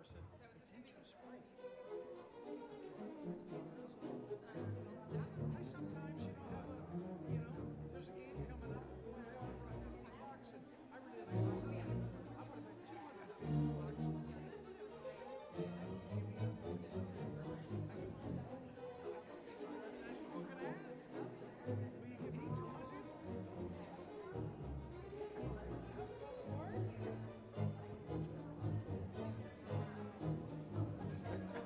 person, it's interest free. I sometimes, have there's a game coming up, and boy, I offer $50, and I really like this game. I'm going to bet $250. Give me another 200. That's what we're going to ask. Will you give me 200? Or?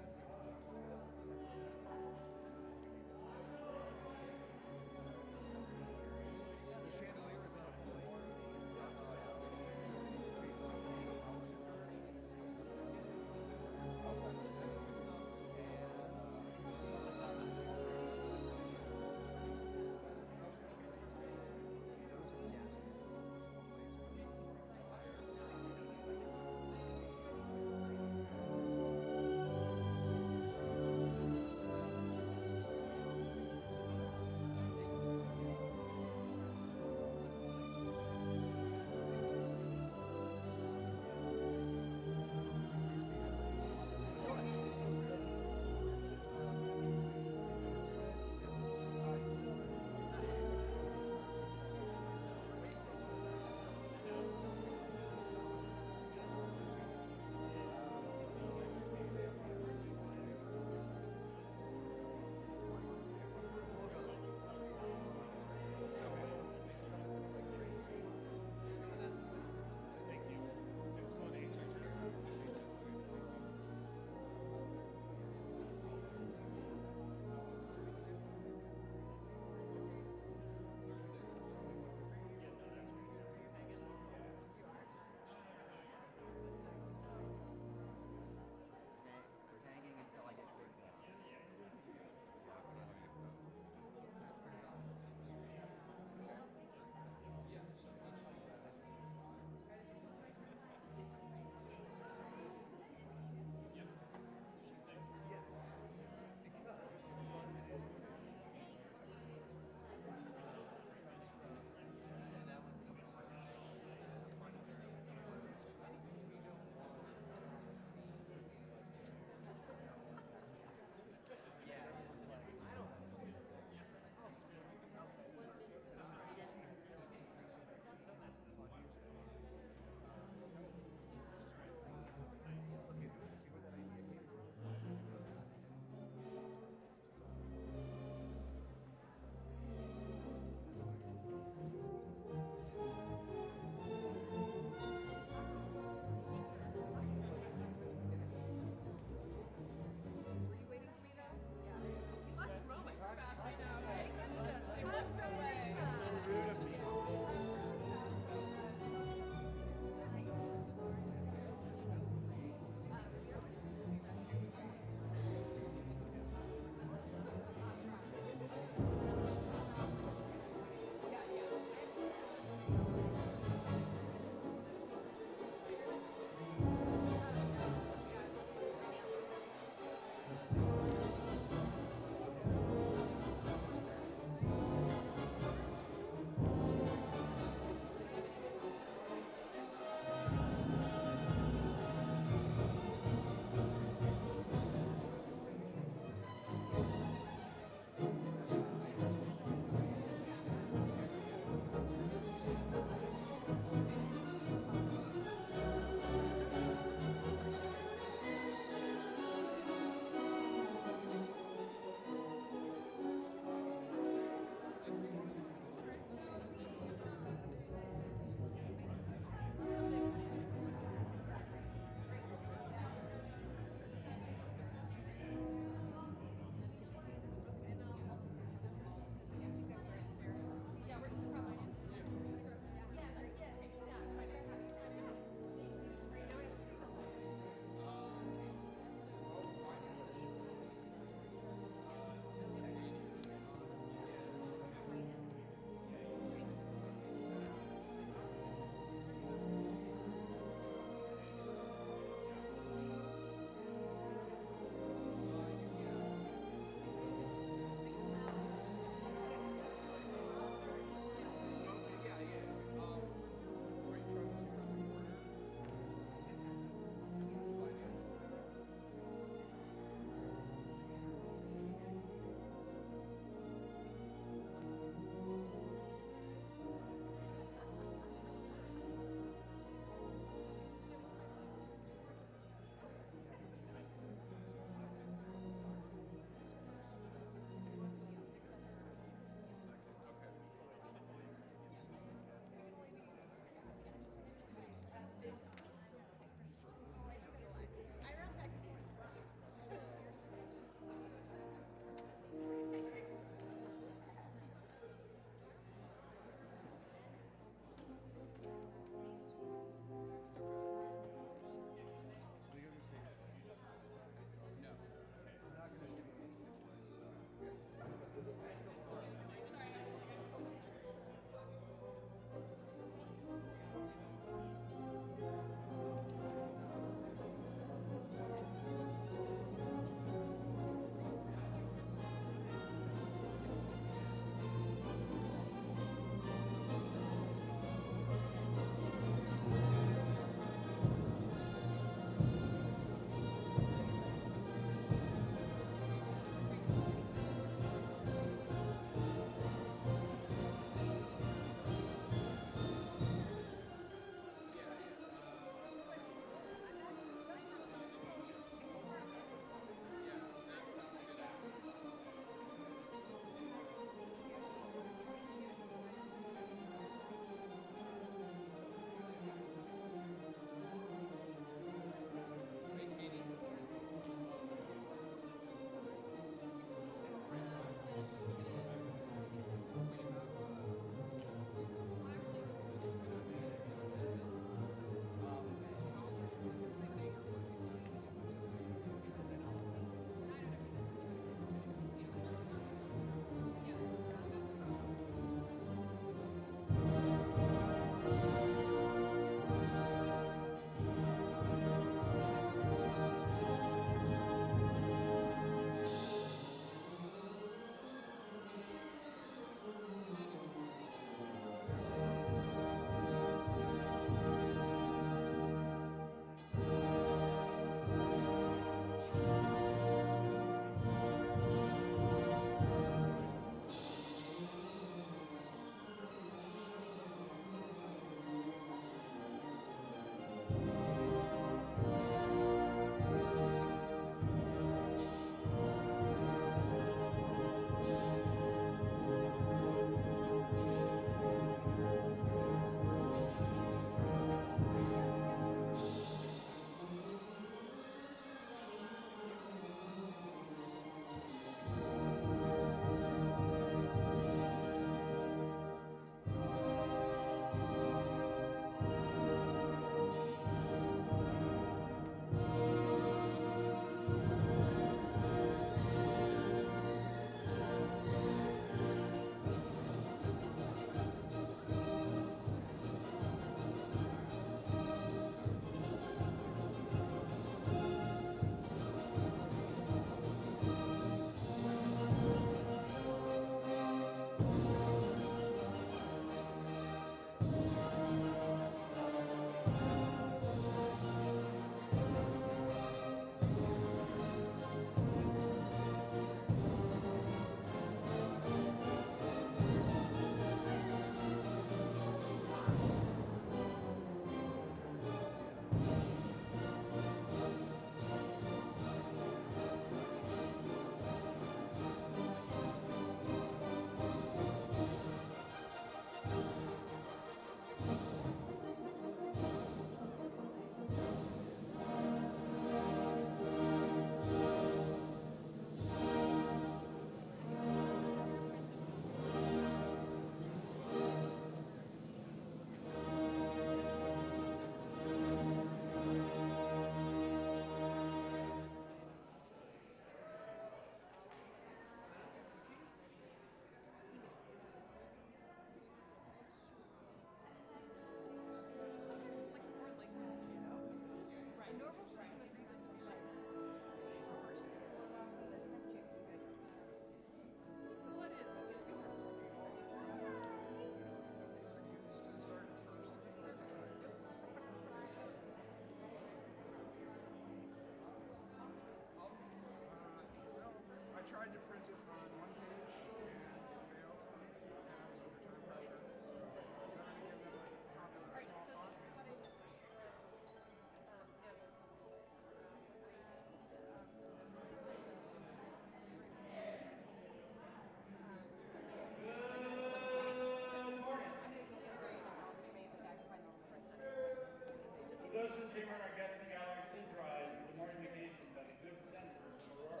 those in the chamber and our guests in the gallery, please rise for the morning invocation by the good senator from Aurora.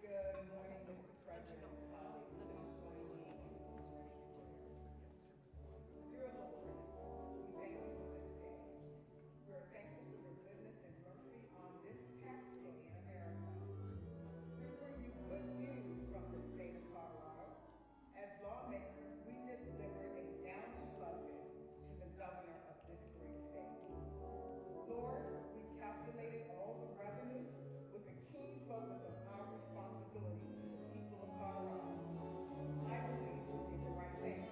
Good morning, Mr. President, colleagues. Please join me. Dear Lord, we thank you for this day. We're thankful for your goodness and mercy on this tax day in America. We bring you good news from the state of Colorado. As lawmakers, we delivered a balanced budget to the governor of this great state. Lord, we calculated all the revenue with a keen focus on our responsibility to the people of Colorado. I believe we did the right thing.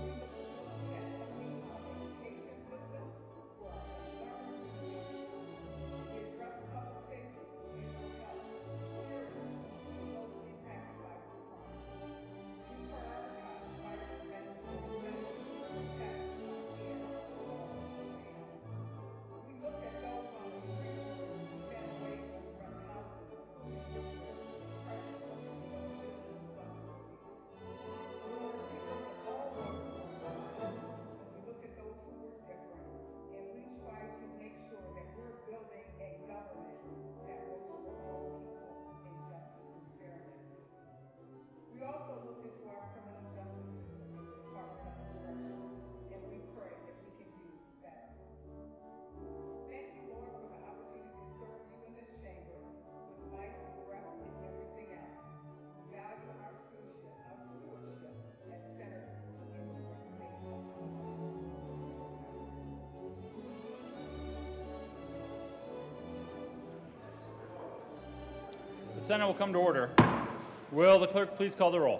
We looked closely at funding our education system for our learners and students. We addressed public safety, mental health, tourism, and those impacted by crime. We prioritized fire prevention and protect our air, water, and land. We looked at those on the street who found ways to address housing, food insecurity, depression, opioid and substance abuse. Lord, we looked at all those who were vulnerable, and we looked at those who were different, and we tried to make sure that we're building a government that works for all people in justice and fairness. We also looked into our criminal justice system in the Department of Corrections, and we pray that we can do better. Thank you, Lord, for the opportunity to serve you in this chambers with life, breath, and everything else. We value our stewardship as senators in the great state of Colorado. The Senate will come to order. Will the clerk please call the roll?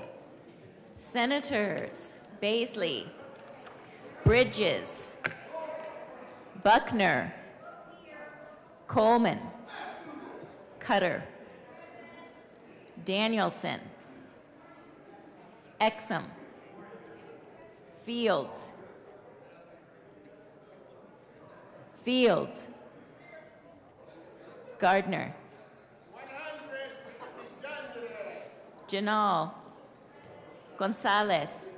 Senators Baisley, Bridges, Buckner, Coleman, Cutter, Danielson, Exum, Fields, Gardner, Janal, Gonzalez,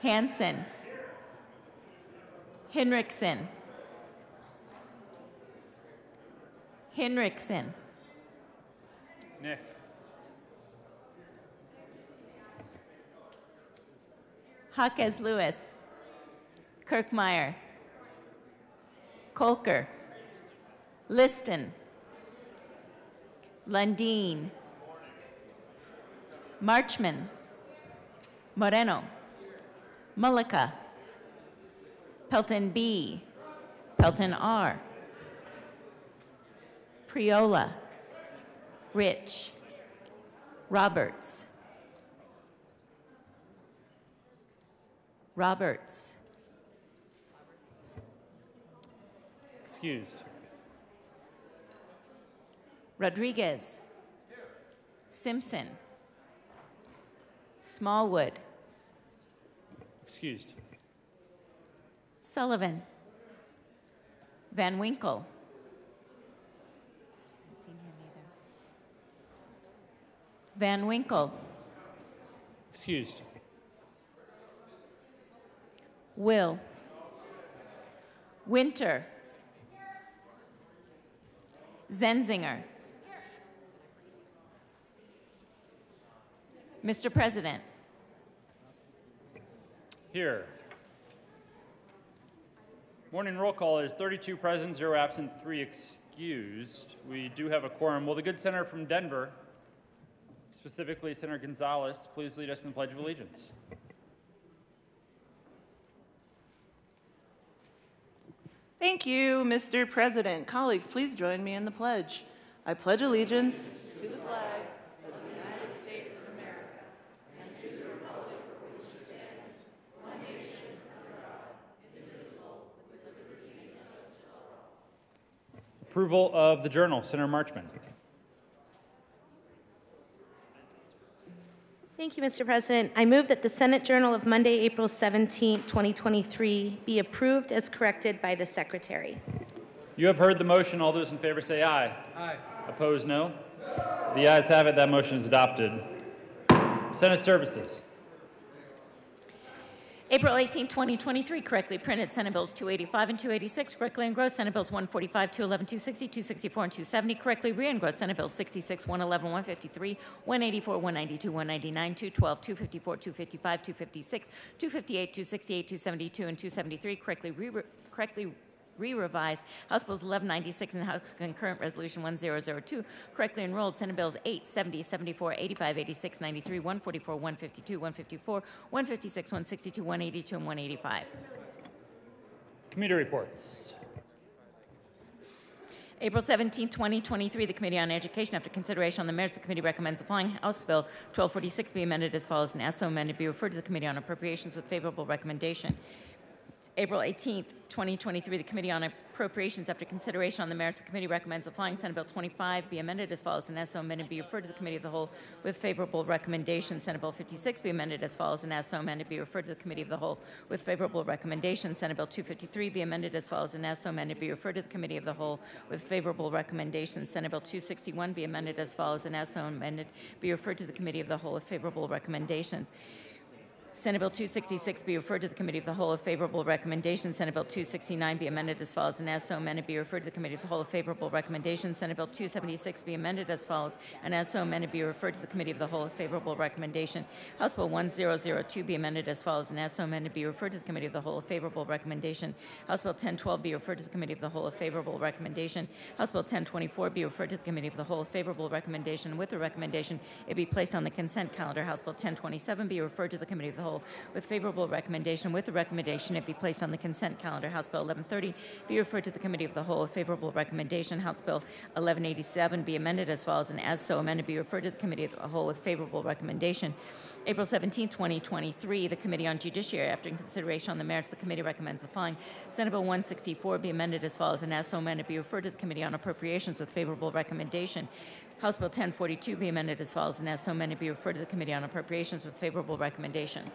Hansen, Hinrichsen, Nick. Jaquez Lewis, Kirkmeyer, Kolker, Liston, Lundeen, Marchman, Moreno, Mullica, Pelton B, Pelton R, Priola, Rich, Roberts, Excused. Rodriguez, Simpson, Smallwood, Excused. Sullivan, Van Winkle, Van Winkle, Excused. Will, Winter, Zenzinger. Mr. President. Here. Morning roll call is 32 present, 0 absent, 3 excused. We do have a quorum. Will the good senator from Denver, specifically Senator Gonzalez, please lead us in the Pledge of Allegiance? Thank you, Mr. President. Colleagues, please join me in the pledge. I pledge allegiance to the flag of the United States of America and to the republic for which it stands, one nation, under God, indivisible, with liberty and justice for all. Approval of the journal. Senator Marchman. Thank you, Mr. President. I move that the Senate Journal of Monday, April 17, 2023 be approved as corrected by the Secretary. You have heard the motion. All those in favor say aye. Aye. Opposed, no. The ayes have it. That motion is adopted. Senate Services. April 18, 2023, correctly printed Senate Bills 285 and 286, correctly engrossed Senate Bills 145, 211, 260, 264, and 270, correctly re-engrossed Senate Bills 66, 111, 153, 184, 192, 199, 212, 254, 255, 256, 258, 268, 272, and 273, correctly re-revised House Bills 1196 and House Concurrent Resolution 1002, correctly enrolled Senate Bills 8, 70, 74, 85, 86, 93, 144, 152, 154, 156, 162, 182, and 185. Committee reports. April 17, 2023, the Committee on Education, after consideration on the merits, the committee recommends the following House Bill 1246 be amended as follows, and as so amended be referred to the Committee on Appropriations with favorable recommendation. April 18, 2023, the Committee on Appropriations, after consideration on the merits, the committee recommends the following Senate Bill 25 be amended as follows, and as so amended be referred to the Committee of the Whole with favorable recommendation. Senate Bill 56 be amended as follows, and as so amended be referred to the Committee of the Whole with favorable recommendation. Senate Bill 253 be amended as follows, and as so amended be referred to the Committee of the Whole with favorable recommendation. Senate Bill 261 be amended as follows, and as so amended be referred to the Committee of the Whole with favorable recommendations. Senate Bill 266 be referred to the Committee of the Whole of favorable recommendation. Senate Bill 269 be amended as follows, and as so amended be referred to the Committee of the Whole of favorable recommendation. Senate Bill 276 be amended as follows, and as so amended be referred to the Committee of the Whole of favorable recommendation. House Bill 1002 be amended as follows, and as so amended be referred to the Committee of the Whole of favorable recommendation. House Bill 1012 be referred to the Committee of the Whole of favorable recommendation. House Bill 1024 be referred to the Committee of the Whole of favorable recommendation. With the recommendation, it be placed on the consent calendar. House Bill 1027 be referred to the Committee of the Whole with favorable recommendation. With the recommendation, it be placed on the consent calendar. House Bill 1130 be referred to the Committee of the Whole with favorable recommendation. House Bill 1187 be amended as follows, and as so amended be referred to the Committee of the Whole with favorable recommendation. April 17, 2023, the Committee on Judiciary, after consideration on the merits, the committee recommends the following. Senate Bill 164 be amended as follows, and as so amended be referred to the Committee on Appropriations with favorable recommendation. House Bill 1042 be amended as follows, and as so amended be referred to the Committee on Appropriations with favorable recommendation.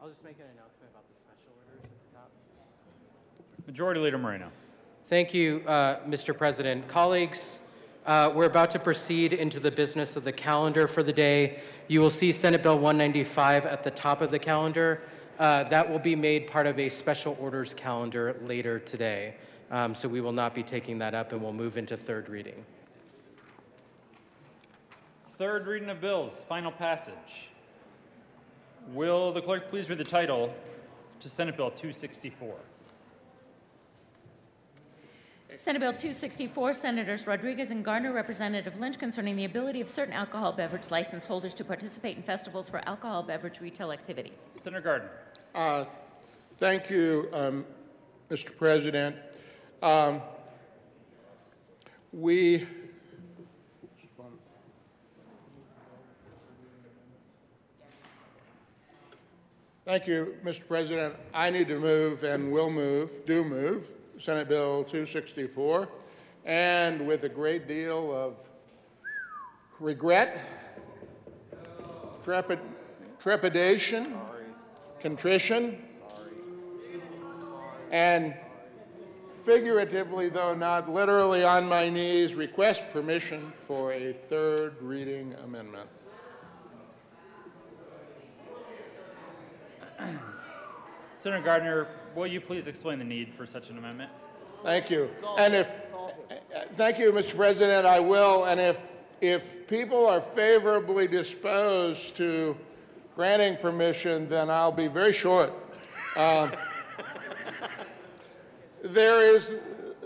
I'll just make an announcement about the special orders at the top. Majority Leader Moreno. Thank you, Mr. President. Colleagues, we're about to proceed into the business of the calendar for the day. You will see Senate Bill 195 at the top of the calendar. That will be made part of a special orders calendar later today. So we will not be taking that up, and we'll move into third reading. Third reading of bills, final passage. Will the clerk please read the title to Senate Bill 264? Senate Bill 264, Senators Rodriguez and Garner, Representative Lynch, concerning the ability of certain alcohol beverage license holders to participate in festivals for alcohol beverage retail activity. Senator Gardner. Thank you, Mr. President. Thank you, Mr. President. I need to move and will move, do move, Senate Bill 264, and with a great deal of regret, trepidation, contrition, and figuratively, though not literally on my knees, request permission for a third reading amendment. Senator Gardner, will you please explain the need for such an amendment? Thank you. And thank you, Mr. President, I will. And if people are favorably disposed to granting permission, then I'll be very short. There is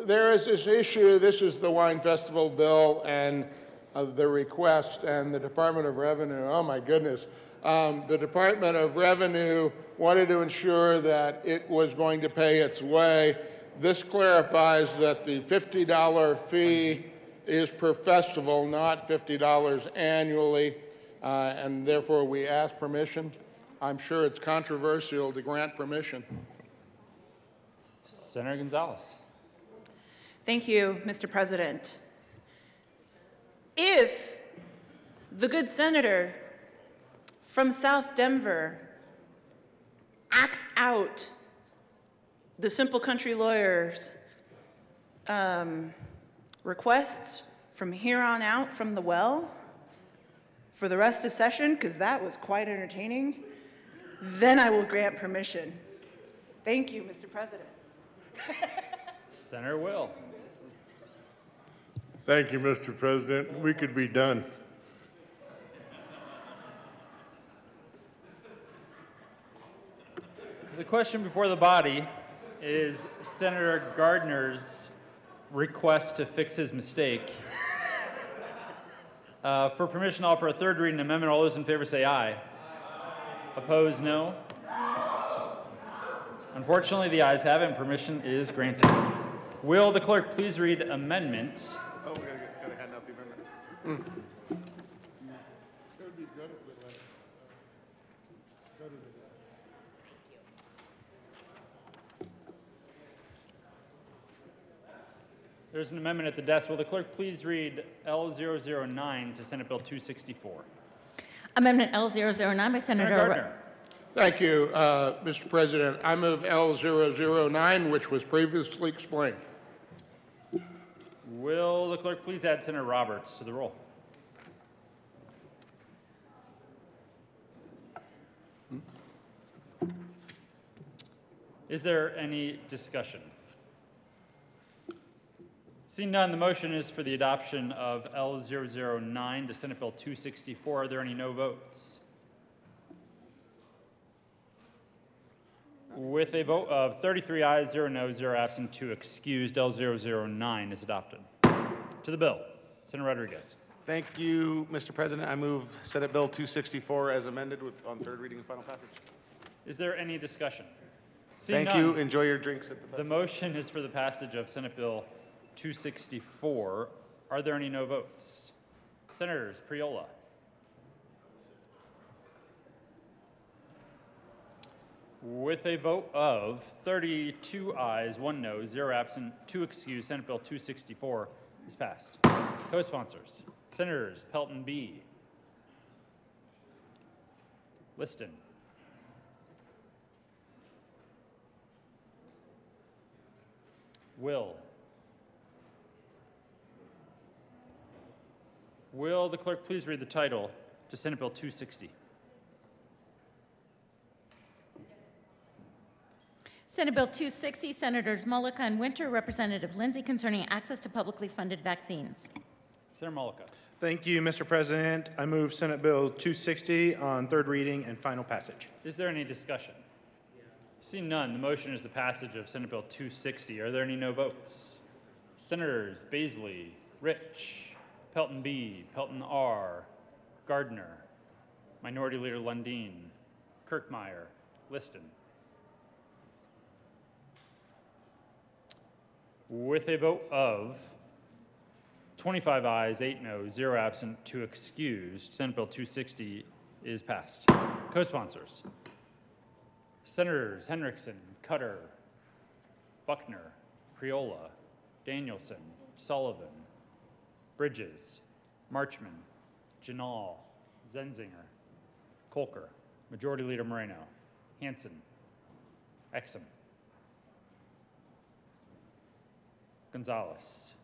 this issue, this is the wine festival bill and the request, and the Department of Revenue, oh my goodness. The Department of Revenue wanted to ensure that it was going to pay its way. This clarifies that the $50 fee is per festival, not $50 annually, and therefore we ask permission. I'm sure it's controversial to grant permission. Senator Gonzalez. Thank you, Mr. President. If the good senator from South Denver acts out the Simple Country Lawyers' requests from here on out from the well for the rest of session, because that was quite entertaining, then I will grant permission. Thank you, Mr. President. Senator Will. Thank you, Mr. President. We could be done. The question before the body is Senator Gardner's request to fix his mistake. For permission to offer a third reading amendment, all those in favor say aye. Aye. Opposed, no. Unfortunately, the ayes have it, and permission is granted. Will the clerk please read amendment? Oh, we gotta hand out the amendment. It would be good if we let it go to the... There's an amendment at the desk. Will the clerk please read L009 to Senate Bill 264? Amendment L009 by Senator Senator Gardner. Thank you, Mr. President. I move L009, which was previously explained. Will the clerk please add Senator Roberts to the roll? Is there any discussion? Seeing none, the motion is for the adoption of L009 to Senate Bill 264. Are there any no votes? With a vote of 33 ayes, 0 noes, 0 absent, 2 excused, L009 is adopted. To the bill, Senator Rodriguez. Thank you, Mr. President. I move Senate Bill 264 as amended on third reading and final passage. Is there any discussion? Seeing Thank you. Enjoy your drinks at the festival. The motion is for the passage of Senate Bill 264. Are there any no votes? Senators Priola. With a vote of 32 ayes, 1 no, 0 absent, 2 excused, Senate Bill 264 is passed. Co-sponsors, Senators Pelton B., Liston, Will the clerk please read the title to Senate Bill 260? Senate Bill 260, Senators Mullica and Winter, Representative Lindsay, concerning access to publicly funded vaccines. Senator Mullica. Thank you, Mr. President. I move Senate Bill 260 on third reading and final passage. Is there any discussion? Seeing none, the motion is the passage of Senate Bill 260. Are there any no votes? Senators Baisley, Rich, Pelton B., Pelton R., Gardner, Minority Leader Lundeen, Kirkmeyer, Liston. With a vote of 25 ayes, 8 noes, 0 absent, 2 excused, Senate Bill 260 is passed. Co-sponsors, Senators Henriksen, Cutter, Buckner, Priola, Danielson, Sullivan, Bridges, Marchman, Janal, Zenzinger, Kolker, Majority Leader Moreno, Hansen, Exum, Gonzalez.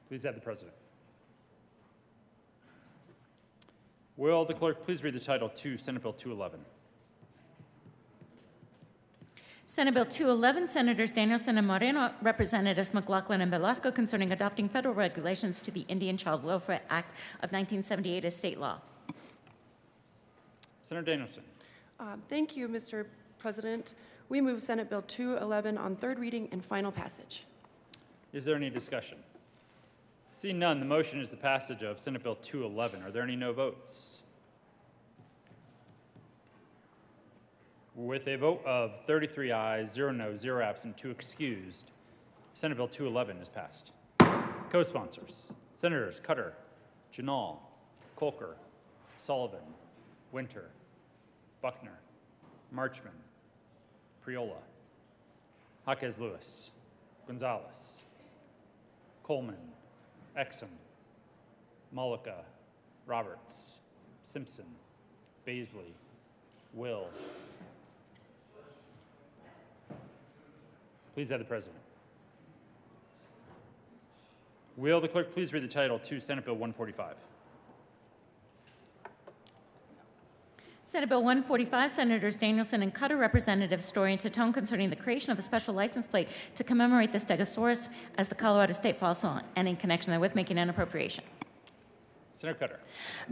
Please add the president. Will the clerk please read the title to Senate Bill 211? Senate Bill 211, Senators Danielson and Moreno, Representatives McLaughlin and Velasco, concerning adopting federal regulations to the Indian Child Welfare Act of 1978 as state law. Senator Danielson. Thank you, Mr. President. We move Senate Bill 211 on third reading and final passage. Is there any discussion? Seeing none, the motion is the passage of Senate Bill 211. Are there any no votes? With a vote of 33 ayes, 0 no, 0 absent, 2 excused, Senate Bill 211 is passed. Co-sponsors, Senators Cutter, Janal, Colker, Sullivan, Winter, Buckner, Marchman, Priola, Jaquez Lewis, Gonzalez, Coleman, Exum, Mullica, Roberts, Simpson, Baisley, Will. Please add the president. Will the clerk please read the title to Senate Bill 145? Senate Bill 145, Senators Danielson and Cutter, Representatives Story and Tatone, concerning the creation of a special license plate to commemorate the Stegosaurus as the Colorado state fossil and in connection therewith making an appropriation. Senator Cutter.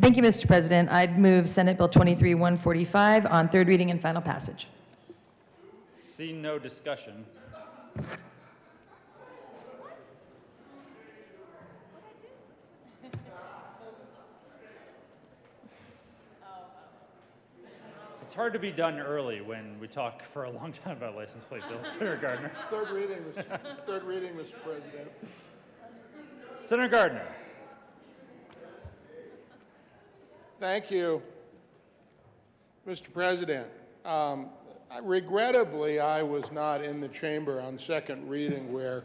Thank you, Mr. President. I'd move Senate Bill 145 on third reading and final passage. Seeing no discussion. It's hard to be done early when we talk for a long time about license plate bills. Senator Gardner. Third reading, Mr. President. Senator Gardner. Thank you, Mr. President. Regrettably, I was not in the chamber on second reading where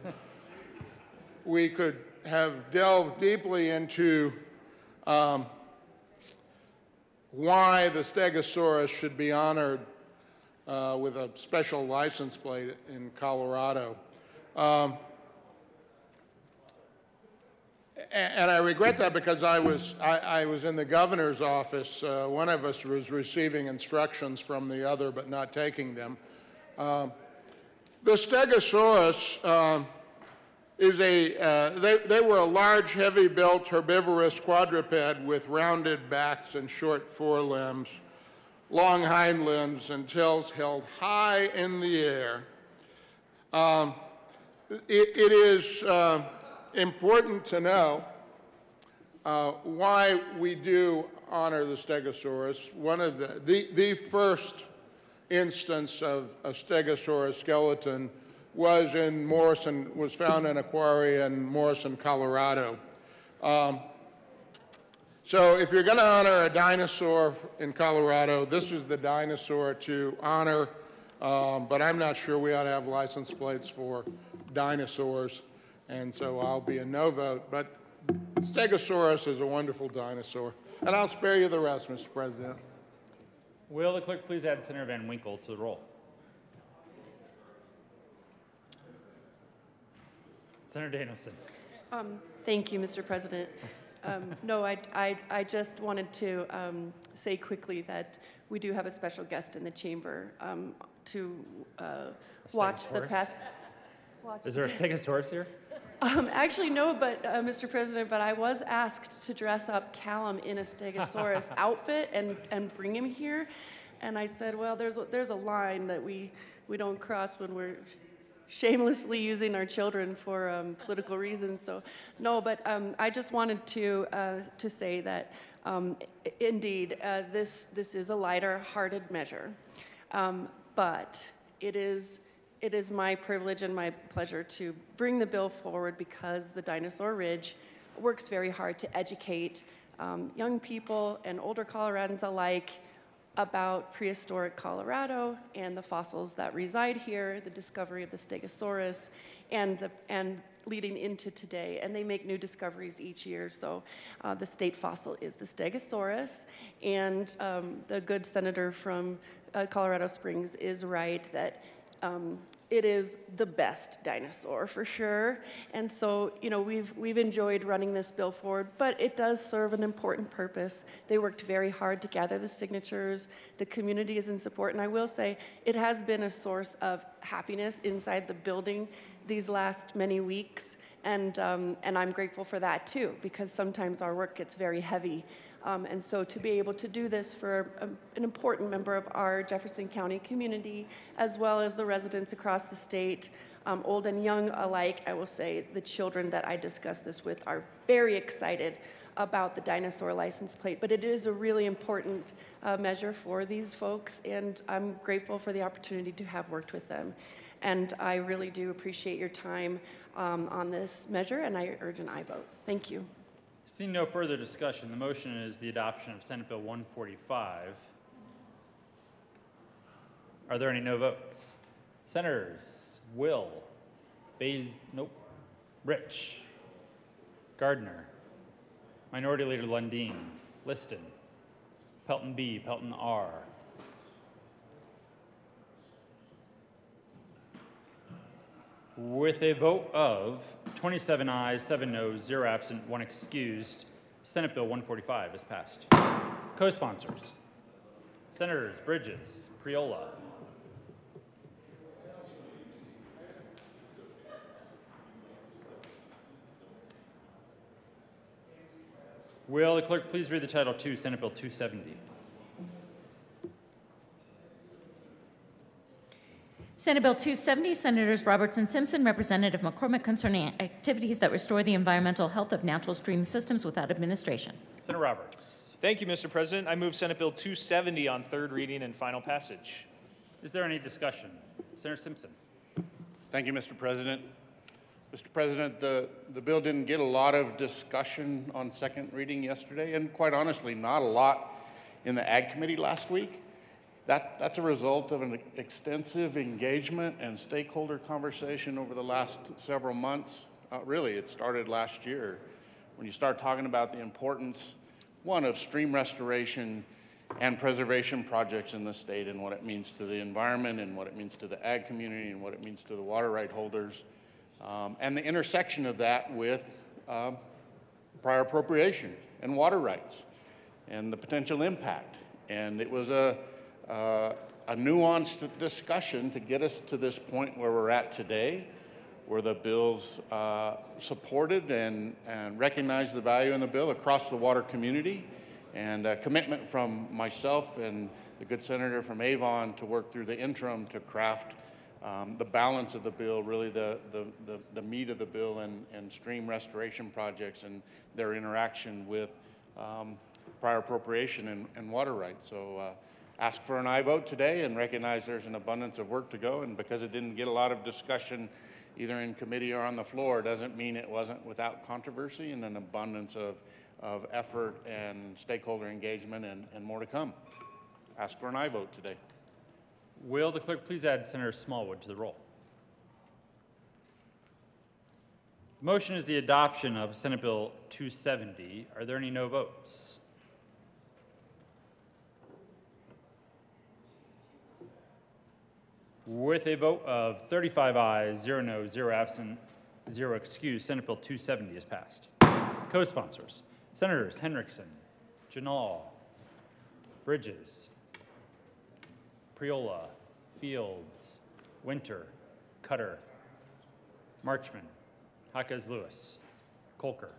we could have delved deeply into why the Stegosaurus should be honored with a special license plate in Colorado. And I regret that because I was in the governor's office. One of us was receiving instructions from the other but not taking them. The Stegosaurus is they were a large, heavy-built, herbivorous quadruped with rounded backs and short forelimbs, long hind limbs, and tails held high in the air. It is important to know why we do honor the Stegosaurus. One of the first instance of a Stegosaurus skeleton was in Morrison, was found in a quarry in Morrison, Colorado. So if you're going to honor a dinosaur in Colorado, this is the dinosaur to honor, but I'm not sure we ought to have license plates for dinosaurs, and so I'll be a no vote. But Stegosaurus is a wonderful dinosaur, and I'll spare you the rest, Mr. President. Will the clerk please add Senator Van Winkle to the roll? Senator Danielson. Thank you, Mr. President. No, I just wanted to say quickly that we do have a special guest in the chamber to watch the past. Is there a Stegosaurus here? Actually, no, but Mr. President, but I was asked to dress up Callum in a Stegosaurus outfit and bring him here, and I said, well, there's a line that we don't cross when we're shamelessly using our children for political reasons. So, no, but I just wanted to say that indeed this is a lighter-hearted measure, but it is my privilege and my pleasure to bring the bill forward because the Dinosaur Ridge works very hard to educate young people and older Coloradans alike about prehistoric Colorado and the fossils that reside here, the discovery of the Stegosaurus, and leading into today. And they make new discoveries each year. So the state fossil is the Stegosaurus, and the good senator from Colorado Springs is right that it is the best dinosaur for sure. And so, you know, we've enjoyed running this bill forward, but it does serve an important purpose. They worked very hard to gather the signatures. The community is in support, and I will say it has been a source of happiness inside the building these last many weeks, and I'm grateful for that too, because sometimes our work gets very heavy And so to be able to do this for an important member of our Jefferson County community, as well as the residents across the state, old and young alike, I will say the children that I discuss this with are very excited about the dinosaur license plate. But it is a really important measure for these folks, and I'm grateful for the opportunity to have worked with them. And I really do appreciate your time on this measure, and I urge an aye vote. Thank you. Seeing no further discussion, the motion is the adoption of Senate Bill 145. Are there any no votes? Senators Will, Rich, Gardner, Minority Leader Lundin, Liston, Pelton B, Pelton R. With a vote of 27 ayes, 7 noes, 0 absent, 1 excused, Senate Bill 145 is passed. Co-sponsors, Senators Bridges, Priola, will the clerk please read the title to Senate Bill 270? Senate Bill 270, Senators Roberts and Simpson, Representative McCormick, concerning activities that restore the environmental health of natural stream systems without administration. Senator Roberts. Thank you, Mr. President. I move Senate Bill 270 on third reading and final passage. Is there any discussion? Senator Simpson. Thank you, Mr. President. Mr. President, the bill didn't get a lot of discussion on second reading yesterday, and quite honestly, not a lot in the Ag Committee last week. That's a result of an extensive engagement and stakeholder conversation over the last several months. Really, it started last year when you start talking about the importance, one, of stream restoration and preservation projects in the state and what it means to the environment and what it means to the ag community and what it means to the water right holders, and the intersection of that with prior appropriation and water rights and the potential impact. And it was a nuanced discussion to get us to this point where we're at today, where the bill's supported and recognized the value in the bill across the water community, and a commitment from myself and the good senator from Avon to work through the interim to craft the balance of the bill, really the meat of the bill, and stream restoration projects and their interaction with prior appropriation and water rights. So ask for an aye vote today and recognize there's an abundance of work to go, and because it didn't get a lot of discussion either in committee or on the floor doesn't mean it wasn't without controversy and an abundance of effort and stakeholder engagement and more to come. Ask for an aye vote today. Will the clerk please add Senator Smallwood to the roll? The motion is the adoption of Senate Bill 270. Are there any no votes? With a vote of 35 ayes, 0 noes, 0 absent, 0 excused, Senate Bill 270 is passed. Co-sponsors, Senators Henriksen, Janal, Bridges, Priola, Fields, Winter, Cutter, Marchman, Jaquez Lewis, Kolker,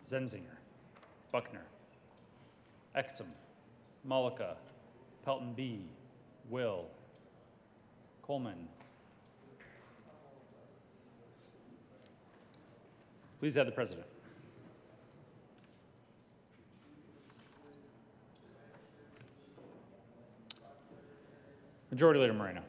Zenzinger, Buckner, Exum, Mullica, Pelton B, Will, Coleman. Please add the president. Majority Leader Moreno.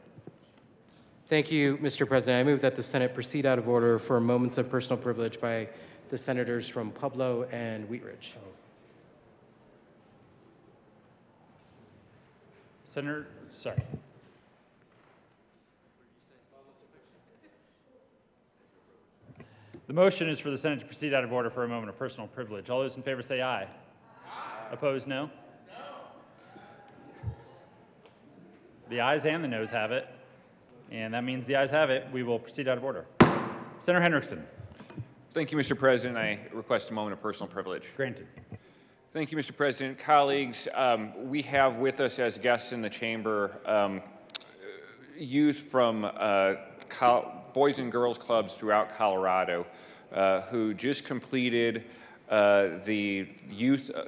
Thank you, Mr. President. I move that the Senate proceed out of order for moments of personal privilege by the senators from Pueblo and Wheat Ridge. Senator, sorry. The motion is for the Senate to proceed out of order for a moment of personal privilege. All those in favor say aye. Aye. Opposed, no? The ayes and the noes have it, and that means the ayes have it. We will proceed out of order. Senator Henriksen. Thank you, Mr. President. I request a moment of personal privilege. Granted. Thank you, Mr. President. Colleagues, we have with us as guests in the chamber youth from boys and girls clubs throughout Colorado who just completed the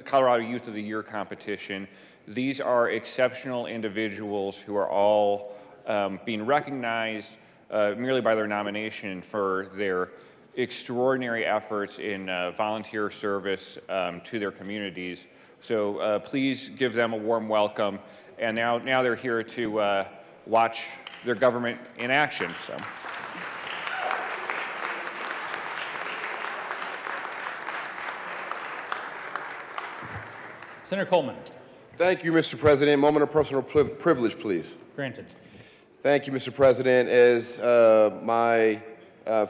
Colorado Youth of the Year competition. These are exceptional individuals who are all being recognized merely by their nomination for their extraordinary efforts in volunteer service to their communities. So please give them a warm welcome. And now they're here to watch their government in action. So. Senator Coleman. Thank you, Mr. President. Moment of personal privilege, please. Granted. Thank you, Mr. President. As my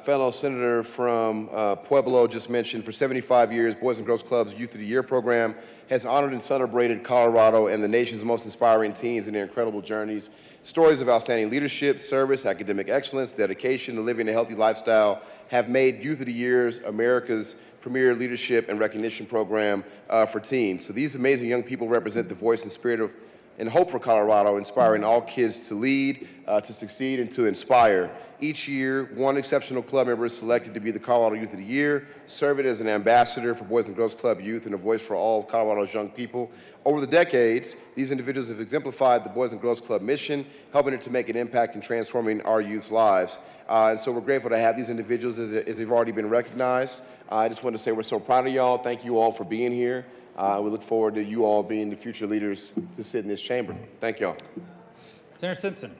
fellow senator from Pueblo just mentioned, for 75 years, Boys and Girls Club's Youth of the Year program has honored and celebrated Colorado and the nation's most inspiring teens in their incredible journeys. Stories of outstanding leadership, service, academic excellence, dedication to living a healthy lifestyle have made Youth of the Years America's premier leadership and recognition program for teens. So these amazing young people represent the voice and spirit of and hope for Colorado, inspiring all kids to lead, to succeed, and to inspire. Each year, one exceptional club member is selected to be the Colorado Youth of the Year, serving as an ambassador for Boys and Girls Club Youth and a voice for all of Colorado's young people. Over the decades, these individuals have exemplified the Boys and Girls Club mission, helping it to make an impact in transforming our youth's lives. And so we're grateful to have these individuals as they've already been recognized. I just want to say we're so proud of y'all. Thank you all for being here. We look forward to you all being the future leaders to sit in this chamber. Thank y'all. Senator Simpson.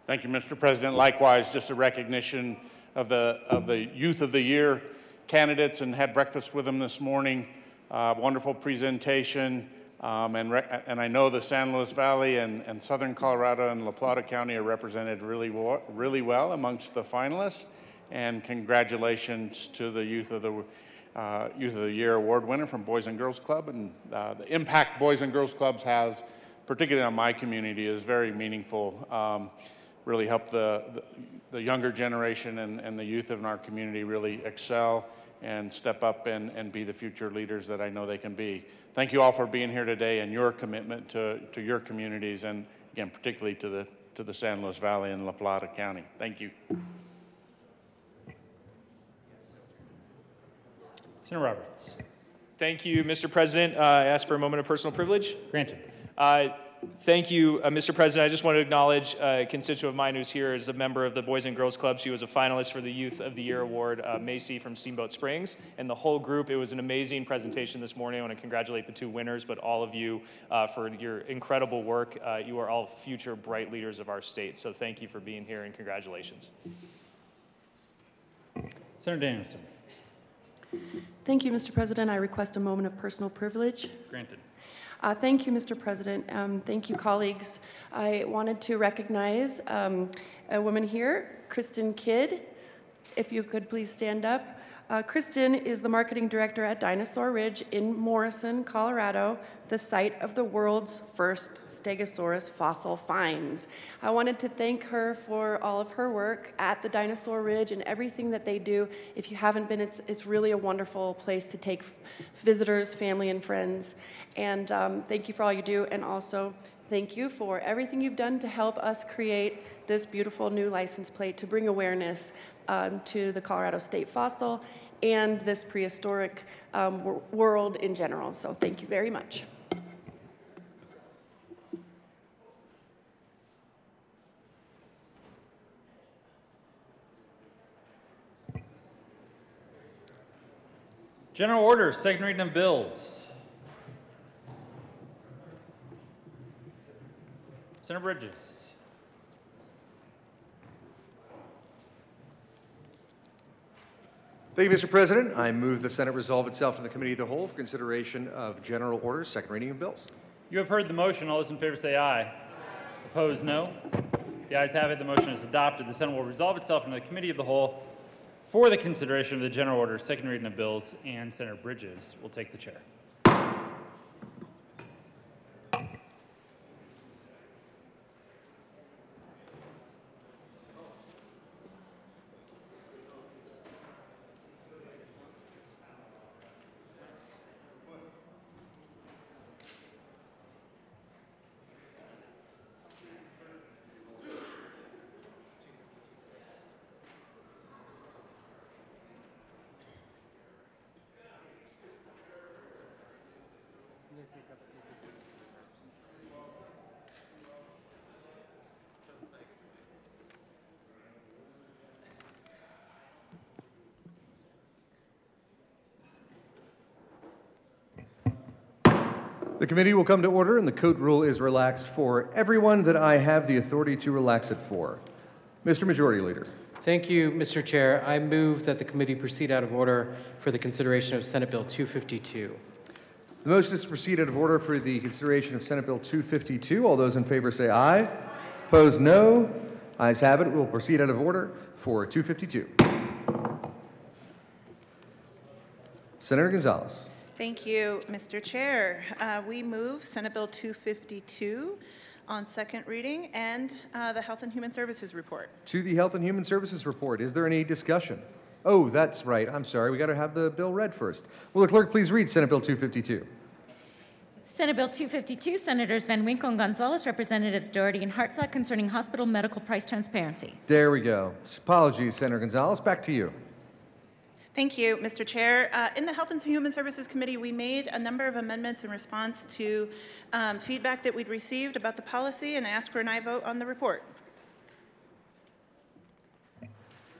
Thank you, Mr. President. Likewise, just a recognition of the Youth of the Year candidates, and had breakfast with them this morning. Wonderful presentation, and I know the San Luis Valley and Southern Colorado and La Plata County are represented really well amongst the finalists. And congratulations to the Youth of the Year award winner from Boys and Girls Club. And the impact Boys and Girls Clubs has, particularly on my community, is very meaningful. Really help the younger generation and the youth in our community really excel and step up and be the future leaders that I know they can be. Thank you all for being here today and your commitment to your communities, and again, particularly to the San Luis Valley and La Plata County. Thank you. Senator Roberts. Thank you, Mr. President. I ask for a moment of personal privilege. Granted. Thank you, Mr. President. I just want to acknowledge a constituent of mine who's here as a member of the Boys and Girls Club. She was a finalist for the Youth of the Year Award, Macy from Steamboat Springs, and the whole group. It was an amazing presentation this morning. I want to congratulate the two winners, but all of you for your incredible work. You are all future bright leaders of our state, so thank you for being here, and congratulations. Senator Danielson. Thank you, Mr. President. I request a moment of personal privilege. Granted. Thank you, Mr. President. Thank you, colleagues. I wanted to recognize a woman here, Kristen Kidd. If you could please stand up. Kristen is the marketing director at Dinosaur Ridge in Morrison, Colorado, the site of the world's first Stegosaurus fossil finds. I wanted to thank her for all of her work at the Dinosaur Ridge and everything that they do. If you haven't been, it's really a wonderful place to take visitors, family, and friends. And thank you for all you do, and also thank you for everything you've done to help us create this beautiful new license plate to bring awareness to the Colorado State Fossil and this prehistoric world in general. So thank you very much. General orders, second reading of bills. Senator Bridges. Thank you, Mr. President. I move the Senate resolve itself in the Committee of the Whole for consideration of general orders, second reading of bills. You have heard the motion. All those in favor say aye. Aye. Opposed, no. The ayes have it. The motion is adopted. The Senate will resolve itself into the Committee of the Whole for the consideration of the general orders, second reading of bills, and Senator Bridges will take the chair. The committee will come to order, and the code rule is relaxed for everyone that I have the authority to relax it for. Mr. Majority Leader. Thank you, Mr. Chair. I move that the committee proceed out of order for the consideration of Senate Bill 252. The motion is to proceed out of order for the consideration of Senate Bill 252. All those in favor say aye. Opposed, no. Ayes have it. We will proceed out of order for 252. Senator Gonzalez. Thank you, Mr. Chair. We move Senate Bill 252 on second reading and the Health and Human Services report. To the Health and Human Services report, is there any discussion? Oh, that's right. I'm sorry. We got to have the bill read first. Will the clerk please read Senate Bill 252? Senate Bill 252, Senators Van Winkle and Gonzalez, Representatives Doherty and Hartzog, concerning hospital medical price transparency. There we go. Apologies, Senator Gonzalez. Back to you. Thank you, Mr. Chair. In the Health and Human Services Committee, we made a number of amendments in response to feedback that we'd received about the policy, and I ask for an aye vote on the report.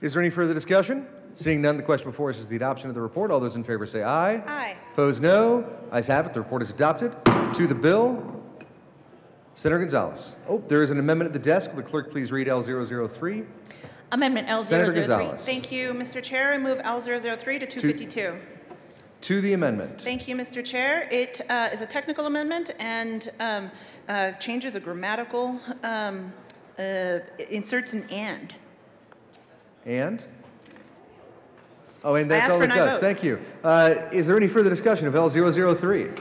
Is there any further discussion? Seeing none, the question before us is the adoption of the report. All those in favor say aye. Aye. Opposed, no. Ayes have it. The report is adopted. To the bill, Senator Gonzalez. Oh, there is an amendment at the desk. Will the clerk please read L003? Amendment L003. Senator Gonzalez. Thank you, Mr. Chair. I move L003 to 252. To the amendment. Thank you, Mr. Chair. It is a technical amendment and changes a grammatical, inserts an and. And? Oh, and that's ask all for it an aye does. vote. Thank you. Is there any further discussion of L003?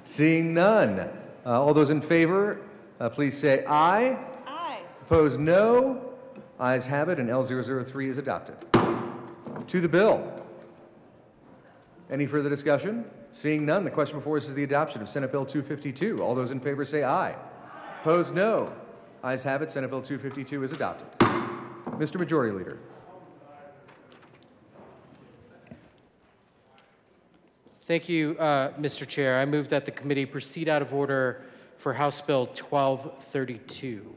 Seeing none. All those in favor, please say aye. Aye. Opposed, no. Ayes have it, and L003 is adopted. To the bill. Any further discussion? Seeing none, the question before us is the adoption of Senate Bill 252. All those in favor say aye. Opposed, no. Ayes have it, Senate Bill 252 is adopted. Mr. Majority Leader. Thank you, Mr. Chair. I move that the committee proceed out of order for House Bill 1232.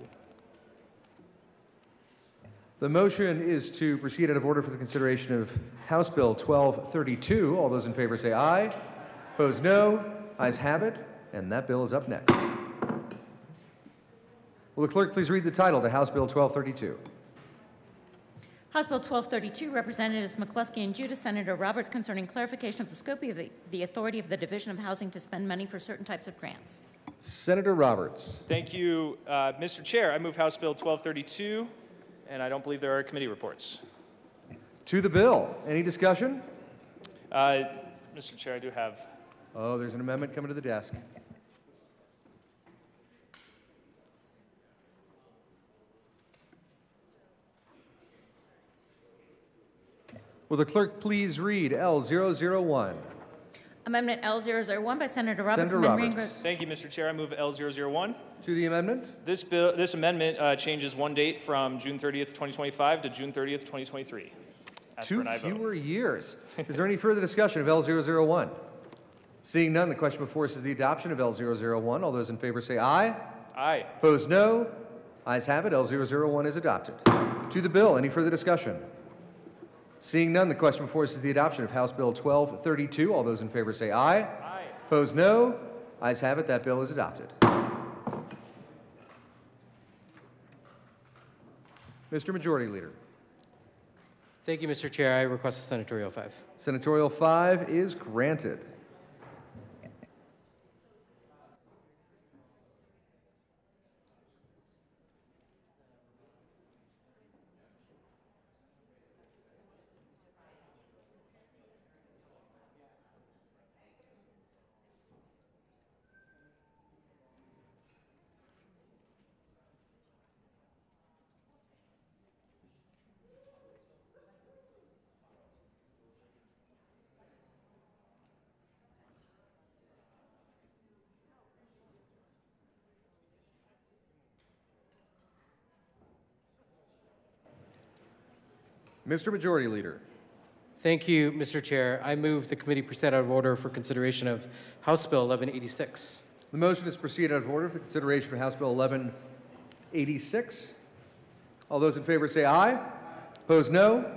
The motion is to proceed out of order for the consideration of House Bill 1232. All those in favor say aye. Opposed, no. Ayes have it, and that bill is up next. Will the clerk please read the title to House Bill 1232? House Bill 1232, Representatives McCluskey and Judah, Senator Roberts, concerning clarification of the scope of the authority of the Division of Housing to spend money for certain types of grants. Senator Roberts. Thank you, Mr. Chair. I move House Bill 1232, and I don't believe there are committee reports. To the bill. Any discussion? Mr. Chair, I do have. Oh, there's an amendment coming to the desk. Will the clerk please read L001? Amendment L001 by Senator Roberts. Senator amendment Roberts. Thank you, Mr. Chair. I move L001. To the amendment? This amendment changes one date from June 30th, 2025 to June 30th, 2023. Ask for Two an aye vote. fewer years. Is there any further discussion of L001? Seeing none, the question before us is the adoption of L001. All those in favor say aye. Aye. Opposed, no. Ayes have it. L001 is adopted. To the bill. Any further discussion? Seeing none, the question before us is the adoption of House Bill 1232. All those in favor say aye. Aye. Opposed, no. Ayes have it. That bill is adopted. Mr. Majority Leader. Thank you, Mr. Chair. I request a Senatorial 5. Senatorial 5 is granted. Mr. Majority Leader. Thank you, Mr. Chair. I move the committee proceed out of order for consideration of House Bill 1186. The motion is proceed out of order for consideration of House Bill 1186. All those in favor say aye. Opposed, no.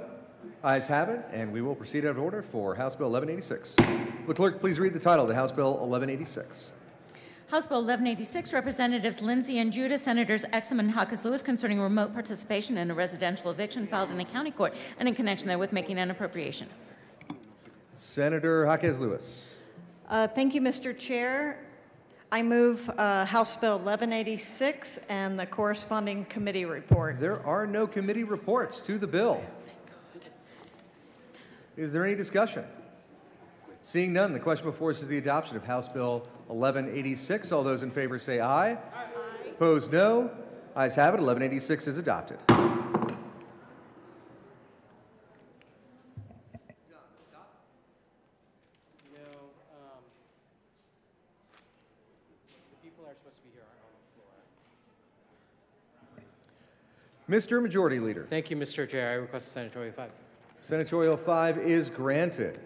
Ayes have it, and we will proceed out of order for House Bill 1186. Will the clerk please read the title to House Bill 1186? House Bill 1186, Representatives Lindsay and Judah, Senators Exum and Hawkins Lewis, concerning remote participation in a residential eviction filed in a county court and in connection therewith making an appropriation. Senator Hawkins Lewis. Thank you, Mr. Chair. I move House Bill 1186 and the corresponding committee report. There are no committee reports to the bill. Is there any discussion? Seeing none, the question before us is the adoption of House Bill 1186. All those in favor say aye. Aye. Opposed, no. Ayes have it. 1186 is adopted. Mr. Majority Leader. Thank you, Mr. Chair. I request Senatorial 5. Senatorial 5 is granted.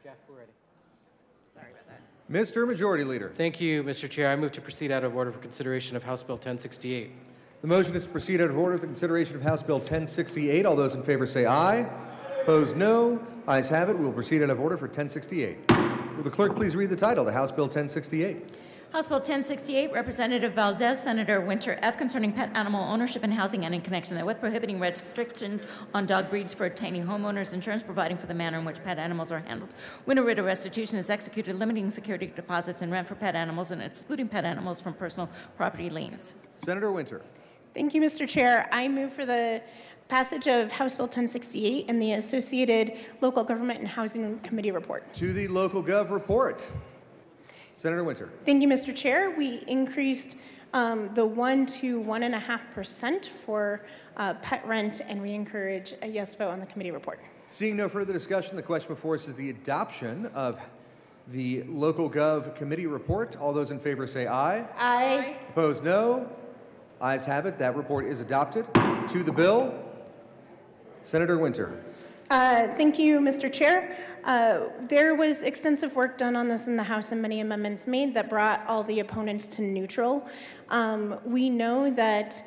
Jeff, we're ready. Sorry about that. Mr. Majority Leader. Thank you, Mr. Chair. I move to proceed out of order for consideration of House Bill 1068. The motion is to proceed out of order for the consideration of House Bill 1068. All those in favor say aye. Opposed, no. Ayes have it. We will proceed out of order for 1068. Will the clerk please read the title to House Bill 1068? House Bill 1068, Representative Valdez, Senator Winter F., concerning pet animal ownership and housing and in connection therewith prohibiting restrictions on dog breeds for obtaining homeowners insurance, providing for the manner in which pet animals are handled. When a writ of restitution is executed, limiting security deposits and rent for pet animals and excluding pet animals from personal property liens. Senator Winter. Thank you, Mr. Chair. I move for the passage of House Bill 1068 and the associated Local Government and Housing Committee report. To the Local Gov report. Senator Winter. Thank you, Mr. Chair. We increased the 1 to 1.5% for pet rent, and we encourage a yes vote on the committee report. Seeing no further discussion, the question before us is the adoption of the Local Gov Committee report. All those in favor say aye. Aye. Opposed, no. Ayes have it. That report is adopted. To the bill, Senator Winter. Thank you, Mr. Chair. There was extensive work done on this in the House and many amendments made that brought all the opponents to neutral. We know that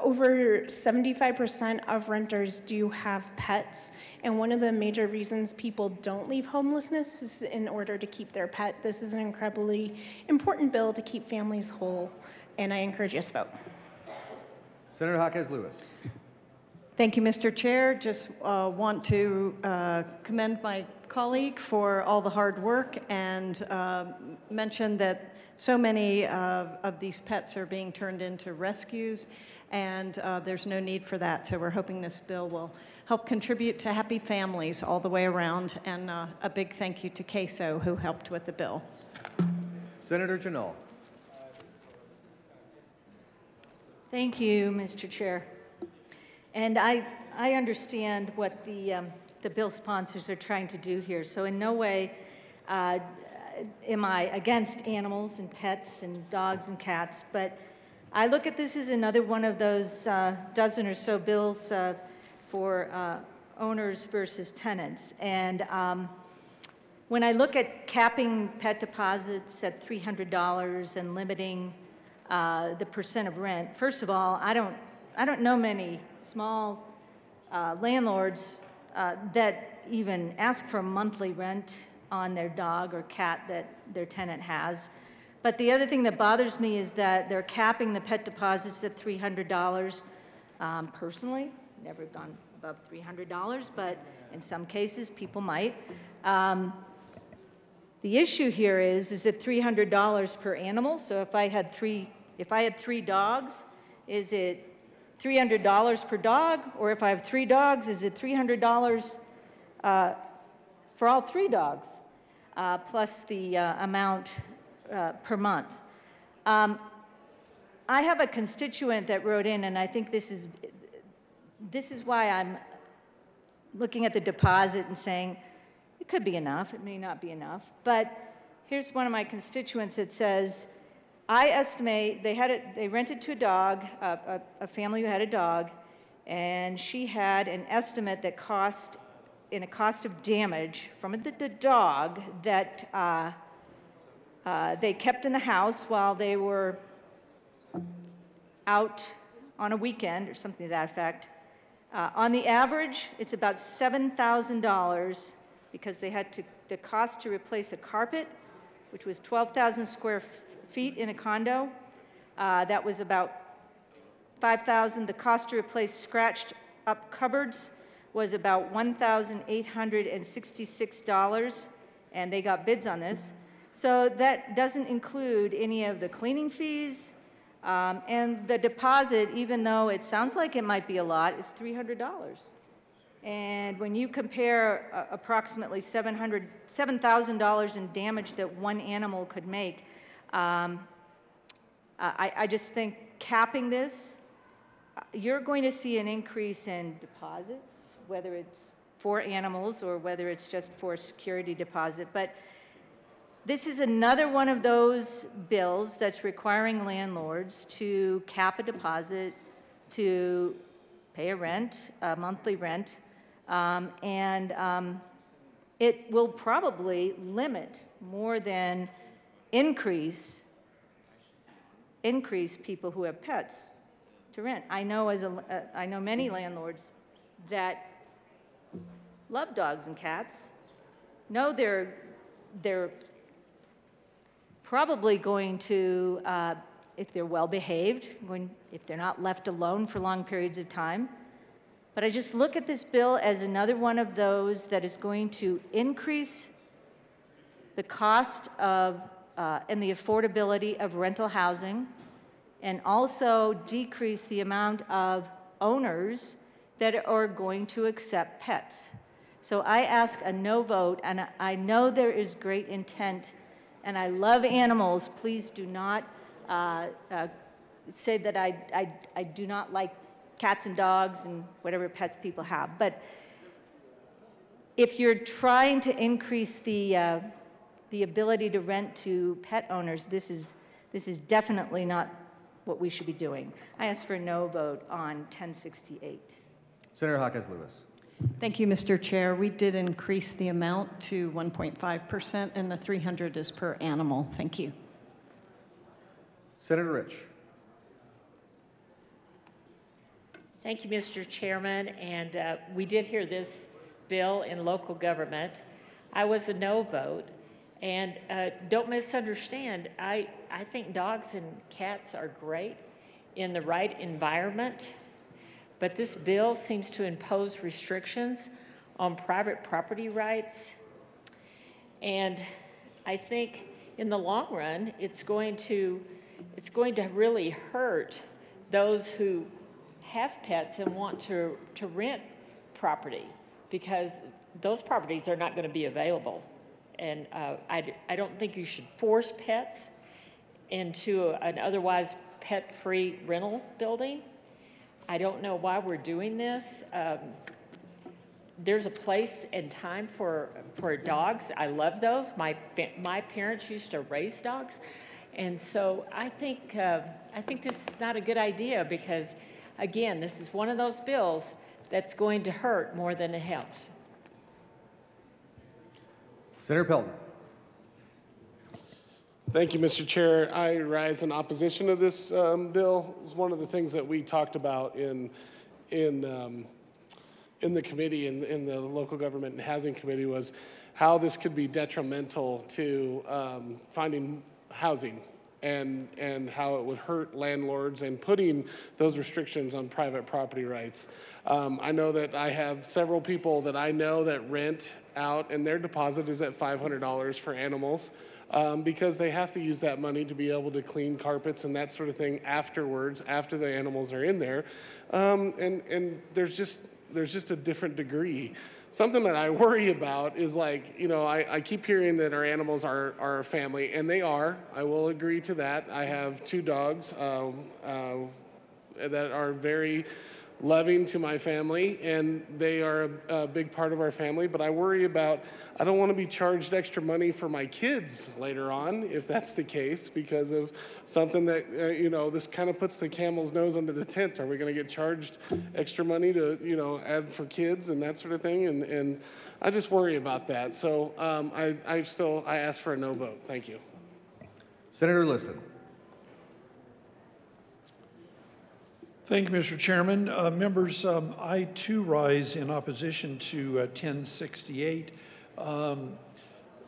over 75% of renters do have pets, and one of the major reasons people don't leave homelessness is in order to keep their pet. This is an incredibly important bill to keep families whole, and I encourage you to vote. Senator Hawkins Lewis. Thank you, Mr. Chair. Just want to commend my colleague for all the hard work and mention that so many of these pets are being turned into rescues, and there's no need for that. So we're hoping this bill will help contribute to happy families all the way around, and a big thank you to CASO, who helped with the bill. Senator Janal. Thank you, Mr. Chair. And I understand what the bill sponsors are trying to do here. So in no way am I against animals and pets and dogs and cats, but I look at this as another one of those dozen or so bills for owners versus tenants. And when I look at capping pet deposits at $300 and limiting the percent of rent, first of all, I don't know many small landlords that even ask for monthly rent on their dog or cat that their tenant has. But the other thing that bothers me is that they're capping the pet deposits at $300. Personally, never gone above $300, but in some cases, people might. The issue here is it $300 per animal? So if I had three dogs, is it $300 per dog? Or if I have 3 dogs, is it $300 for all 3 dogs, plus the amount per month? I have a constituent that wrote in, and I think this is why I'm looking at the deposit and saying, it could be enough, it may not be enough. But here's one of my constituents that says, I estimate they rented to a dog, a family who had a dog, and she had an estimate that in a cost of damage from the dog that they kept in the house while they were out on a weekend or something to that effect. On the average, it's about $7,000 because they had the cost to replace a carpet, which was 12,000 square feet in a condo. That was about $5,000. The cost to replace scratched up cupboards was about $1,866, and they got bids on this. So that doesn't include any of the cleaning fees, and the deposit, even though it sounds like it might be a lot, is $300. And when you compare approximately $7,000 in damage that one animal could make, I just think capping this, you're going to see an increase in deposits, whether it's for animals or whether it's just for a security deposit. But this is another one of those bills that's requiring landlords to cap a deposit, to pay a rent, a monthly rent, and it will probably limit more than increase people who have pets to rent. I know I know many landlords that love dogs and cats, know they're probably going to, if they're well behaved, if they're not left alone for long periods of time. But I just look at this bill as another one of those that is going to increase the cost of and the affordability of rental housing, and also decrease the amount of owners that are going to accept pets. So I ask a no vote, and I know there is great intent, and I love animals. Please do not say that I do not like cats and dogs and whatever pets people have. But if you're trying to increase the ability to rent to pet owners, this is definitely not what we should be doing. I ask for a no vote on 1068. Senator Jaquez Lewis. Thank you, Mr. Chair. We did increase the amount to 1.5%, and the 300 is per animal. Thank you. Senator Rich. Thank you, Mr. Chairman. And we did hear this bill in local government. I was a no vote. And don't misunderstand, I think dogs and cats are great in the right environment, but this bill seems to impose restrictions on private property rights. And I think in the long run, it's going to really hurt those who have pets and want to rent property, because those properties are not going to be available. And I don't think you should force pets into an otherwise pet-free rental building. I don't know why we're doing this. There's a place and time for dogs. I love those. My parents used to raise dogs. And so I think this is not a good idea because, again, this is one of those bills that's going to hurt more than it helps. Senator Pelton. Thank you, Mr. Chair. I rise in opposition to this bill. It was one of the things that we talked about in the committee, in the Local Government and Housing Committee, was how this could be detrimental to finding housing and how it would hurt landlords and putting those restrictions on private property rights. I know that I have several people that I know that rent out and their deposit is at $500 for animals because they have to use that money to be able to clean carpets and that sort of thing afterwards, after the animals are in there. And there's just a different degree. Something that I worry about is like, you know, I keep hearing that our animals are our family, and they are. I will agree to that. I have 2 dogs that are very loving to my family, and they are a big part of our family, but I worry about, I don't want to be charged extra money for my kids later on, if that's the case, because of something that, you know, this kind of puts the camel's nose under the tent. Are we going to get charged extra money to, you know, add for kids and that sort of thing? And I just worry about that. So I ask for a no vote. Thank you. Senator Liston. Thank you, Mr. Chairman. Members, I too rise in opposition to 1068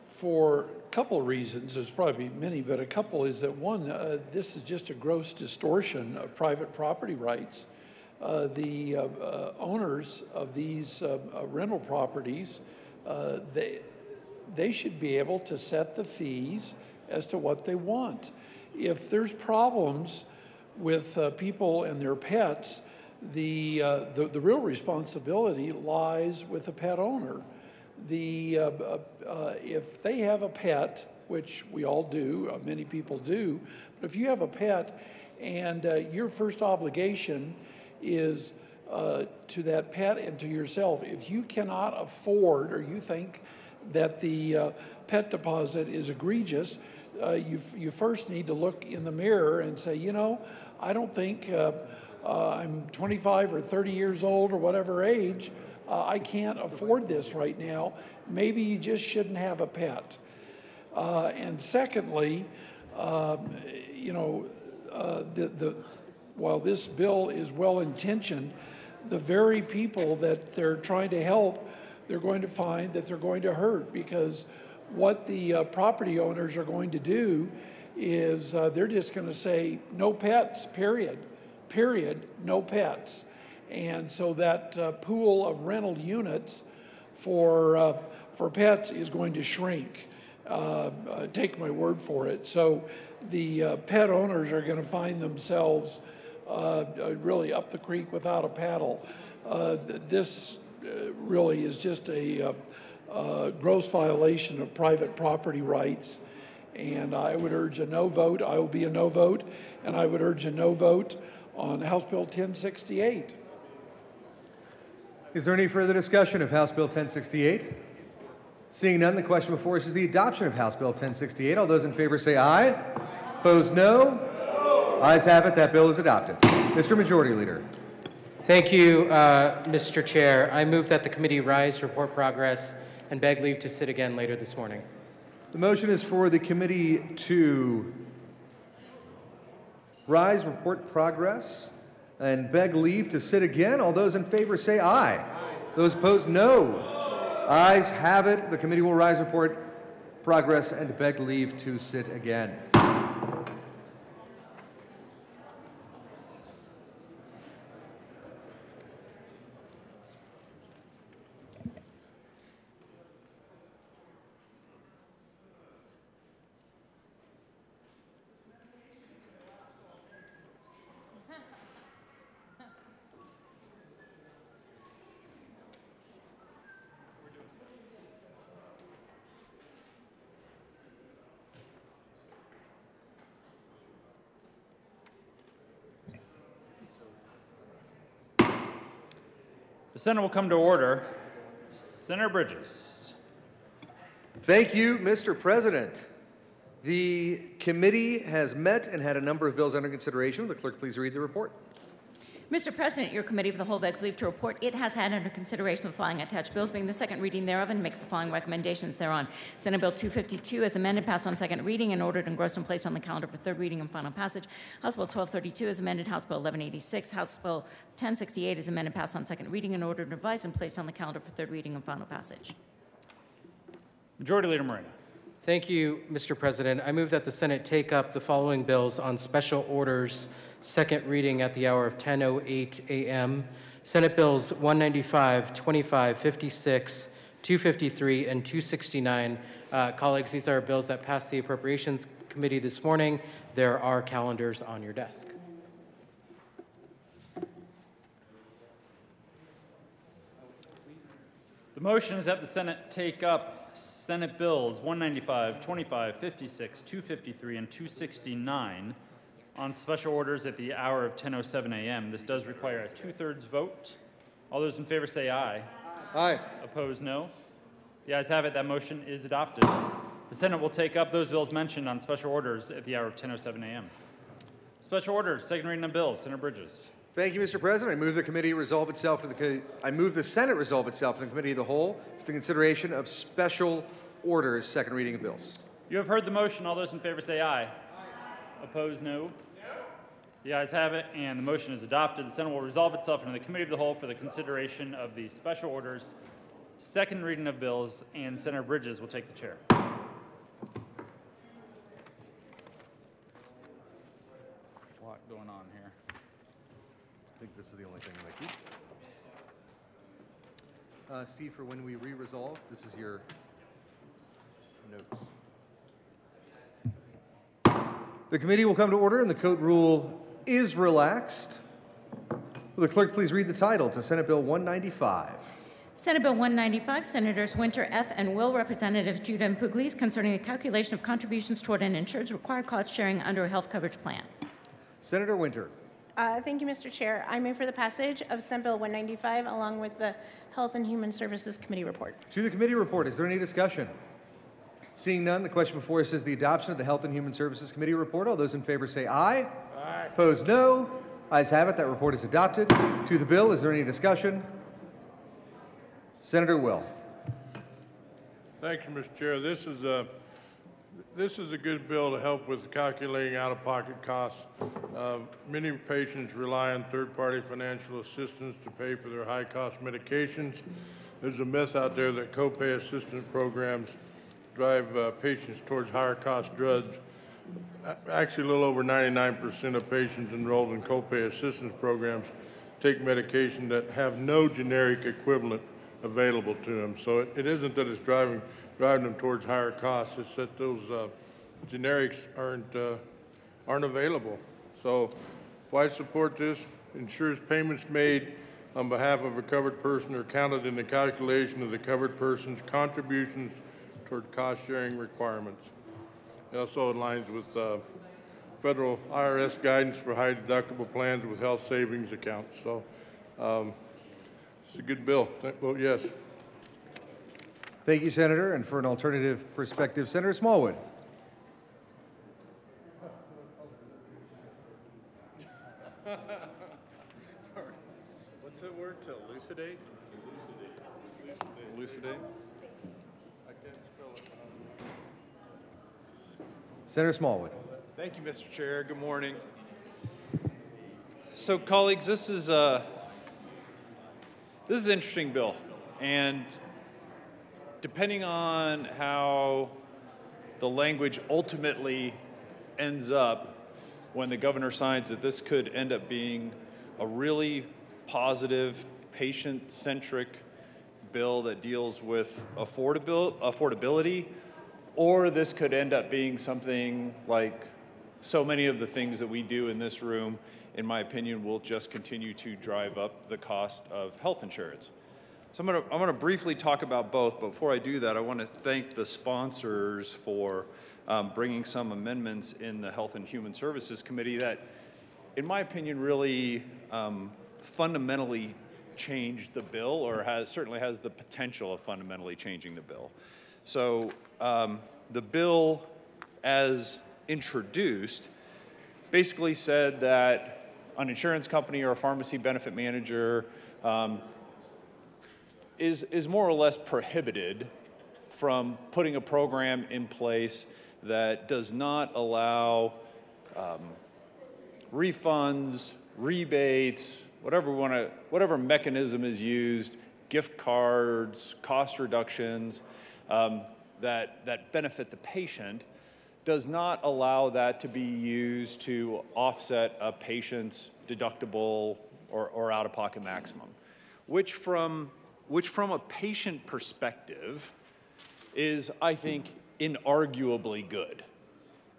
for a couple of reasons. There's probably many, but a couple is that one, this is just a gross distortion of private property rights. The owners of these rental properties, they should be able to set the fees as to what they want. If there's problems with people and their pets, the real responsibility lies with the pet owner. If they have a pet, which we all do, many people do, but if you have a pet and your first obligation is to that pet and to yourself, if you cannot afford or you think that the pet deposit is egregious, you first need to look in the mirror and say, you know, I don't think I'm 25 or 30 years old or whatever age, I can't afford this right now. Maybe you just shouldn't have a pet. And secondly, you know, while this bill is well-intentioned, the very people that they're trying to help, they're going to find that they're going to hurt, because what the property owners are going to do is they're just going to say no pets, period, no pets. And so that pool of rental units for pets is going to shrink. Take my word for it. So the pet owners are going to find themselves really up the creek without a paddle. This really is just a gross violation of private property rights, and I would urge a no vote. I will be a no vote, and I would urge a no vote on House Bill 1068. Is there any further discussion of House Bill 1068? Seeing none, the question before us is the adoption of House Bill 1068. All those in favor say aye. Opposed, no. Ayes have it. That bill is adopted. Mr. Majority Leader. Thank you, Mr. Chair. I move that the committee rise, report progress, and beg leave to sit again later this morning. The motion is for the committee to rise, report progress, and beg leave to sit again. All those in favor say aye. Aye. Those opposed, no. Ayes have it. The committee will rise, report progress, and beg leave to sit again. The Senate will come to order. Senator Bridges. Thank you, Mr. President. The committee has met and had a number of bills under consideration. Will the clerk please read the report? Mr. President, your committee of the whole begs leave to report it has had under consideration the following attached bills, being the second reading thereof, and makes the following recommendations thereon. Senate Bill 252 as amended, passed on second reading, and ordered, engrossed, and placed on the calendar for third reading and final passage. House Bill 1232 as amended, House Bill 1186, House Bill 1068 as amended, passed on second reading, and ordered, revised, and placed on the calendar for third reading and final passage. Majority Leader Moreno. Thank you, Mr. President. I move that the Senate take up the following bills on special orders, second reading at the hour of 10:08 a.m. Senate Bills 195, 25, 56, 253, and 269. Colleagues, these are bills that passed the Appropriations Committee this morning. There are calendars on your desk. The motion is that the Senate take up Senate Bills 195, 25, 56, 253, and 269 on special orders at the hour of 10:07 a.m. This does require a 2/3 vote. All those in favor say aye. Aye. Opposed, no. The ayes have it. That motion is adopted. The Senate will take up those bills mentioned on special orders at the hour of 10:07 a.m. Special orders, second reading of bills. Senator Bridges. Thank you, Mr. President. I move the committee resolve itself to I move the Senate resolve itself to the committee of the whole for the consideration of special orders, second reading of bills. You have heard the motion. All those in favor say aye. Aye. Opposed, no. The ayes have it, and the motion is adopted. The Senate will resolve itself into the committee of the whole for the consideration of the special orders, second reading of bills, and Senator Bridges will take the chair. I lot going on here. think this is the only thing that I keep. Steve, for when we re-resolve, this is your notes. The committee will come to order and the code rule is relaxed. Will the clerk please read the title to Senate Bill 195? Senate Bill 195, Senators Winter F. and Will, Representatives Judah and Pugliese, concerning the calculation of contributions toward an insured's required cost sharing under a health coverage plan. Senator Winter. Thank you, Mr. Chair. I move for the passage of Senate Bill 195 along with the Health and Human Services Committee report. To the committee report, is there any discussion? Seeing none, the question before us is the adoption of the Health and Human Services Committee report. All those in favor say aye. Aye. Opposed, no. Ayes have it. That report is adopted. To the bill, is there any discussion? Senator Will. Thank you, Mr. Chair. This is a good bill to help with calculating out-of-pocket costs. Many patients rely on third-party financial assistance to pay for their high-cost medications. There's a myth out there that copay assistance programs drive patients towards higher-cost drugs. Actually, a little over 99% of patients enrolled in copay assistance programs take medication that have no generic equivalent available to them. So it isn't that it's driving them towards higher costs. It's that those generics aren't available. So why support this? Ensures payments made on behalf of a covered person are counted in the calculation of the covered person's contributions toward cost-sharing requirements. It also aligns with federal IRS guidance for high deductible plans with health savings accounts. So it's a good bill. Vote yes. Thank you, Senator. And for an alternative perspective, Senator Smallwood. What's that word to elucidate? Elucidate? I can't spell it. Senator Smallwood. Thank you, Mr. Chair. Good morning. So, colleagues, this is an interesting bill, and depending on how the language ultimately ends up when the governor signs it, this could end up being a really positive, patient-centric bill that deals with affordability, or this could end up being something like so many of the things that we do in this room, in my opinion, will just continue to drive up the cost of health insurance. So I'm going to briefly talk about both, but before I do that, I want to thank the sponsors for bringing some amendments in the Health and Human Services Committee that, in my opinion, really fundamentally change the bill, or certainly has the potential of fundamentally changing the bill. So the bill, as introduced, basically said that an insurance company or a pharmacy benefit manager is more or less prohibited from putting a program in place that does not allow refunds, rebates, whatever mechanism is used, gift cards, cost reductions that benefit the patient, does not allow that to be used to offset a patient's deductible or out-of-pocket maximum, which from a patient perspective is, I think, inarguably good,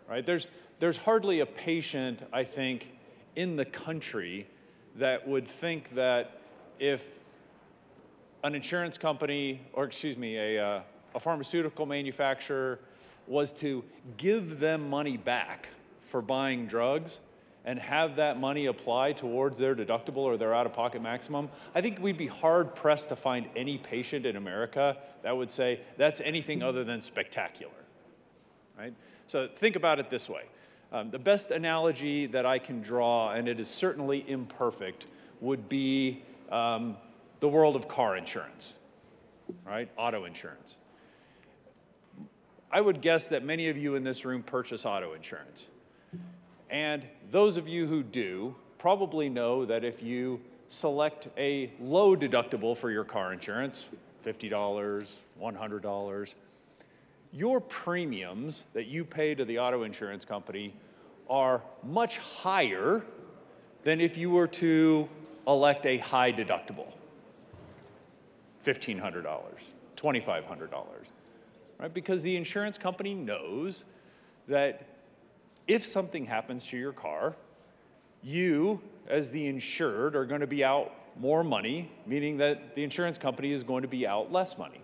right? There's hardly a patient, I think, in the country that would think that if an insurance company, or excuse me, a pharmaceutical manufacturer was to give them money back for buying drugs and have that money apply towards their deductible or their out-of-pocket maximum, I think we'd be hard-pressed to find any patient in America that would say that's anything other than spectacular, right? So think about it this way. The best analogy that I can draw, and it is certainly imperfect, would be the world of car insurance, right? Auto insurance. I would guess that many of you in this room purchase auto insurance. And those of you who do probably know that if you select a low deductible for your car insurance, $50, $100, your premiums that you pay to the auto insurance company are much higher than if you were to elect a high deductible, $1,500, $2,500, right? Because the insurance company knows that if something happens to your car, you, as the insured, are going to be out more money, meaning that the insurance company is going to be out less money.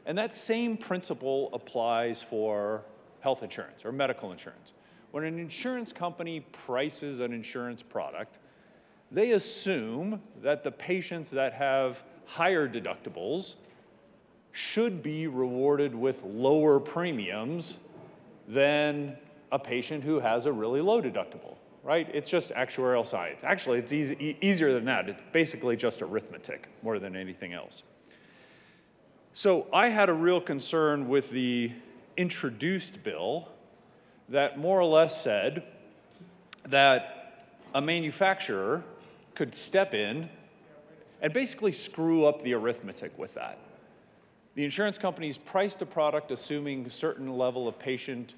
And that same principle applies for health insurance or medical insurance. When an insurance company prices an insurance product, they assume that the patients that have higher deductibles should be rewarded with lower premiums than a patient who has a really low deductible, right? It's just actuarial science. Actually, it's easier than that. It's basically just arithmetic more than anything else. So I had a real concern with the introduced bill that more or less said that a manufacturer could step in and basically screw up the arithmetic with that. The insurance companies priced a product assuming a certain level of patient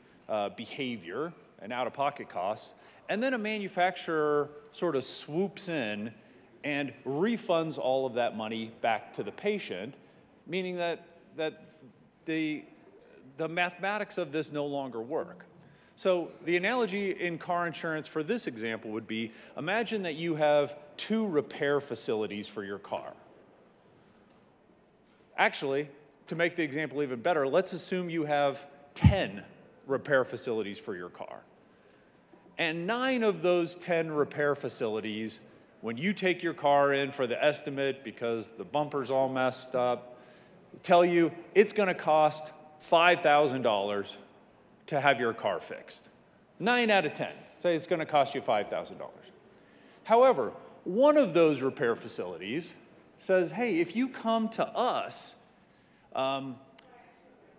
behavior and out-of-pocket costs, and then a manufacturer sort of swoops in and refunds all of that money back to the patient, meaning that the mathematics of this no longer work. So the analogy in car insurance for this example would be, imagine that you have 2 repair facilities for your car. Actually, to make the example even better, let's assume you have 10 repair facilities for your car. And 9 of those 10 repair facilities, when you take your car in for the estimate because the bumper's all messed up, tell you it's going to cost $5,000 to have your car fixed. 9 out of 10 say it's going to cost you $5,000. However, one of those repair facilities says, hey, if you come to us,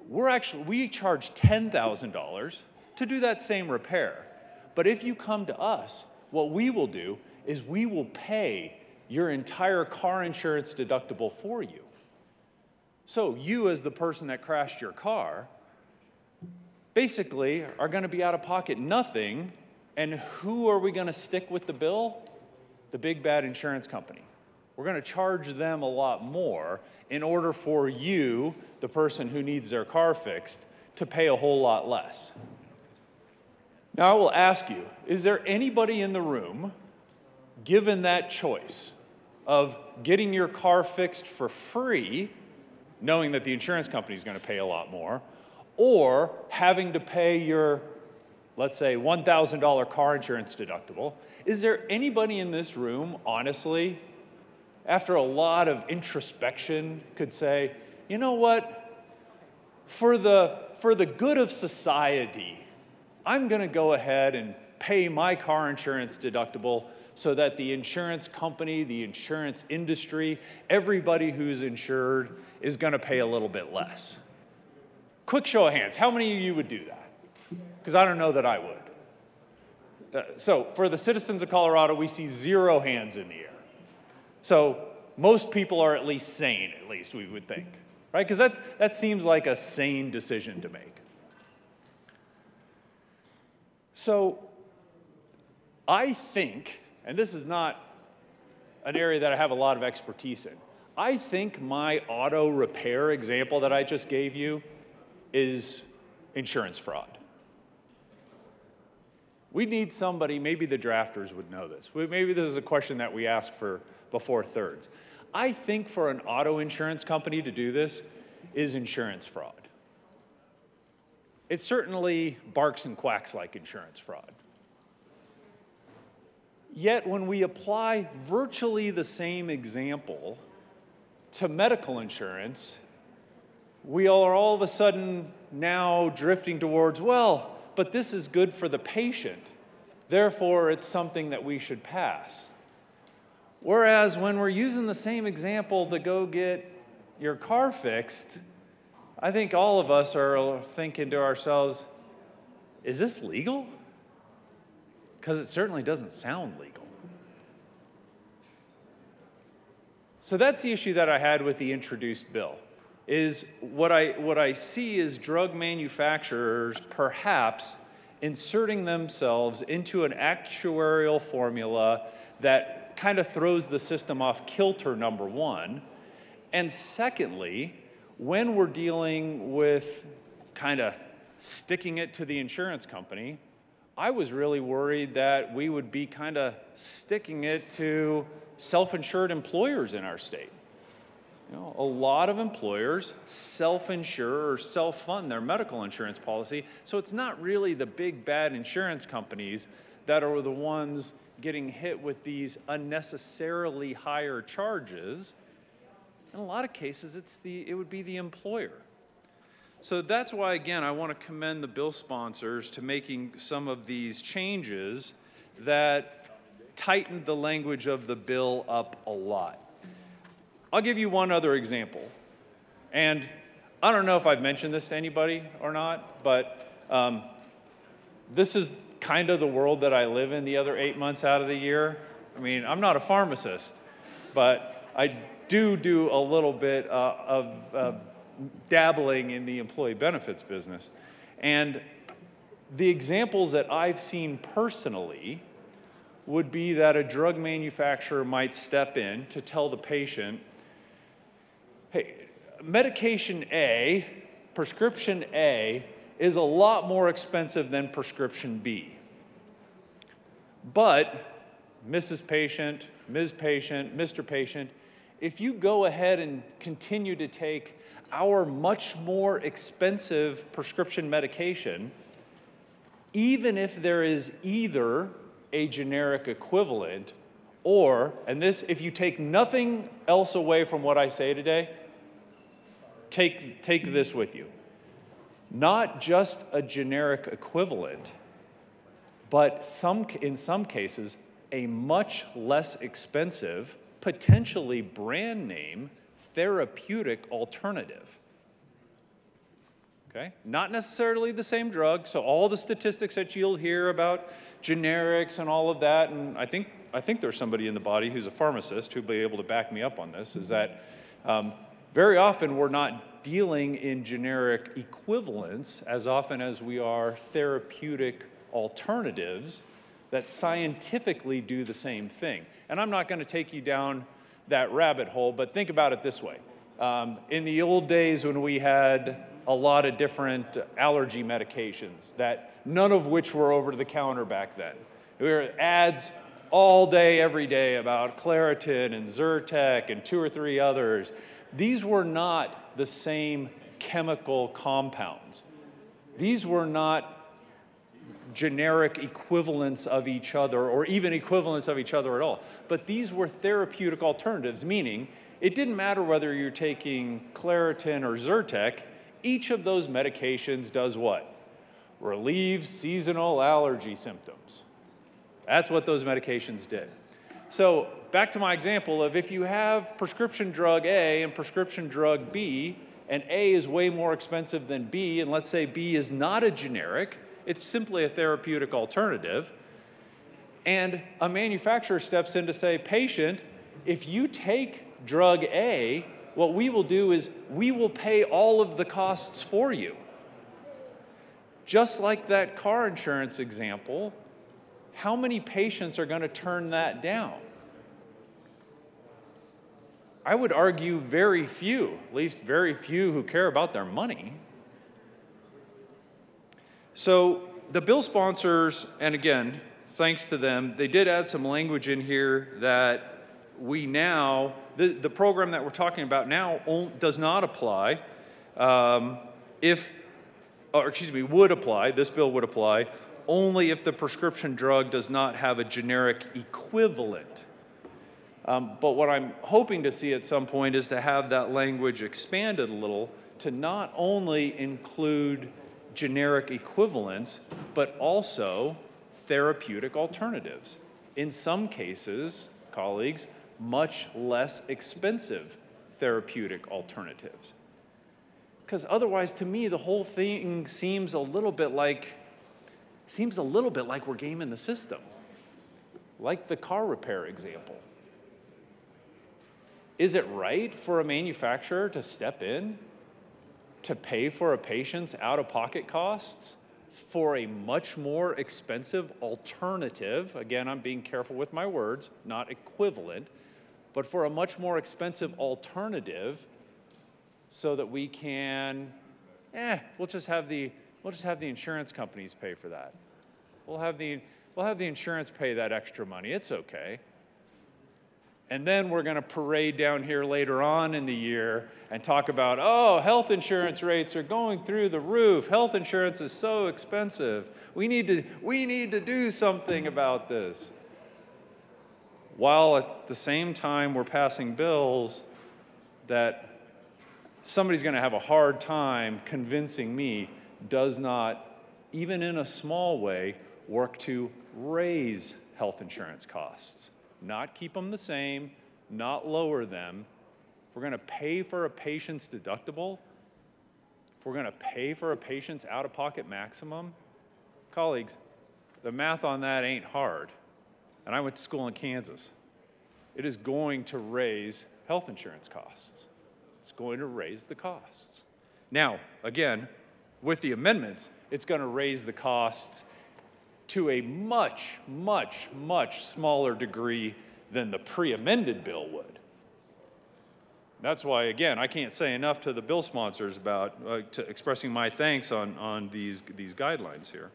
we charge $10,000 to do that same repair. But if you come to us, what we will do is we will pay your entire car insurance deductible for you. So you, as the person that crashed your car, basically are going to be out of pocket nothing. And who are we going to stick with the bill? The big bad insurance company. We're going to charge them a lot more in order for you, the person who needs their car fixed, to pay a whole lot less. Now, I will ask you, is there anybody in the room, given that choice of getting your car fixed for free, knowing that the insurance company is going to pay a lot more, or having to pay your, let's say, $1,000 car insurance deductible, is there anybody in this room, honestly, after a lot of introspection, could say, you know what, for the good of society, I'm going to go ahead and pay my car insurance deductible so that the insurance company, the insurance industry, everybody who's insured is going to pay a little bit less. Quick show of hands, how many of you would do that? Because I don't know that I would. So for the citizens of Colorado, we see 0 hands in the air. So most people are at least sane, at least we would think, right? Because that seems like a sane decision to make. So I think, and this is not an area that I have a lot of expertise in, I think my auto repair example that I just gave you is insurance fraud. We need somebody, maybe the drafters would know this. Maybe this is a question that we ask for before thirds. I think for an auto insurance company to do this is insurance fraud. It certainly barks and quacks like insurance fraud. Yet when we apply virtually the same example to medical insurance, we are all of a sudden now drifting towards, well, but this is good for the patient, therefore it's something that we should pass. Whereas when we're using the same example to go get your car fixed, I think all of us are thinking to ourselves, is this legal? Because it certainly doesn't sound legal. So that's the issue that I had with the introduced bill, is what I see is drug manufacturers perhaps inserting themselves into an actuarial formula that kind of throws the system off kilter, number one. And secondly, when we're dealing with kind of sticking it to the insurance company, I was really worried that we would be kind of sticking it to self-insured employers in our state. You know, a lot of employers self-insure or self-fund their medical insurance policy, so it's not really the big bad insurance companies that are the ones getting hit with these unnecessarily higher charges. In a lot of cases, it would be the employer. So that's why, again, I want to commend the bill sponsors to making some of these changes that tightened the language of the bill up a lot. I'll give you one other example. And I don't know if I've mentioned this to anybody or not, but this is kind of the world that I live in the other 8 months out of the year. I mean, I'm not a pharmacist, but I do a little bit of dabbling in the employee benefits business. And the examples that I've seen personally would be that a drug manufacturer might step in to tell the patient, hey, medication A, prescription A, is a lot more expensive than prescription B. But, Mrs. Patient, Ms. Patient, Mr. Patient, if you go ahead and continue to take our much more expensive prescription medication, even if there is either a generic equivalent or, and this, if you take nothing else away from what I say today, take this with you. Not just a generic equivalent, but in some cases, a much less expensive, potentially brand name therapeutic alternative. Okay? Not necessarily the same drug, so all the statistics that you'll hear about generics and all of that, and I think there's somebody in the body who's a pharmacist who'll be able to back me up on this, is that very often we're not dealing in generic equivalents as often as we are therapeutic alternatives that scientifically do the same thing. And I'm not going to take you down that rabbit hole, but think about it this way. In the old days when we had a lot of different allergy medications, that none of which were over the counter back then. There were ads all day, every day about Claritin and Zyrtec and 2 or 3 others. These were not the same chemical compounds. These were not generic equivalents of each other or even equivalents of each other at all. But these were therapeutic alternatives, meaning it didn't matter whether you're taking Claritin or Zyrtec, each of those medications does what? Relieves seasonal allergy symptoms. That's what those medications did. So back to my example of if you have prescription drug A and prescription drug B, and A is way more expensive than B, and let's say B is not a generic, it's simply a therapeutic alternative, and a manufacturer steps in to say, patient, if you take drug A, what we will do is we will pay all of the costs for you. Just like that car insurance example, how many patients are going to turn that down? I would argue very few, at least very few who care about their money. So the bill sponsors, and again, thanks to them, they did add some language in here that we now, the program that we're talking about now does not apply would apply, this bill would apply, only if the prescription drug does not have a generic equivalent. But what I'm hoping to see at some point is to have that language expanded a little to not only include generic equivalents, but also therapeutic alternatives. In some cases, colleagues, much less expensive therapeutic alternatives. Because otherwise, to me, the whole thing seems a little bit like we're gaming the system, like the car repair example. Is it right for a manufacturer to step in to pay for a patient's out-of-pocket costs for a much more expensive alternative? Again, I'm being careful with my words, not equivalent, but for a much more expensive alternative so that we can, we'll just have the insurance companies pay for that. We'll have the insurance pay that extra money. It's okay. And then we're going to parade down here later on in the year and talk about, oh, health insurance rates are going through the roof. Health insurance is so expensive. We need to do something about this. While at the same time we're passing bills that somebody's going to have a hard time convincing me does not, even in a small way, work to raise health insurance costs. Not keep them the same, not lower them. If we're going to pay for a patient's deductible, if we're going to pay for a patient's out-of-pocket maximum, colleagues, the math on that ain't hard. And I went to school in Kansas. It is going to raise health insurance costs. It's going to raise the costs. Now, again, with the amendments, it's going to raise the costs to a much, much, much smaller degree than the pre-amended bill would. That's why, again, I can't say enough to the bill sponsors about expressing my thanks on these guidelines here.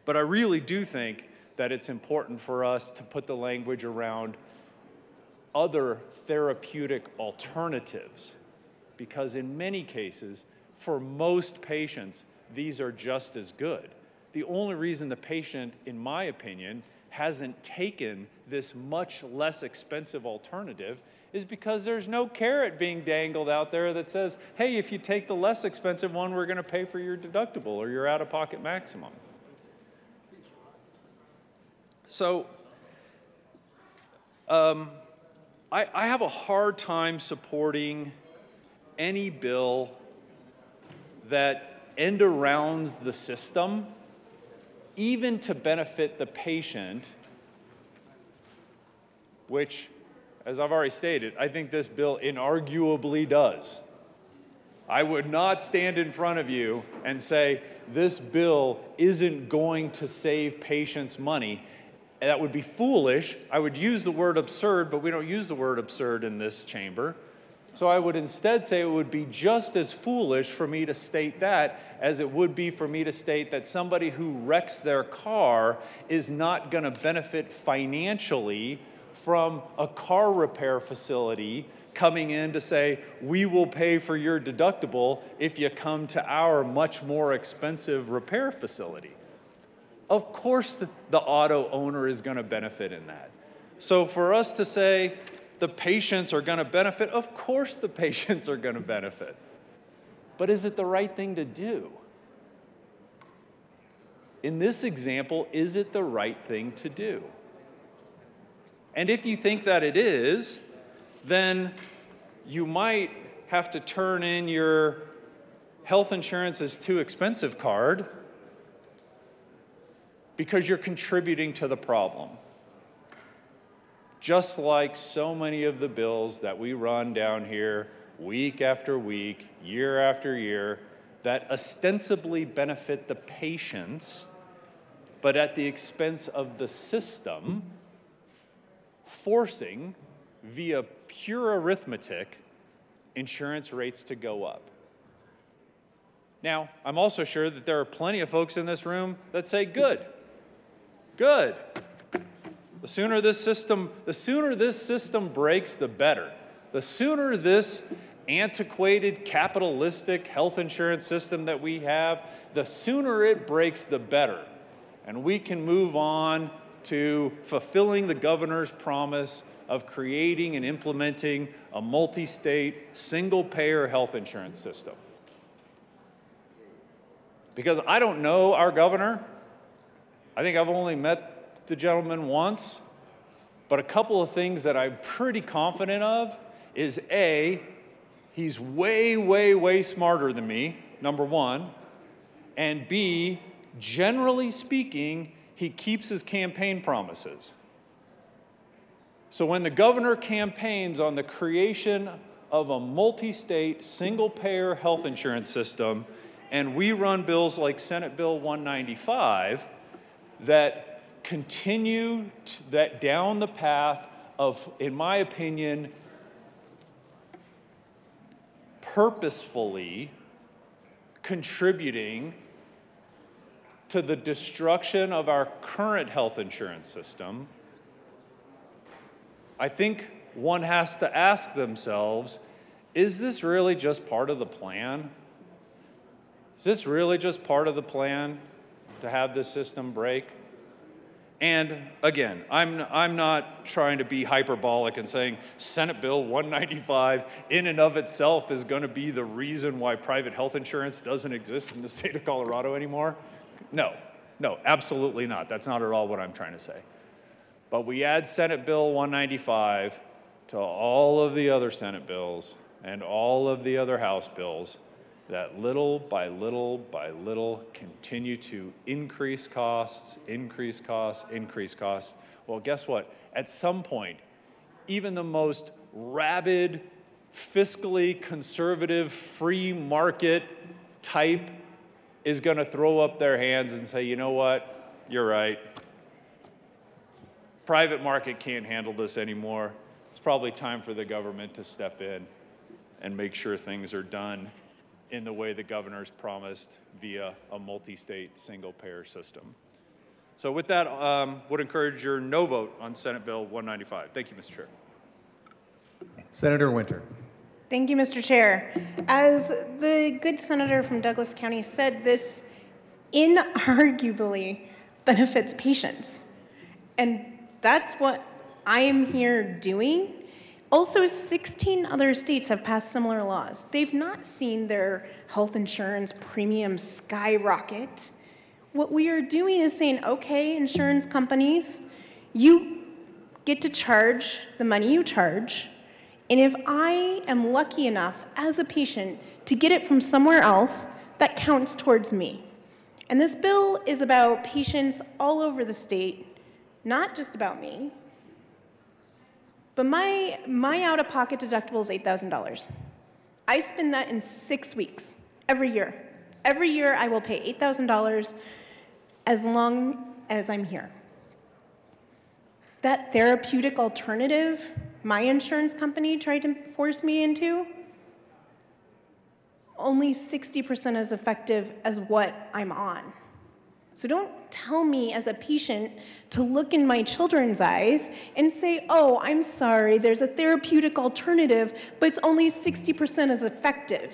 But I really do think that it's important for us to put the language around other therapeutic alternatives, because in many cases, for most patients, these are just as good. The only reason the patient, in my opinion, hasn't taken this much less expensive alternative is because there's no carrot being dangled out there that says, hey, if you take the less expensive one, we're going to pay for your deductible or your out-of-pocket maximum. So I have a hard time supporting any bill that end-arounds the system, even to benefit the patient, which, as I've already stated, I think this bill inarguably does. I would not stand in front of you and say, this bill isn't going to save patients money. That would be foolish. I would use the word absurd, but we don't use the word absurd in this chamber. So I would instead say it would be just as foolish for me to state that as it would be for me to state that somebody who wrecks their car is not going to benefit financially from a car repair facility coming in to say, we will pay for your deductible if you come to our much more expensive repair facility. Of course the auto owner is going to benefit in that. So for us to say the patients are going to benefit, of course the patients are going to benefit. But is it the right thing to do? In this example, is it the right thing to do? And if you think that it is, then you might have to turn in your health insurance is too expensive card because you're contributing to the problem. Just like so many of the bills that we run down here week after week, year after year, that ostensibly benefit the patients, but at the expense of the system, forcing, via pure arithmetic, insurance rates to go up. Now, I'm also sure that there are plenty of folks in this room that say, good, good. The sooner this system breaks, the better. The sooner this antiquated, capitalistic health insurance system that we have, the sooner it breaks, the better. And we can move on to fulfilling the governor's promise of creating and implementing a multi-state, single-payer health insurance system. Because I don't know our governor. I think I've only met the gentleman once, but a couple of things that I'm pretty confident of is A, he's way, way, way smarter than me, number one, and B, generally speaking, he keeps his campaign promises. So when the governor campaigns on the creation of a multi-state, single-payer health insurance system, and we run bills like Senate Bill 195 that continue that down the path of, in my opinion, purposefully contributing to the destruction of our current health insurance system, I think one has to ask themselves, is this really just part of the plan? Is this really just part of the plan to have this system break? And again, I'm not trying to be hyperbolic and saying Senate Bill 195 in and of itself is going to be the reason why private health insurance doesn't exist in the state of Colorado anymore. No, absolutely not. That's not at all what I'm trying to say. But we add Senate Bill 195 to all of the other Senate bills and all of the other House bills that little by little by little continue to increase costs, increase costs, increase costs. Well, guess what? At some point, even the most rabid, fiscally conservative, free market type is going to throw up their hands and say, you know what? You're right. Private market can't handle this anymore. It's probably time for the government to step in and make sure things are done in the way the governor's promised via a multi-state single-payer system. So with that, would encourage your no vote on Senate Bill 195. Thank you, Mr. Chair. Senator Winter. Thank you, Mr. Chair. As the good senator from Douglas County said, this inarguably benefits patients. And that's what I am here doing. Also, 16 other states have passed similar laws. They've not seen their health insurance premiums skyrocket. What we are doing is saying, okay, insurance companies, you get to charge the money you charge, and if I am lucky enough as a patient to get it from somewhere else, that counts towards me. And this bill is about patients all over the state, not just about me. But my out-of-pocket deductible is $8,000. I spend that in 6 weeks, every year. Every year I will pay $8,000 as long as I'm here. That therapeutic alternative my insurance company tried to force me into, only 60% as effective as what I'm on. So don't tell me as a patient to look in my children's eyes and say, oh, I'm sorry, there's a therapeutic alternative, but it's only 60% as effective.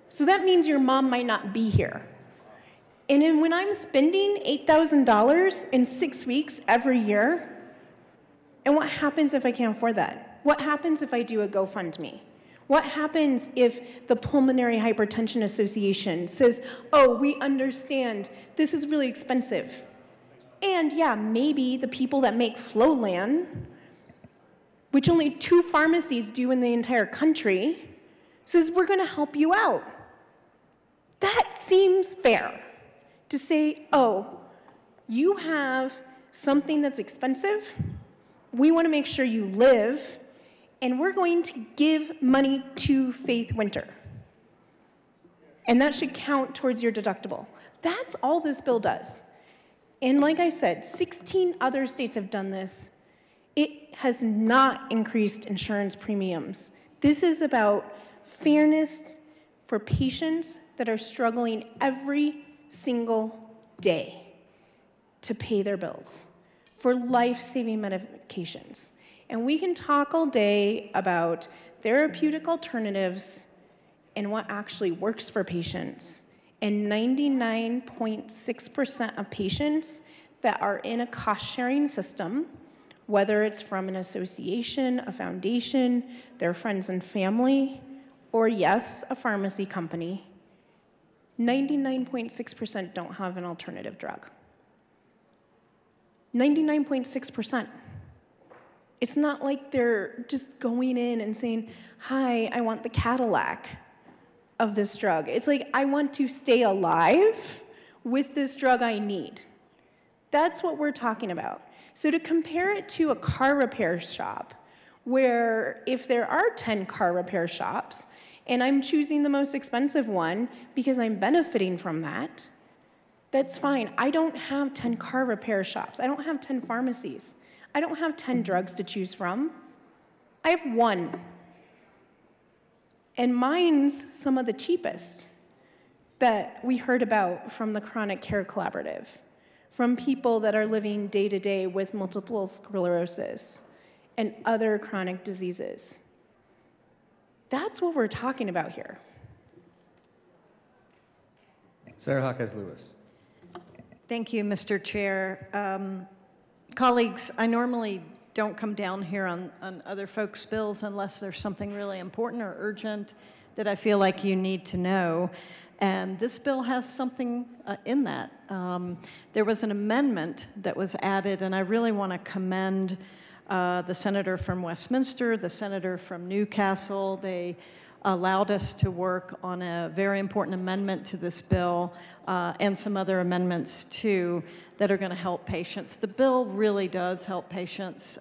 So that means your mom might not be here. And then when I'm spending $8,000 in 6 weeks every year, and what happens if I can't afford that? What happens if I do a GoFundMe? What happens if the Pulmonary Hypertension Association says, oh, we understand this is really expensive? And yeah, maybe the people that make Flolan, which only 2 pharmacies do in the entire country, says, we're going to help you out. That seems fair to say, oh, you have something that's expensive, we want to make sure you live, and we're going to give money to Faith Winter. And that should count towards your deductible. That's all this bill does. And like I said, 16 other states have done this. It has not increased insurance premiums. This is about fairness for patients that are struggling every single day to pay their bills for life-saving medications. And we can talk all day about therapeutic alternatives and what actually works for patients. And 99.6% of patients that are in a cost-sharing system, whether it's from an association, a foundation, their friends and family, or yes, a pharmacy company, 99.6% don't have an alternative drug. 99.6%. It's not like they're just going in and saying, hi, I want the Cadillac of this drug. It's like, I want to stay alive with this drug I need. That's what we're talking about. So to compare it to a car repair shop, where if there are 10 car repair shops, and I'm choosing the most expensive one because I'm benefiting from that, that's fine. I don't have 10 car repair shops. I don't have 10 pharmacies. I don't have 10 drugs to choose from. I have one. And mine's some of the cheapest that we heard about from the Chronic Care Collaborative, from people that are living day to day with multiple sclerosis and other chronic diseases. That's what we're talking about here. Senator Jaquez Lewis. Thank you, Mr. Chair. Colleagues, I normally don't come down here on other folks' bills unless there's something really important or urgent that I feel like you need to know. And this bill has something in that. There was an amendment that was added, and I really want to commend the senator from Westminster, the senator from Newcastle. They allowed us to work on a very important amendment to this bill and some other amendments too that are going to help patients. The bill really does help patients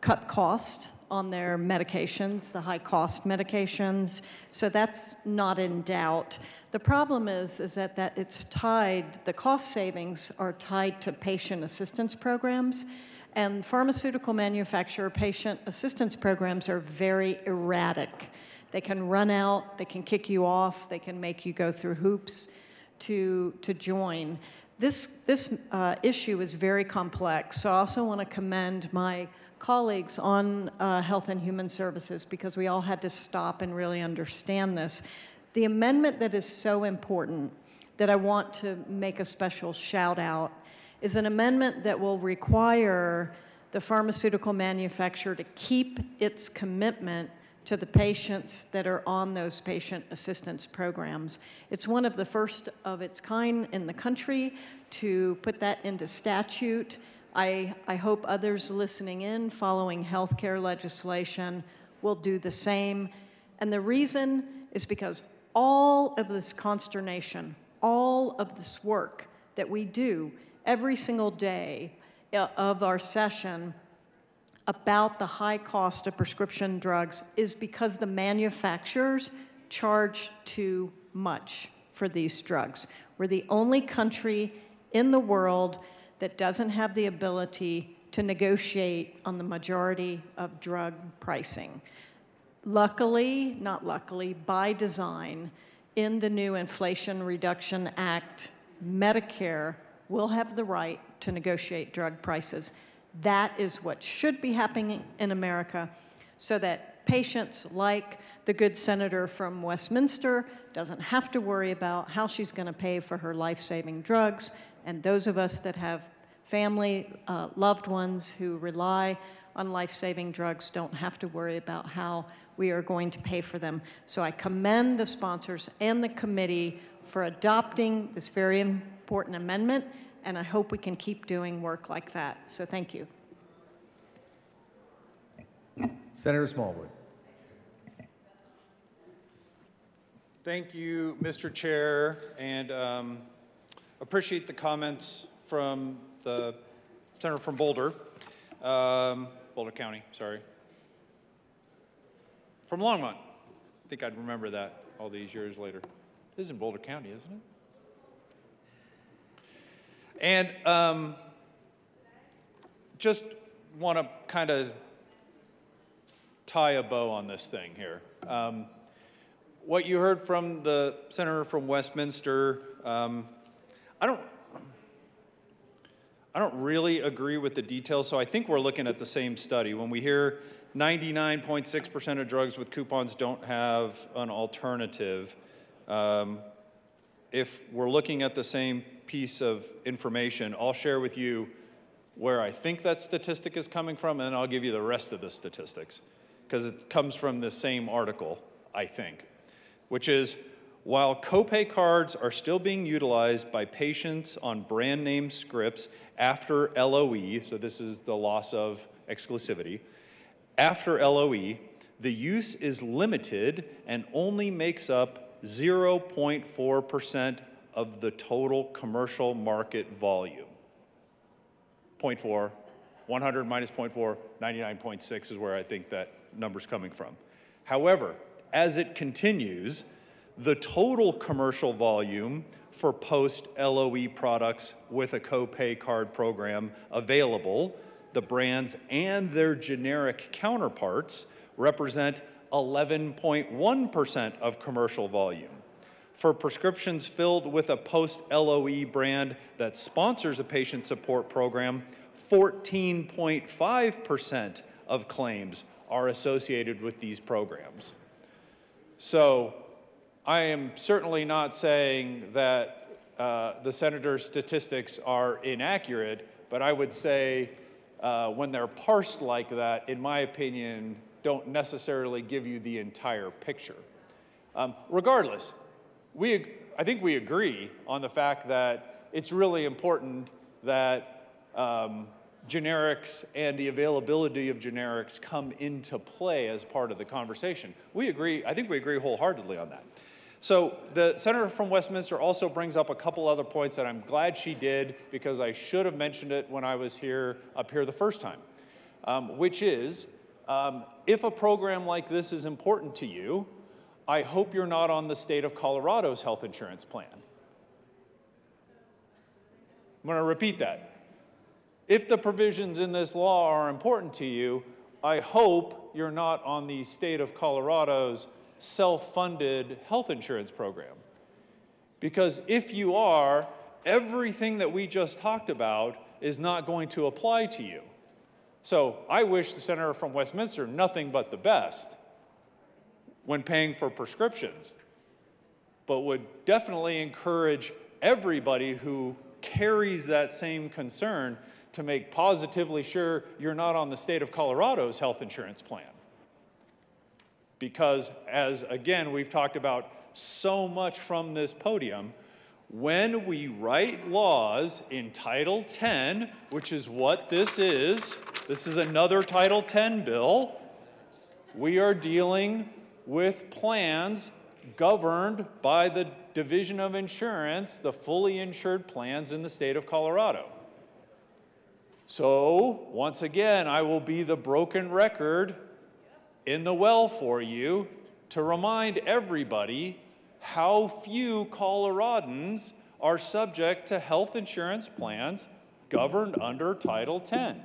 cut cost on their medications, the high-cost medications, so that's not in doubt. The problem is that it's tied, the cost savings are tied to patient assistance programs, and pharmaceutical manufacturer patient assistance programs are very erratic. They can run out, they can kick you off, they can make you go through hoops to join. This issue is very complex, so I also want to commend my colleagues on Health and Human Services because we all had to stop and really understand this. The amendment that is so important that I want to make a special shout out is an amendment that will require the pharmaceutical manufacturer to keep its commitment to the patients that are on those patient assistance programs. It's one of the first of its kind in the country to put that into statute. I hope others listening in, following healthcare legislation, will do the same. And the reason is because all of this consternation, all of this work that we do every single day of our session about the high cost of prescription drugs is because the manufacturers charge too much for these drugs. We're the only country in the world that doesn't have the ability to negotiate on the majority of drug pricing. Luckily, not luckily, by design, in the new Inflation Reduction Act, Medicare will have the right to negotiate drug prices. That is what should be happening in America so that patients, like the good senator from Westminster, doesn't have to worry about how she's going to pay for her life-saving drugs, and those of us that have family, loved ones who rely on life-saving drugs don't have to worry about how we are going to pay for them. So I commend the sponsors and the committee for adopting this very important amendment, and I hope we can keep doing work like that. So thank you. Senator Smallwood. Thank you, Mr. Chair, and appreciate the comments from the Senator from Boulder, Boulder County, sorry. From Longmont. I think I'd remember that all these years later. This is in Boulder County, isn't it? And just want to kind of tie a bow on this thing here. What you heard from the senator from Westminster, I don't really agree with the details, so I think we're looking at the same study. When we hear 99.6% of drugs with coupons don't have an alternative, if we're looking at the same piece of information, I'll share with you where I think that statistic is coming from, and then I'll give you the rest of the statistics, because it comes from the same article, I think, which is, while copay cards are still being utilized by patients on brand name scripts after LOE, so this is the loss of exclusivity, after LOE, the use is limited and only makes up 0.4% of the total commercial market volume. 0.4, 100 minus 0.4, 99.6 is where I think that number's coming from. However, as it continues, the total commercial volume for post-LOE products with a copay card program available, the brands and their generic counterparts represent 11.1% of commercial volume. For prescriptions filled with a post-LOE brand that sponsors a patient support program, 14.5% of claims are associated with these programs. So I am certainly not saying that the senator's statistics are inaccurate, but I would say when they're parsed like that, in my opinion, don't necessarily give you the entire picture. Regardless, I think we agree on the fact that it's really important that generics and the availability of generics come into play as part of the conversation. We agree, I think we agree wholeheartedly on that. So the senator from Westminster also brings up a couple other points that I'm glad she did, because I should have mentioned it when I was up here the first time, which is, if a program like this is important to you, I hope you're not on the state of Colorado's health insurance plan. I'm going to repeat that. If the provisions in this law are important to you, I hope you're not on the state of Colorado's self-funded health insurance program. Because if you are, everything that we just talked about is not going to apply to you. So I wish the senator from Westminster nothing but the best when paying for prescriptions, but would definitely encourage everybody who carries that same concern to make positively sure you're not on the state of Colorado's health insurance plan. Because, as again, we've talked about so much from this podium, when we write laws in Title 10, which is what this is another Title 10 bill, we are dealing with plans governed by the Division of Insurance, the fully insured plans in the state of Colorado. So, once again, I will be the broken record in the well for you to remind everybody how few Coloradans are subject to health insurance plans governed under Title 10.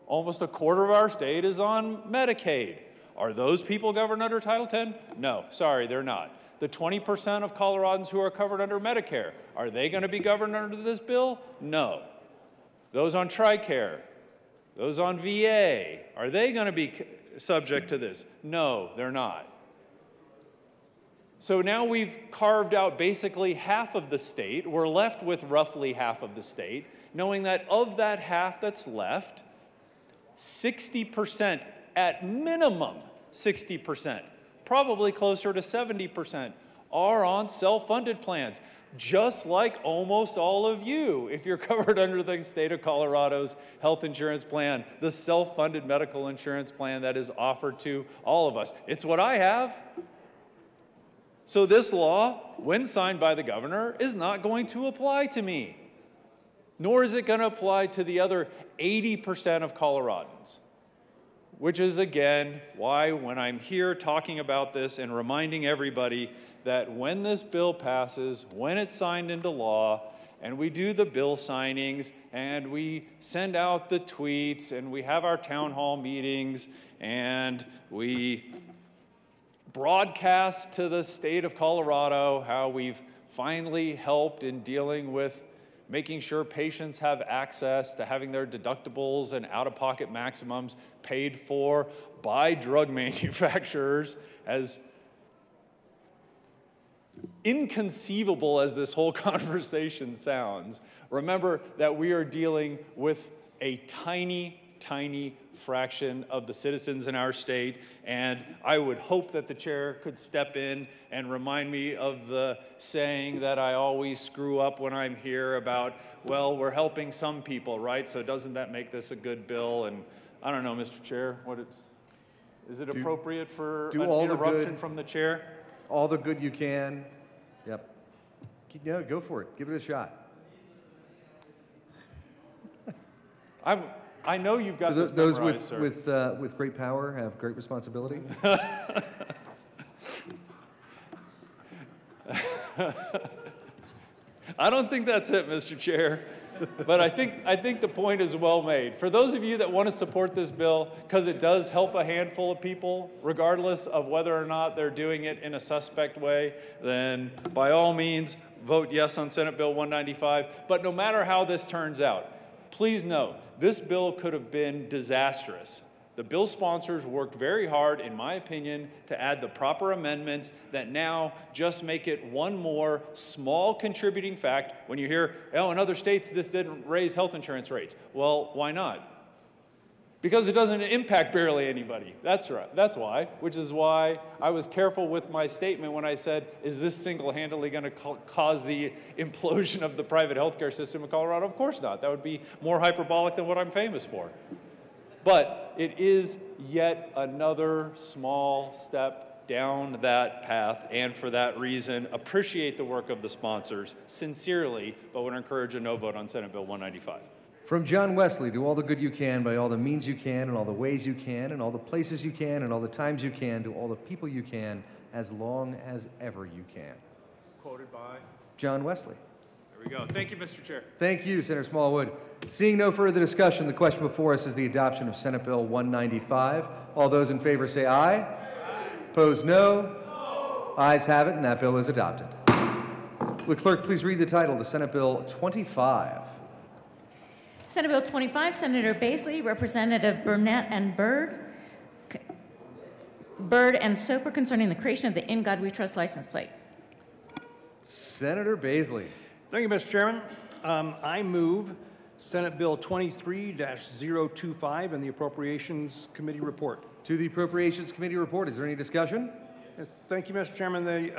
Almost a quarter of our state is on Medicaid. Are those people governed under Title 10? No, sorry, they're not. The 20% of Coloradans who are covered under Medicare, are they going to be governed under this bill? No. Those on TRICARE, Those on VA, are they going to be subject to this? No, they're not. So now we've carved out basically half of the state. We're left with roughly half of the state, knowing that of that half that's left, 60%, at minimum 60%, probably closer to 70%, are on self-funded plans, just like almost all of you, if you're covered under the state of Colorado's health insurance plan, the self-funded medical insurance plan that is offered to all of us. It's what I have. So this law, when signed by the governor, is not going to apply to me, nor is it going to apply to the other 80% of Coloradans, which is, again, why when I'm here talking about this and reminding everybody that when this bill passes, when it's signed into law, and we do the bill signings, and we send out the tweets, and we have our town hall meetings, and we broadcast to the state of Colorado how we've finally helped in dealing with making sure patients have access to having their deductibles and out-of-pocket maximums paid for by drug manufacturers. As inconceivable as this whole conversation sounds, remember that we are dealing with a tiny, tiny fraction of the citizens in our state, and I would hope that the chair could step in and remind me of the saying that I always screw up when I'm here about, well, we're helping some people, right? So doesn't that make this a good bill? And I don't know, Mr. Chair, is it appropriate for an interruption from the chair? All the good you can. Yep. Yeah, go for it. Give it a shot. I know you've got this those memorized, sir. with great power have great responsibility. I don't think that's it, Mr. Chair. But I think the point is well made. For those of you that want to support this bill, because it does help a handful of people, regardless of whether or not they're doing it in a suspect way, then by all means, vote yes on Senate Bill 195. But no matter how this turns out, please know, this bill could have been disastrous. The bill sponsors worked very hard, in my opinion, to add the proper amendments that now just make it one more small contributing fact. When you hear, oh, in other states this didn't raise health insurance rates. Well, why not? Because it doesn't impact barely anybody. That's right. That's why, which is why I was careful with my statement when I said, is this single-handedly going to cause the implosion of the private healthcare system in Colorado? Of course not. That would be more hyperbolic than what I'm famous for. But it is yet another small step down that path, and for that reason, appreciate the work of the sponsors sincerely, but would encourage a no vote on Senate Bill 195. From John Wesley, do all the good you can by all the means you can and all the ways you can and all the places you can and all the times you can to all the people you can as long as ever you can. Quoted by John Wesley. There we go. Thank you, Mr. Chair. Thank you, Senator Smallwood. Seeing no further discussion, the question before us is the adoption of Senate Bill 195. All those in favor say aye. Aye. Opposed, no. No. Ayes have it, and that bill is adopted. Will the clerk please read the title to Senate Bill 25? Senate Bill 25, Senator Baisley, Representative Burnett and Byrd and Soper, concerning the creation of the In God We Trust license plate. Senator Baisley. Thank you, Mr. Chairman. I move Senate Bill 23-025 and the Appropriations Committee report. To the Appropriations Committee report, is there any discussion? Yes, thank you, Mr. Chairman. The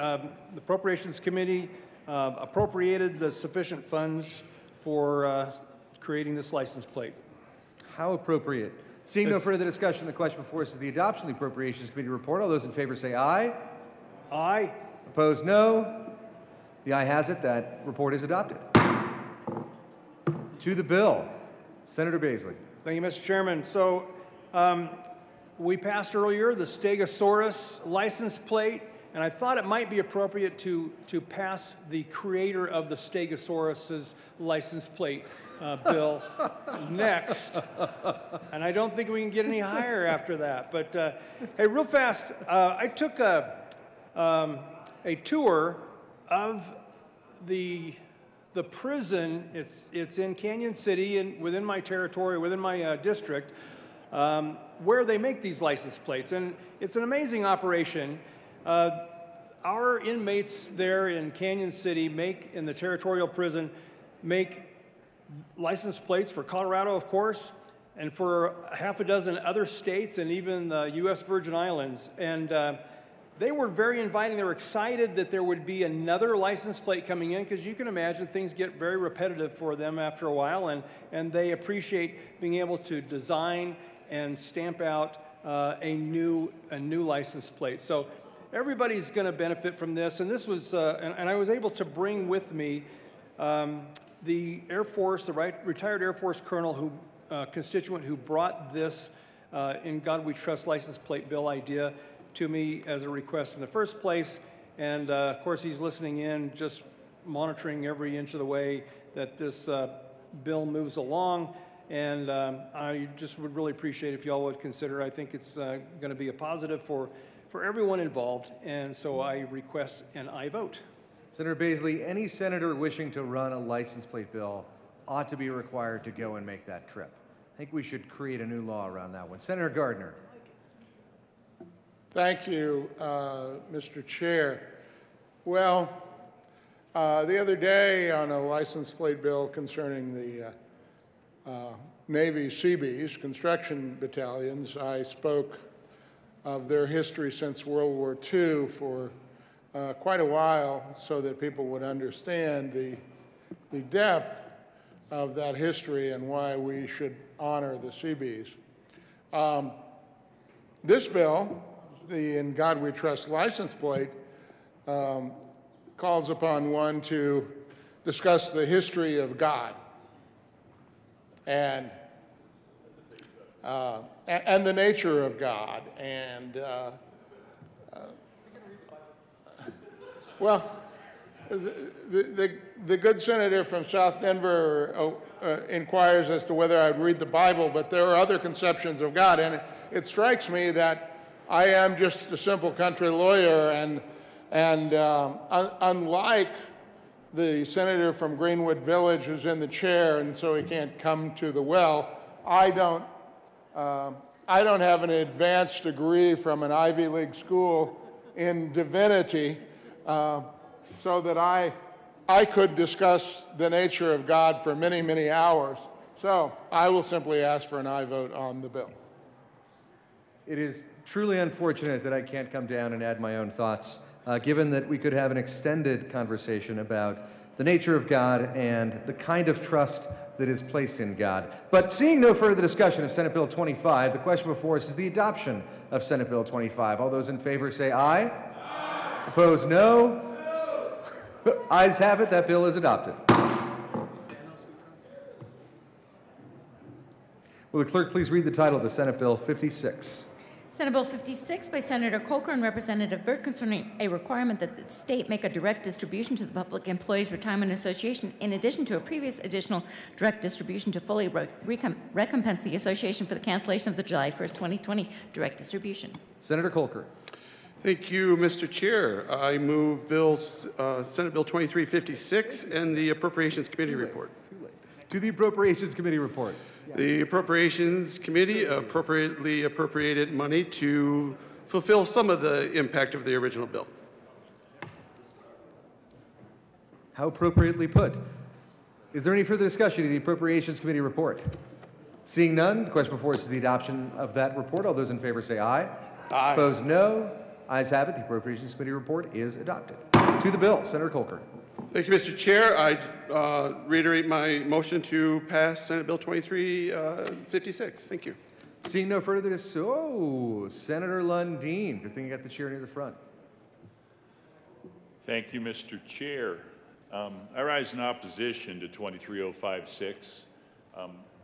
Appropriations Committee appropriated the sufficient funds for creating this license plate. How appropriate. Seeing no further discussion, the question before us is the adoption of the Appropriations Committee report. All those in favor say aye. Aye. Opposed, no. The aye has it. That report is adopted. To the bill, Senator Baisley. Thank you, Mr. Chairman. So we passed earlier the Stegosaurus license plate, and I thought it might be appropriate to pass the creator of the Stegosaurus's license plate bill next. And I don't think we can get any higher after that. But hey, real fast, I took a tour of the the prison, it's in Canyon City and within my territory, within my district, where they make these license plates. And it's an amazing operation. Our inmates there in Canyon City in the territorial prison, make license plates for Colorado, of course, and for half a dozen other states and even the U.S. Virgin Islands. And they were very inviting. They were excited that there would be another license plate coming in, because you can imagine things get very repetitive for them after a while, and they appreciate being able to design and stamp out a new license plate. So everybody's going to benefit from this. And this was, and I was able to bring with me the Air Force, the retired Air Force colonel constituent who brought this In God We Trust license plate bill idea to me as a request in the first place. And of course, he's listening in, just monitoring every inch of the way that this bill moves along. And I just would really appreciate if y'all would consider. I think it's going to be a positive for everyone involved. And so I request an aye vote. Senator Baisley, any senator wishing to run a license plate bill ought to be required to go and make that trip. I think we should create a new law around that one. Senator Gardner. Thank you, Mr. Chair. Well, the other day on a license plate bill concerning the Navy Seabees, construction battalions, I spoke of their history since World War II for quite a while, so that people would understand the depth of that history and why we should honor the Seabees. This bill, the In God We Trust license plate, calls upon one to discuss the history of God and the nature of God. And well, the good senator from South Denver inquires as to whether I'd read the Bible, but there are other conceptions of God. And it strikes me that I am just a simple country lawyer, and unlike the senator from Greenwood Village who's in the chair and so he can't come to the well, I don't have an advanced degree from an Ivy League school in divinity, so that I could discuss the nature of God for many, many hours. So I will simply ask for an aye vote on the bill. It is truly unfortunate that I can't come down and add my own thoughts, given that we could have an extended conversation about the nature of God and the kind of trust that is placed in God. But seeing no further discussion of Senate Bill 25, the question before us is the adoption of Senate Bill 25. All those in favor say aye. Aye. Opposed, no. Ayes have it, that bill is adopted. Will the clerk please read the title to Senate Bill 56? Senate Bill 56 by Senator Kolker and Representative Burt concerning a requirement that the state make a direct distribution to the Public Employees Retirement Association in addition to a previous additional direct distribution to fully recompense the association for the cancellation of the July 1st, 2020 direct distribution. Senator Kolker. Thank you, Mr. Chair. I move Senate Bill 2356 and the Appropriations Committee report. To the Appropriations Committee report. The Appropriations Committee appropriately appropriated money to fulfill some of the impact of the original bill. How appropriately put. Is there any further discussion of the Appropriations Committee report? Seeing none, the question before us is the adoption of that report. All those in favor say aye. Aye. Opposed, no. Ayes have it. The Appropriations Committee report is adopted. To the bill, Senator Kolker. Thank you, Mr. Chair. I reiterate my motion to pass Senate Bill 2356. Thank you. Seeing no further discussion, Senator Lundeen. Good thing you got the chair near the front. Thank you, Mr. Chair. I rise in opposition to 23056.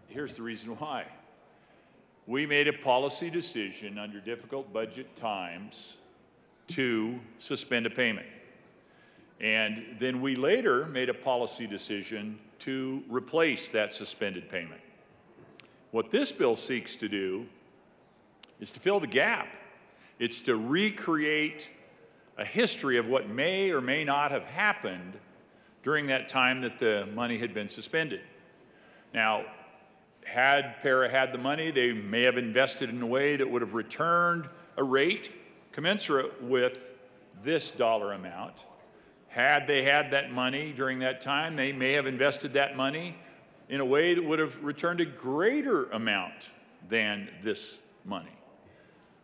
Here's the reason why. We made a policy decision under difficult budget times to suspend a payment. And then we later made a policy decision to replace that suspended payment. What this bill seeks to do is to fill the gap. It's to recreate a history of what may or may not have happened during that time that the money had been suspended. Now, had Para had the money, they may have invested in a way that would have returned a rate commensurate with this dollar amount. Had they had that money during that time, they may have invested that money in a way that would have returned a greater amount than this money.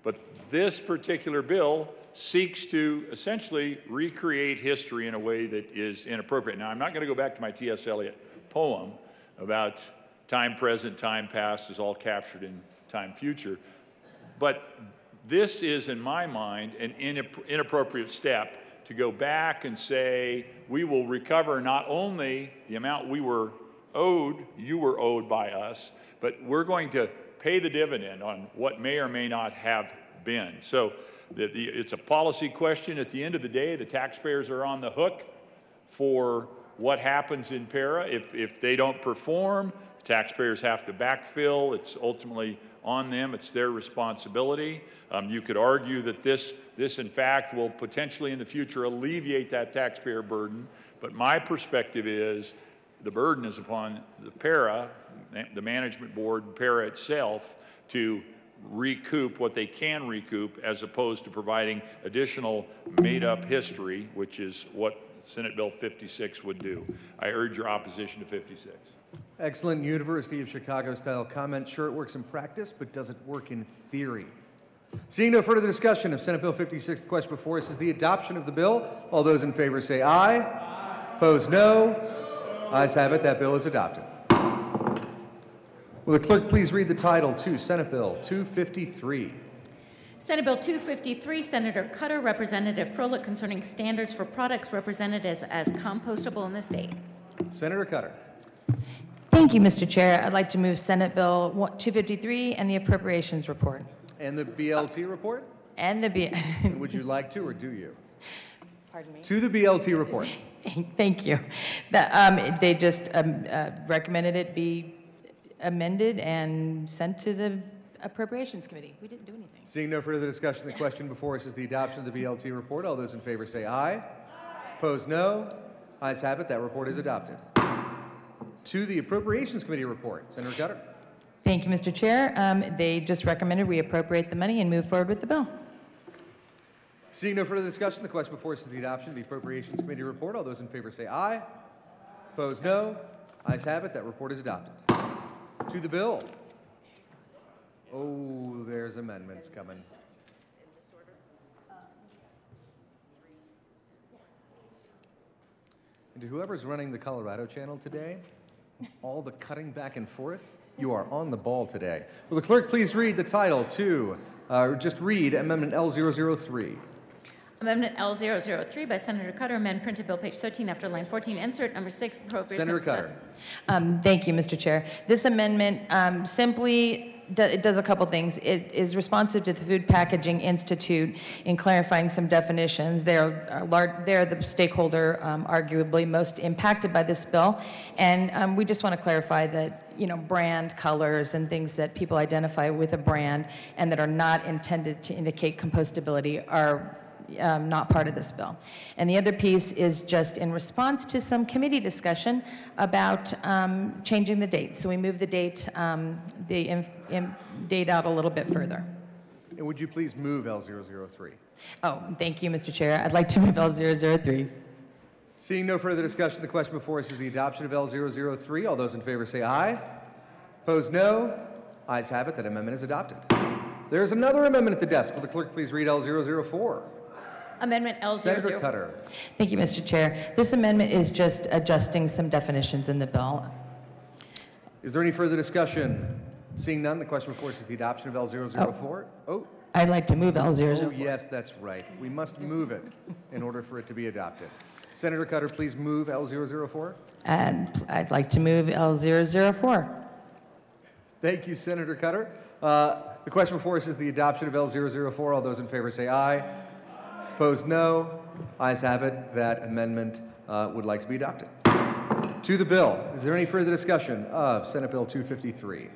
But this particular bill seeks to essentially recreate history in a way that is inappropriate. Now, I'm not going to go back to my T.S. Eliot poem about time present, time past is all captured in time future. But this is, in my mind, an inappropriate step to go back and say, we will recover not only the amount we were owed, you were owed by us, but we're going to pay the dividend on what may or may not have been. So it's a policy question. At the end of the day, the taxpayers are on the hook for what happens in Para. If they don't perform, taxpayers have to backfill. It's ultimately on them. It's their responsibility. You could argue that this in fact will potentially in the future alleviate that taxpayer burden, but my perspective is the burden is upon the Para, the management board, Para itself, to recoup what they can recoup as opposed to providing additional made-up history, which is what Senate Bill 56 would do. I urge your opposition to 56. Excellent University of Chicago style comment. Sure, it works in practice, but does it work in theory? Seeing no further discussion of Senate Bill 56, the question before us is the adoption of the bill. All those in favor say aye. Aye. Opposed, no. Ayes have it. That bill is adopted. Will the clerk please read the title to Senate Bill 253? Senate Bill 253, Senator Cutter, Representative Froelich, concerning standards for products represented as compostable in the state. Senator Cutter. Thank you, Mr. Chair. I'd like to move Senate Bill 253 and the appropriations report. And the BLT report? And the Would you like to, or do you? Pardon me? To the BLT report. Thank you. They just recommended it be amended and sent to the Appropriations Committee. We didn't do anything. Seeing no further discussion, the question before us is the adoption of the BLT report. All those in favor say aye. Aye. Opposed, no. Ayes have it. That report is adopted. To the Appropriations Committee report. Senator Cutter. Thank you, Mr. Chair. They just recommended we appropriate the money and move forward with the bill. Seeing no further discussion, the question before us is the adoption of the Appropriations Committee report. All those in favor say aye. Opposed, no. Ayes have it. That report is adopted. To the bill. Oh, there's amendments coming. And to whoever's running the Colorado channel today, all the cutting back and forth, you are on the ball today. Will the clerk please read the title to, just read Amendment L003. Amendment L003 by Senator Cutter, amend printed bill page 13 after line 14, insert number 6, the appropriation. Senator Cutter. Thank you, Mr. Chair. This amendment simply it does a couple things. It is responsive to the Food Packaging Institute in clarifying some definitions. They're the stakeholder arguably most impacted by this bill, and we just want to clarify that brand colors and things that people identify with a brand and that are not intended to indicate compostability are not part of this bill. And the other piece is just in response to some committee discussion about changing the date. So we moved the date, date out a little bit further. And would you please move L003? Oh, thank you, Mr. Chair. I'd like to move L003. Seeing no further discussion, the question before us is the adoption of L003. All those in favor say aye. Opposed, no. Ayes have it. That amendment is adopted. There's another amendment at the desk. Will the clerk please read L004? Amendment L004. Senator Cutter. Thank you, Mr. Chair. This amendment is just adjusting some definitions in the bill. Is there any further discussion? Seeing none, the question before us is the adoption of L004. Oh. I'd like to move L004. Oh, yes, that's right. We must move it in order for it to be adopted. Senator Cutter, please move L004. And I'd like to move L004. Thank you, Senator Cutter. The question before us is the adoption of L004. All those in favor say aye. Opposed, no. Ayes have it. That amendment would like to be adopted. To the bill. Is there any further discussion of Senate Bill 253?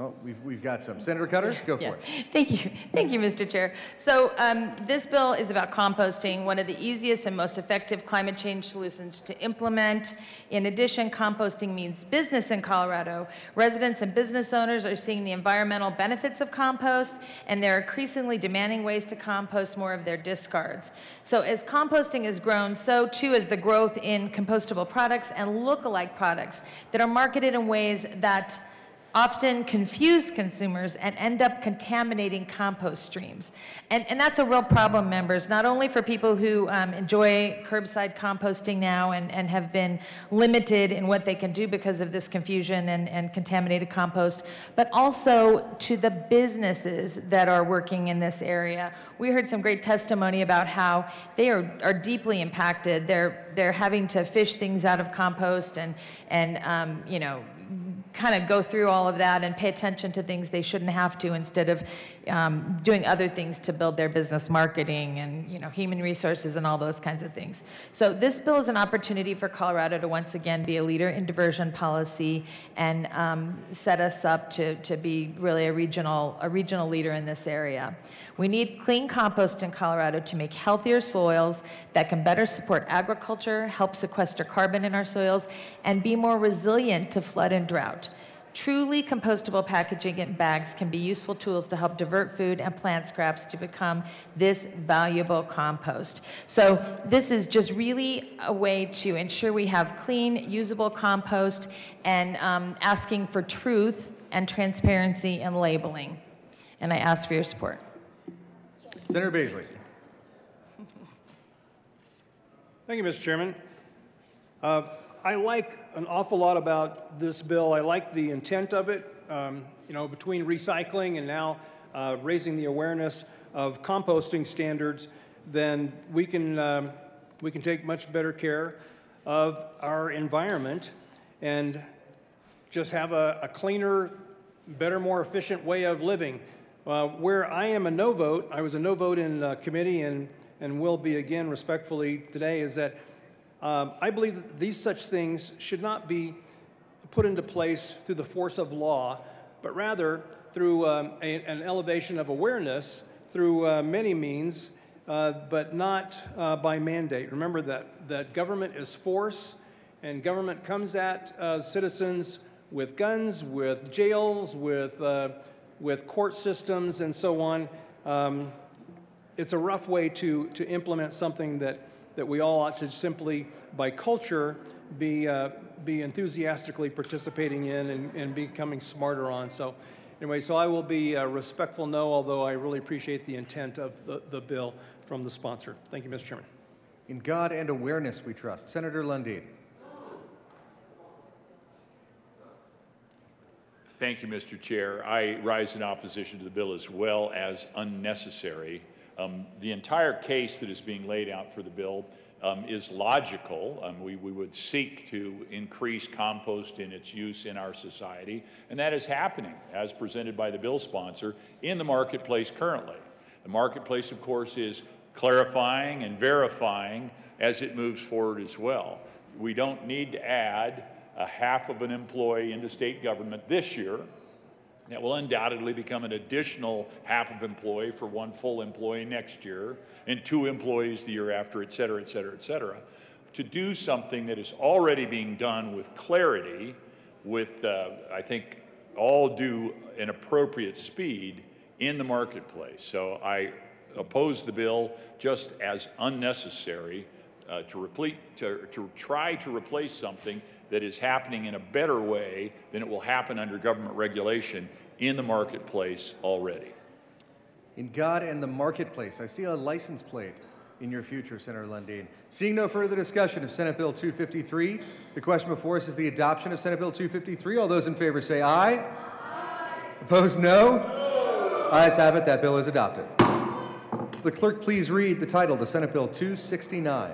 Oh, we've got some. Senator Cutter, go for it. Thank you. Thank you, Mr. Chair. So this bill is about composting, one of the easiest and most effective climate change solutions to implement. In addition, composting means business in Colorado. Residents and business owners are seeing the environmental benefits of compost, and they're increasingly demanding ways to compost more of their discards. So as composting has grown, so too is the growth in compostable products and look-alike products that are marketed in ways that often confuse consumers and end up contaminating compost streams. And that's a real problem, members, not only for people who enjoy curbside composting now and have been limited in what they can do because of this confusion and contaminated compost, but also to the businesses that are working in this area. We heard some great testimony about how they are deeply impacted. They're having to fish things out of compost and you know, kind of go through all of that and pay attention to things they shouldn't have to instead of doing other things to build their business marketing and, you know, human resources and all those kinds of things. So this bill is an opportunity for Colorado to once again be a leader in diversion policy and set us up to be really a regional leader in this area. We need clean compost in Colorado to make healthier soils that can better support agriculture, help sequester carbon in our soils, and be more resilient to flood and drought. Truly compostable packaging and bags can be useful tools to help divert food and plant scraps to become this valuable compost. So this is just really a way to ensure we have clean, usable compost and asking for truth and transparency in labeling. And I ask for your support. Senator Baisley. Thank you, Mr. Chairman. I like an awful lot about this bill. I like the intent of it, you know, between recycling and now raising the awareness of composting standards, then we can take much better care of our environment and just have a cleaner, better, more efficient way of living. Where I am a no vote, I was a no vote in committee and will be again respectfully today, is that I believe that these such things should not be put into place through the force of law, but rather through an elevation of awareness through many means, but not by mandate. Remember that government is force, and government comes at citizens with guns, with jails, with court systems, and so on. It's a rough way to implement something that we all ought to simply, by culture, be enthusiastically participating in and becoming smarter on. So anyway, so I will be a respectful no, although I really appreciate the intent of the bill from the sponsor. Thank you, Mr. Chairman. In God and awareness we trust. Senator Lundin. Thank you, Mr. Chair. I rise in opposition to the bill as well as unnecessary. The entire case that is being laid out for the bill is logical. We would seek to increase compost in its use in our society, and that is happening, as presented by the bill sponsor, in the marketplace currently. The marketplace, of course, is clarifying and verifying as it moves forward as well. We don't need to add a half of an employee into state government this year. That will undoubtedly become an additional half of employee for one full employee next year, and 2 employees the year after, et cetera, et cetera, et cetera. To do something that is already being done with clarity, with, I think, all due and appropriate speed in the marketplace. So I oppose the bill just as unnecessary to try to replace something that is happening in a better way than it will happen under government regulation in the marketplace already. In God and the marketplace, I see a license plate in your future, Senator Lundin. Seeing no further discussion of Senate Bill 253, the question before us is the adoption of Senate Bill 253. All those in favor say aye. Aye. Opposed, no? No. Ayes have it. That bill is adopted. The clerk please read the title to Senate Bill 269.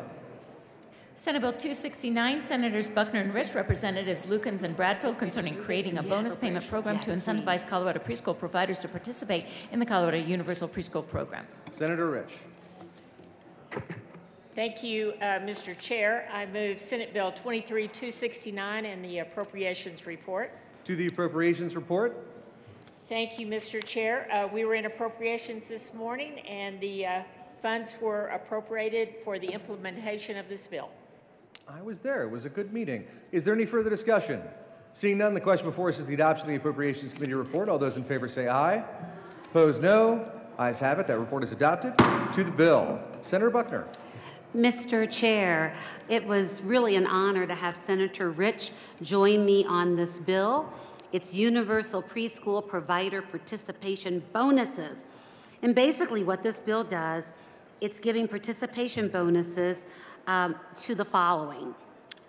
Senate Bill 269, Senators Buckner and Rich, Representatives Lukens and Bradfield, concerning creating a bonus payment program to incentivize Colorado preschool providers to participate in the Colorado Universal Preschool Program. Senator Rich. Thank you, Mr. Chair. I move Senate Bill 23-269 and the Appropriations Report. To the Appropriations Report. Thank you, Mr. Chair. We were in appropriations this morning, and the funds were appropriated for the implementation of this bill. I was there. It was a good meeting. Is there any further discussion? Seeing none, the question before us is the adoption of the Appropriations Committee report. All those in favor say aye. Opposed, no. Ayes have it. That report is adopted. To the bill. Senator Buckner. Mr. Chair, it was really an honor to have Senator Rich join me on this bill. It's universal preschool provider participation bonuses. And basically what this bill does, it's giving participation bonuses to the following.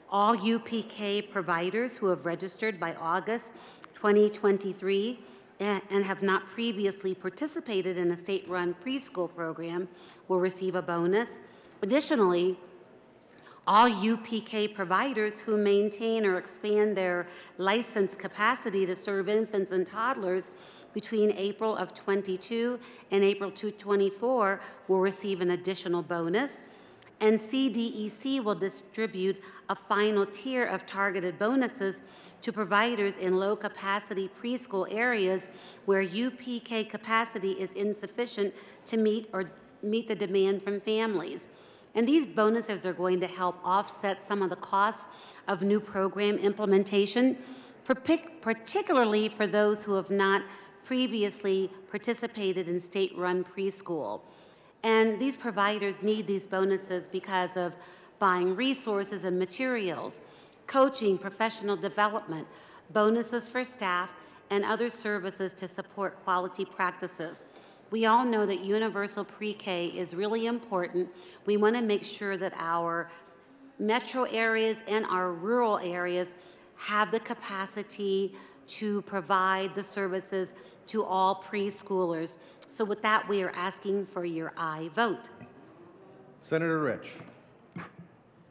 All UPK providers who have registered by August 2023 and have not previously participated in a state-run preschool program will receive a bonus. Additionally, all UPK providers who maintain or expand their licensed capacity to serve infants and toddlers between April of 22 and April 2024 will receive an additional bonus. And CDEC will distribute a final tier of targeted bonuses to providers in low-capacity preschool areas where UPK capacity is insufficient to meet the demand from families. And these bonuses are going to help offset some of the costs of new program implementation, particularly for those who have not previously participated in state-run preschool. And these providers need these bonuses because of buying resources and materials, coaching, professional development, bonuses for staff, and other services to support quality practices. We all know that universal pre-K is really important. We want to make sure that our metro areas and our rural areas have the capacity to provide the services to all preschoolers. So with that, we are asking for your aye vote. Senator Rich.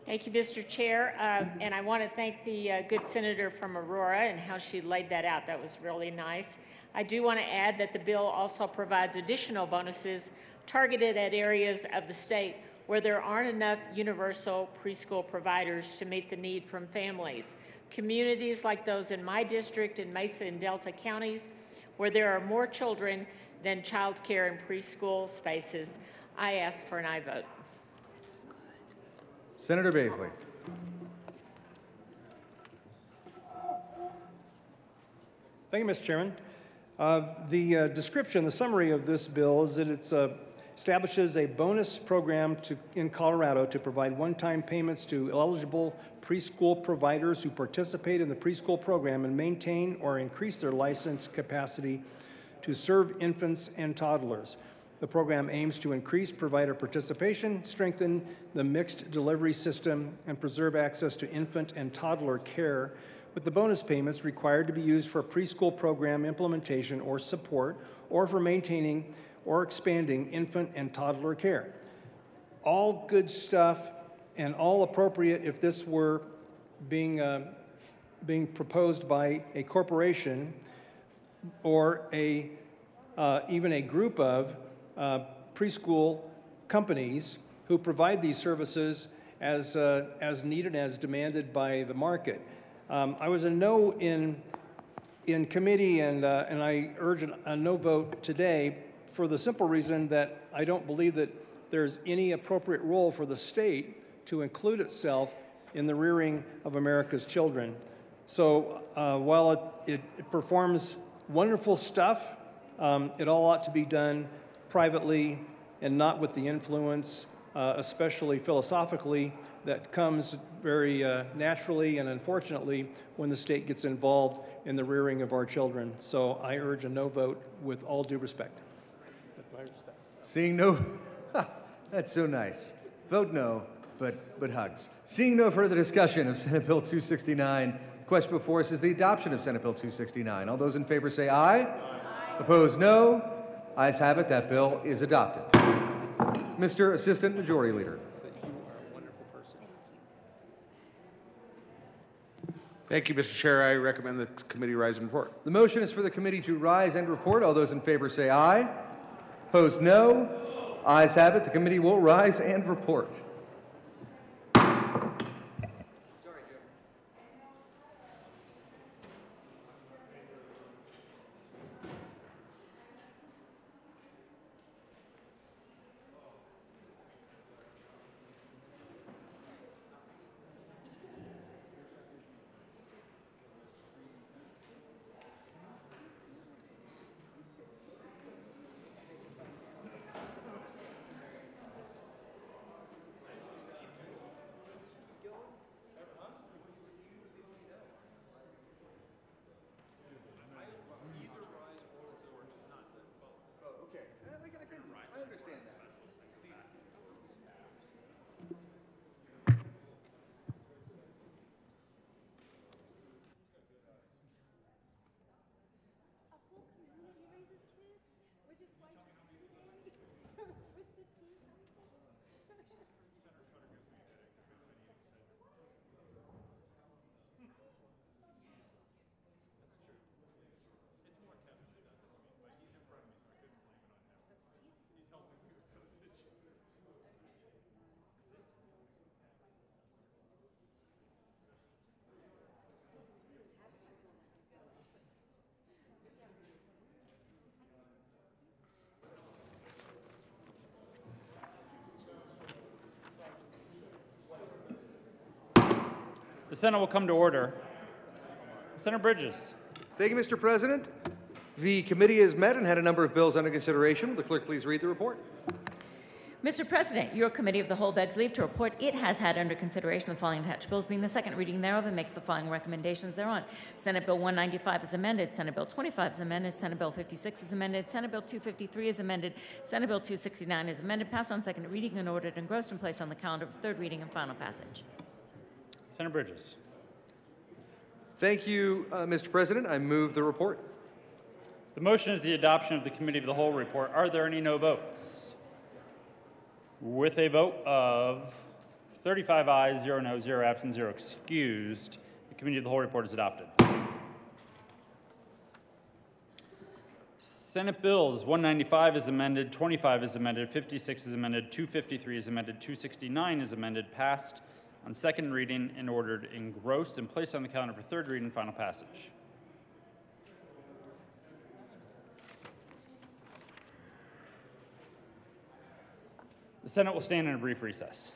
Thank you, Mr. Chair. And I want to thank the good senator from Aurora and how she laid that out. That was really nice. I do want to add that the bill also provides additional bonuses targeted at areas of the state where there aren't enough universal preschool providers to meet the need from families. Communities like those in my district in Mesa and Delta counties, where there are more children than child care and preschool spaces, I ask for an aye vote. Senator Baisley. Thank you, Mr. Chairman. The description, the summary of this bill is that it establishes a bonus program in Colorado to provide one-time payments to eligible preschool providers who participate in the preschool program and maintain or increase their license capacity to serve infants and toddlers. The program aims to increase provider participation, strengthen the mixed delivery system, and preserve access to infant and toddler care, with the bonus payments required to be used for preschool program implementation or support, or for maintaining or expanding infant and toddler care. All good stuff and all appropriate if this were being proposed by a corporation or even a group of preschool companies who provide these services as needed, as demanded by the market. I was a no in committee, and I urge a no vote today for the simple reason that I don't believe that there's any appropriate role for the state to include itself in the rearing of America's children. So while it performs wonderful stuff, it all ought to be done privately and not with the influence, especially philosophically, that comes very naturally and unfortunately when the state gets involved in the rearing of our children. So I urge a no vote with all due respect. Seeing no, that's so nice. Vote no, but hugs. Seeing no further discussion of Senate Bill 269, the question before us is the adoption of Senate Bill 269. All those in favor say aye. Aye. Opposed, no. Ayes have it. That bill is adopted. Mr. Assistant Majority Leader. Thank you, Mr. Chair. I recommend the committee rise and report. The motion is for the committee to rise and report. All those in favor say aye. Opposed, no. Ayes have it. The committee will rise and report. The Senate will come to order. Senator Bridges. Thank you, Mr. President. The committee has met and had a number of bills under consideration. Will the clerk please read the report? Mr. President, your committee of the whole begs leave to report it has had under consideration the following attached bills, being the second reading thereof, and makes the following recommendations thereon. Senate Bill 195 is amended. Senate Bill 25 is amended. Senate Bill 56 is amended. Senate Bill 253 is amended. Senate Bill 269 is amended, passed on second reading and ordered engrossed and placed on the calendar for third reading and final passage. Senator Bridges. Thank you, Mr. President. I move the report. The motion is the adoption of the Committee of the Whole report. Are there any no votes? With a vote of 35 ayes, 0 no, 0 absent, 0 excused, the Committee of the Whole report is adopted. Senate Bills 195 is amended, 25 is amended, 56 is amended, 253 is amended, 269 is amended, passed on second reading and ordered engrossed and placed on the calendar for third reading and final passage. The Senate will stand in a brief recess.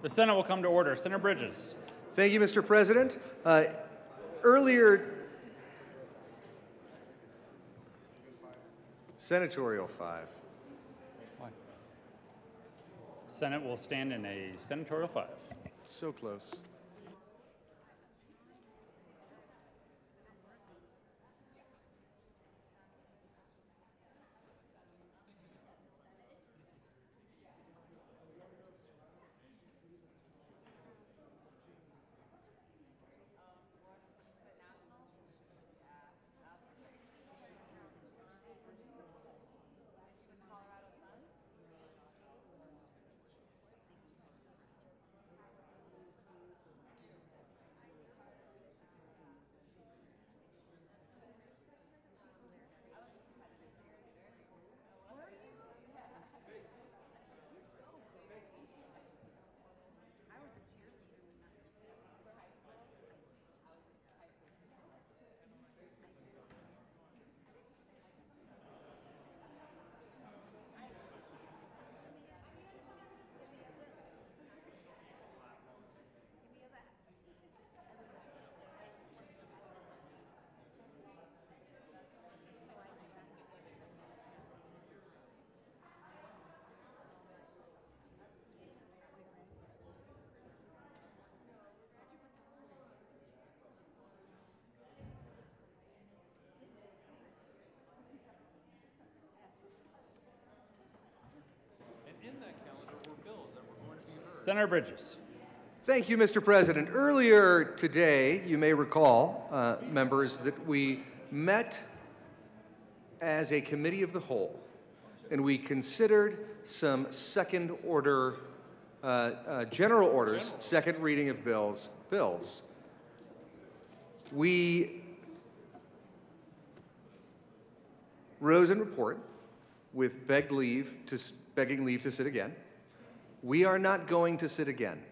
The Senate will come to order. Senator Bridges. Thank you, Mr. President. Earlier, Senatorial 5. Senate will stand in a senatorial 5. So close. Senator Bridges. Thank you, Mr. President. Earlier today, you may recall, members, that we met as a committee of the whole, and we considered some second order, general orders, second reading of bills. We rose in report with begging leave to sit again. We are not going to sit again.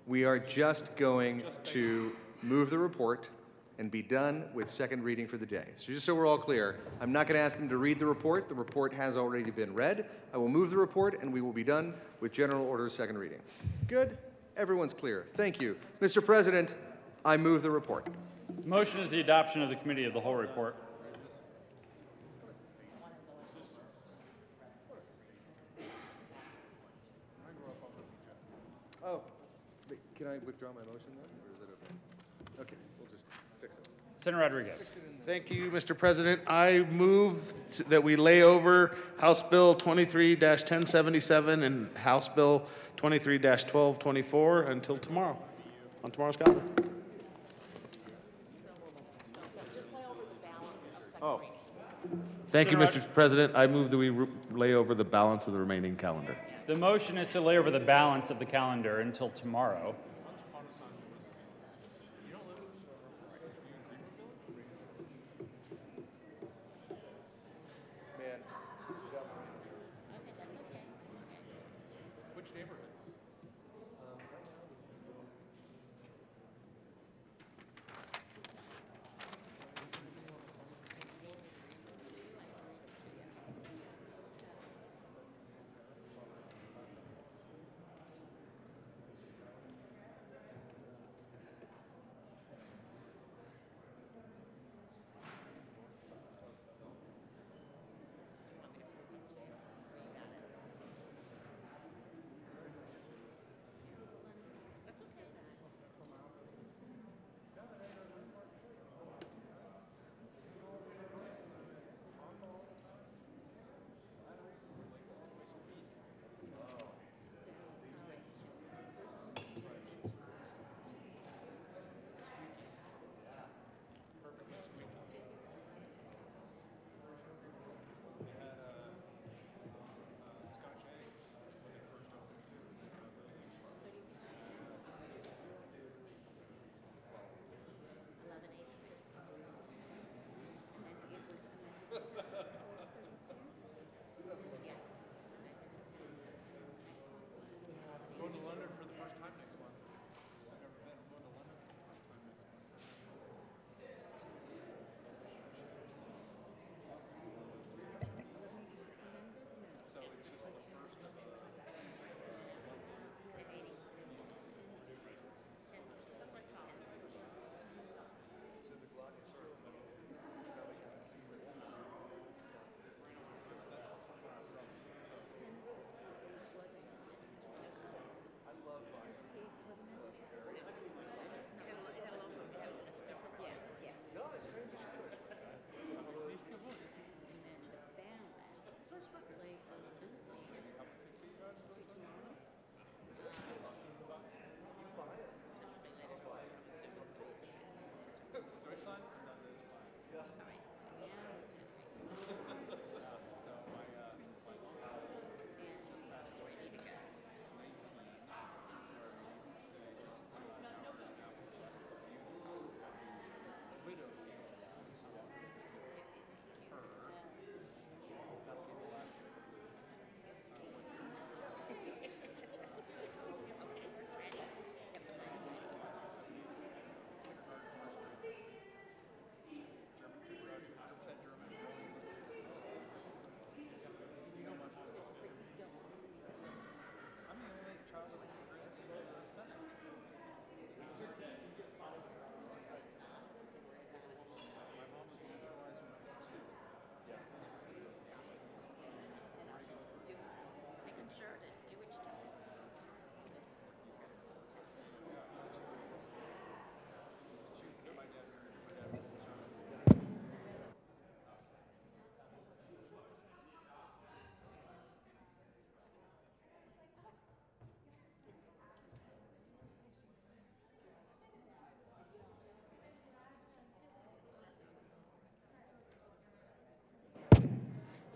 We are just going to move the report and be done with second reading for the day. So just so we're all clear, I'm not going to ask them to read the report. The report has already been read. I will move the report and we will be done with general order second reading. Good? Everyone's clear. Thank you. Mr. President, I move the report. The motion is the adoption of the committee of the whole report. Oh, can I withdraw my motion then, or is it okay? Okay, we'll just fix it. Senator Rodriguez. Thank you, Mr. President. I move that we lay over House Bill 23-1077 and House Bill 23-1224 until tomorrow, on tomorrow's calendar. Oh. Thank you, Mr. President. I move that we lay over the balance of the remaining calendar. The motion is to lay over the balance of the calendar until tomorrow.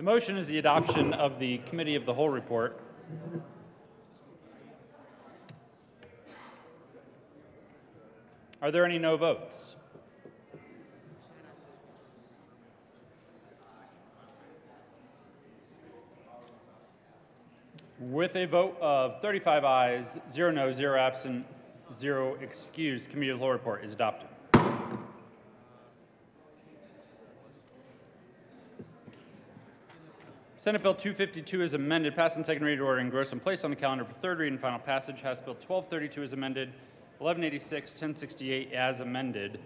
The motion is the adoption of the Committee of the Whole report. Are there any no votes? With a vote of 35 ayes, 0 no, 0 absent, 0 excused, the Committee of the Whole report is adopted. Senate Bill 252 is amended, passed in second reading, order engrossed and placed on the calendar for third reading and final passage. House Bill 1232 is amended, 1186, 1068 as amended,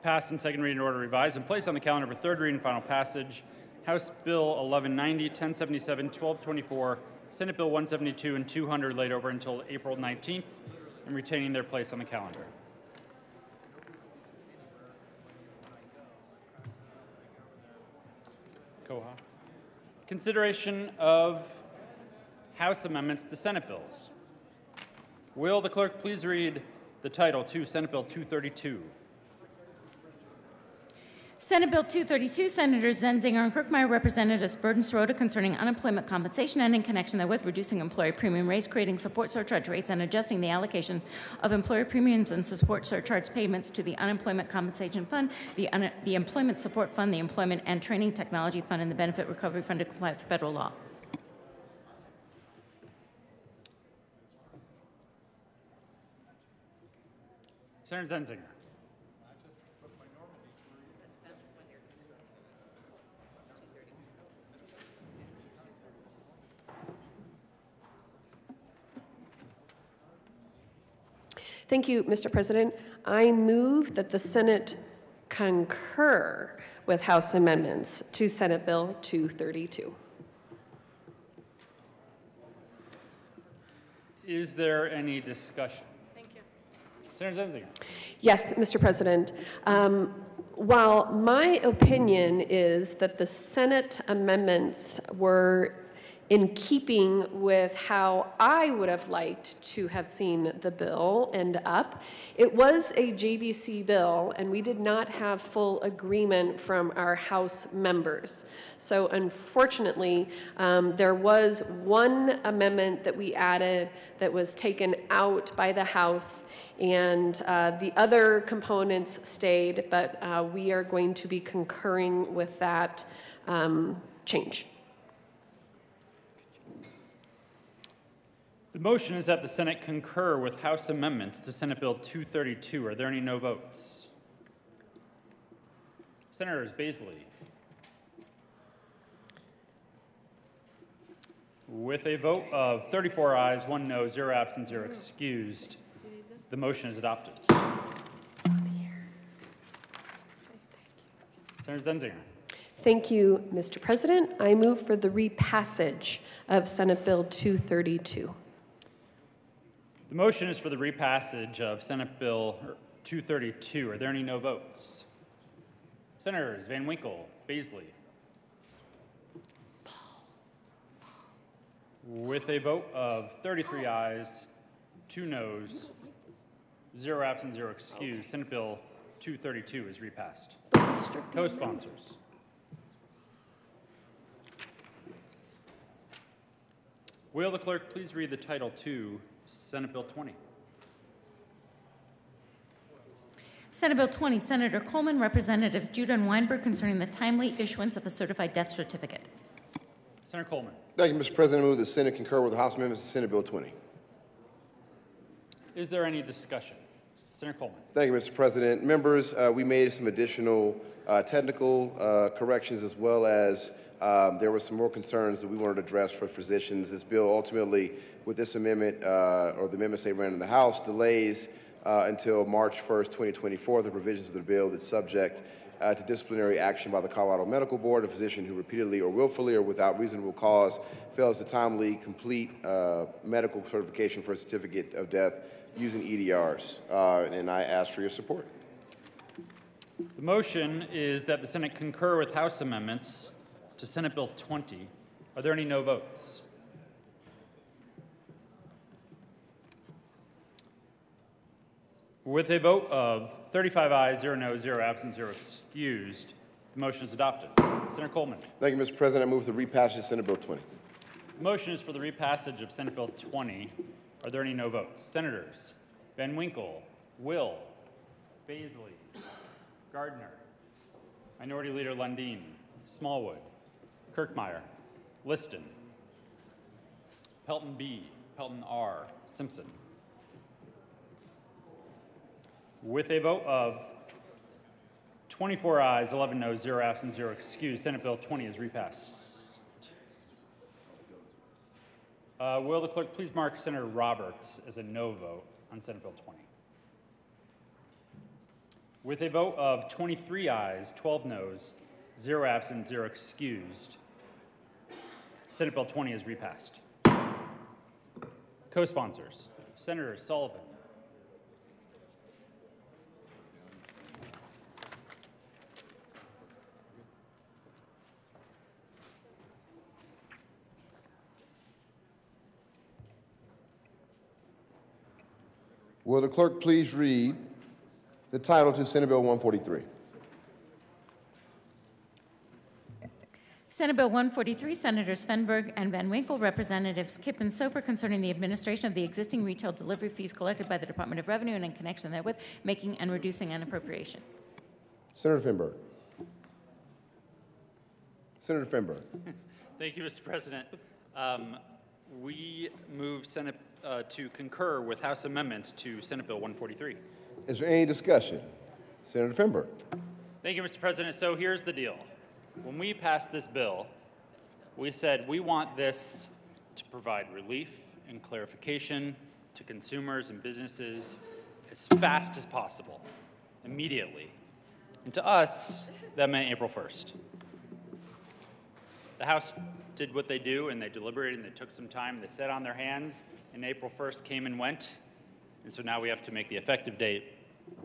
passed in second reading, order revised and placed on the calendar for third reading and final passage. House Bill 1190, 1077, 1224, Senate Bill 172, and 200 laid over until April 19th and retaining their place on the calendar. Koha. Consideration of House amendments to Senate bills. Will the clerk please read the title to Senate Bill 232? Senate Bill 232, Senators Zenzinger and Kirkmeyer, Representatives Burton Sirota, concerning unemployment compensation and in connection therewith reducing employer premium rates, creating support surcharge rates, and adjusting the allocation of employer premiums and support surcharge payments to the Unemployment Compensation Fund, the Employment Support Fund, the Employment and Training Technology Fund, and the Benefit Recovery Fund to comply with federal law. Senator Zenzinger. Thank you, Mr. President. I move that the Senate concur with House amendments to Senate Bill 232. Is there any discussion? Thank you. Senator Zenzinger. Yes, Mr. President. While my opinion is that the Senate amendments were in keeping with how I would have liked to have seen the bill end up, it was a JBC bill, and we did not have full agreement from our House members. So unfortunately, there was one amendment that we added that was taken out by the House, and the other components stayed, but we are going to be concurring with that change. The motion is that the Senate concur with House amendments to Senate Bill 232. Are there any no votes? Senators Baisley. With a vote of 34 ayes, 1 no, 0 absent, 0 excused, the motion is adopted. Senator Zenzinger. Thank you, Mr. President. I move for the repassage of Senate Bill 232. The motion is for the repassage of Senate Bill 232. Are there any no votes? Senators Van Winkle, Baisley. With a vote of 33 ayes, 2 noes, 0 absent, 0 excused, Senate Bill 232 is repassed. Co-sponsors. Will the clerk please read the title to Senate Bill 20? Senate Bill 20, Senator Coleman, Representatives Judah and Weinberg, concerning the timely issuance of a certified death certificate. Senator Coleman. Thank you, Mr. President. I move the Senate concur with the House amendments to Senate Bill 20. Is there any discussion? Senator Coleman. Thank you, Mr. President. Members, we made some additional technical corrections, as well as there were some more concerns that we wanted to address for physicians. This bill ultimately, with this amendment, or the amendments they ran in the House, delays until March 1st, 2024, the provisions of the bill that's subject to disciplinary action by the Colorado Medical Board. A physician who repeatedly or willfully or without reasonable cause fails to timely complete medical certification for a certificate of death using EDRs. And I ask for your support. The motion is that the Senate concur with House amendments to Senate Bill 20. Are there any no votes? With a vote of 35 ayes, 0 no, 0 absent, 0 excused, The motion is adopted. Senator Coleman. Thank you, Mr. President. I move the repassage of Senate Bill 20. The motion is for the repassage of Senate Bill 20. Are there any no votes? Senators Van Winkle, Will, Baisley, Gardner, Minority Leader Lundin, Smallwood, Kirkmeyer, Liston, Pelton B, Pelton R, Simpson. With a vote of 24 ayes, 11 noes, 0 absent, 0 excused, Senate Bill 20 is repassed. Will the clerk please mark Senator Roberts as a no vote on Senate Bill 20? With a vote of 23 ayes, 12 noes, 0 absent, 0 excused, Senate Bill 20 is repassed. Co-sponsors, Senator Sullivan. Will the clerk please read the title to Senate Bill 143? Senate Bill 143, Senators Fenberg and Van Winkle, Representatives Kipp and Soper, concerning the administration of the existing retail delivery fees collected by the Department of Revenue and in connection therewith, making and reducing an appropriation. Senator Fenberg. Senator Fenberg. Thank you, Mr. President. We move Senate to concur with House amendments to Senate Bill 143. Is there any discussion? Senator Fenberg. Thank you, Mr. President. So here's the deal. When we passed this bill, we said we want this to provide relief and clarification to consumers and businesses as fast as possible, immediately. And to us, that meant April 1st. The House did what they do, and they deliberated, and they took some time. They sat on their hands, and April 1st came and went. And so now we have to make the effective date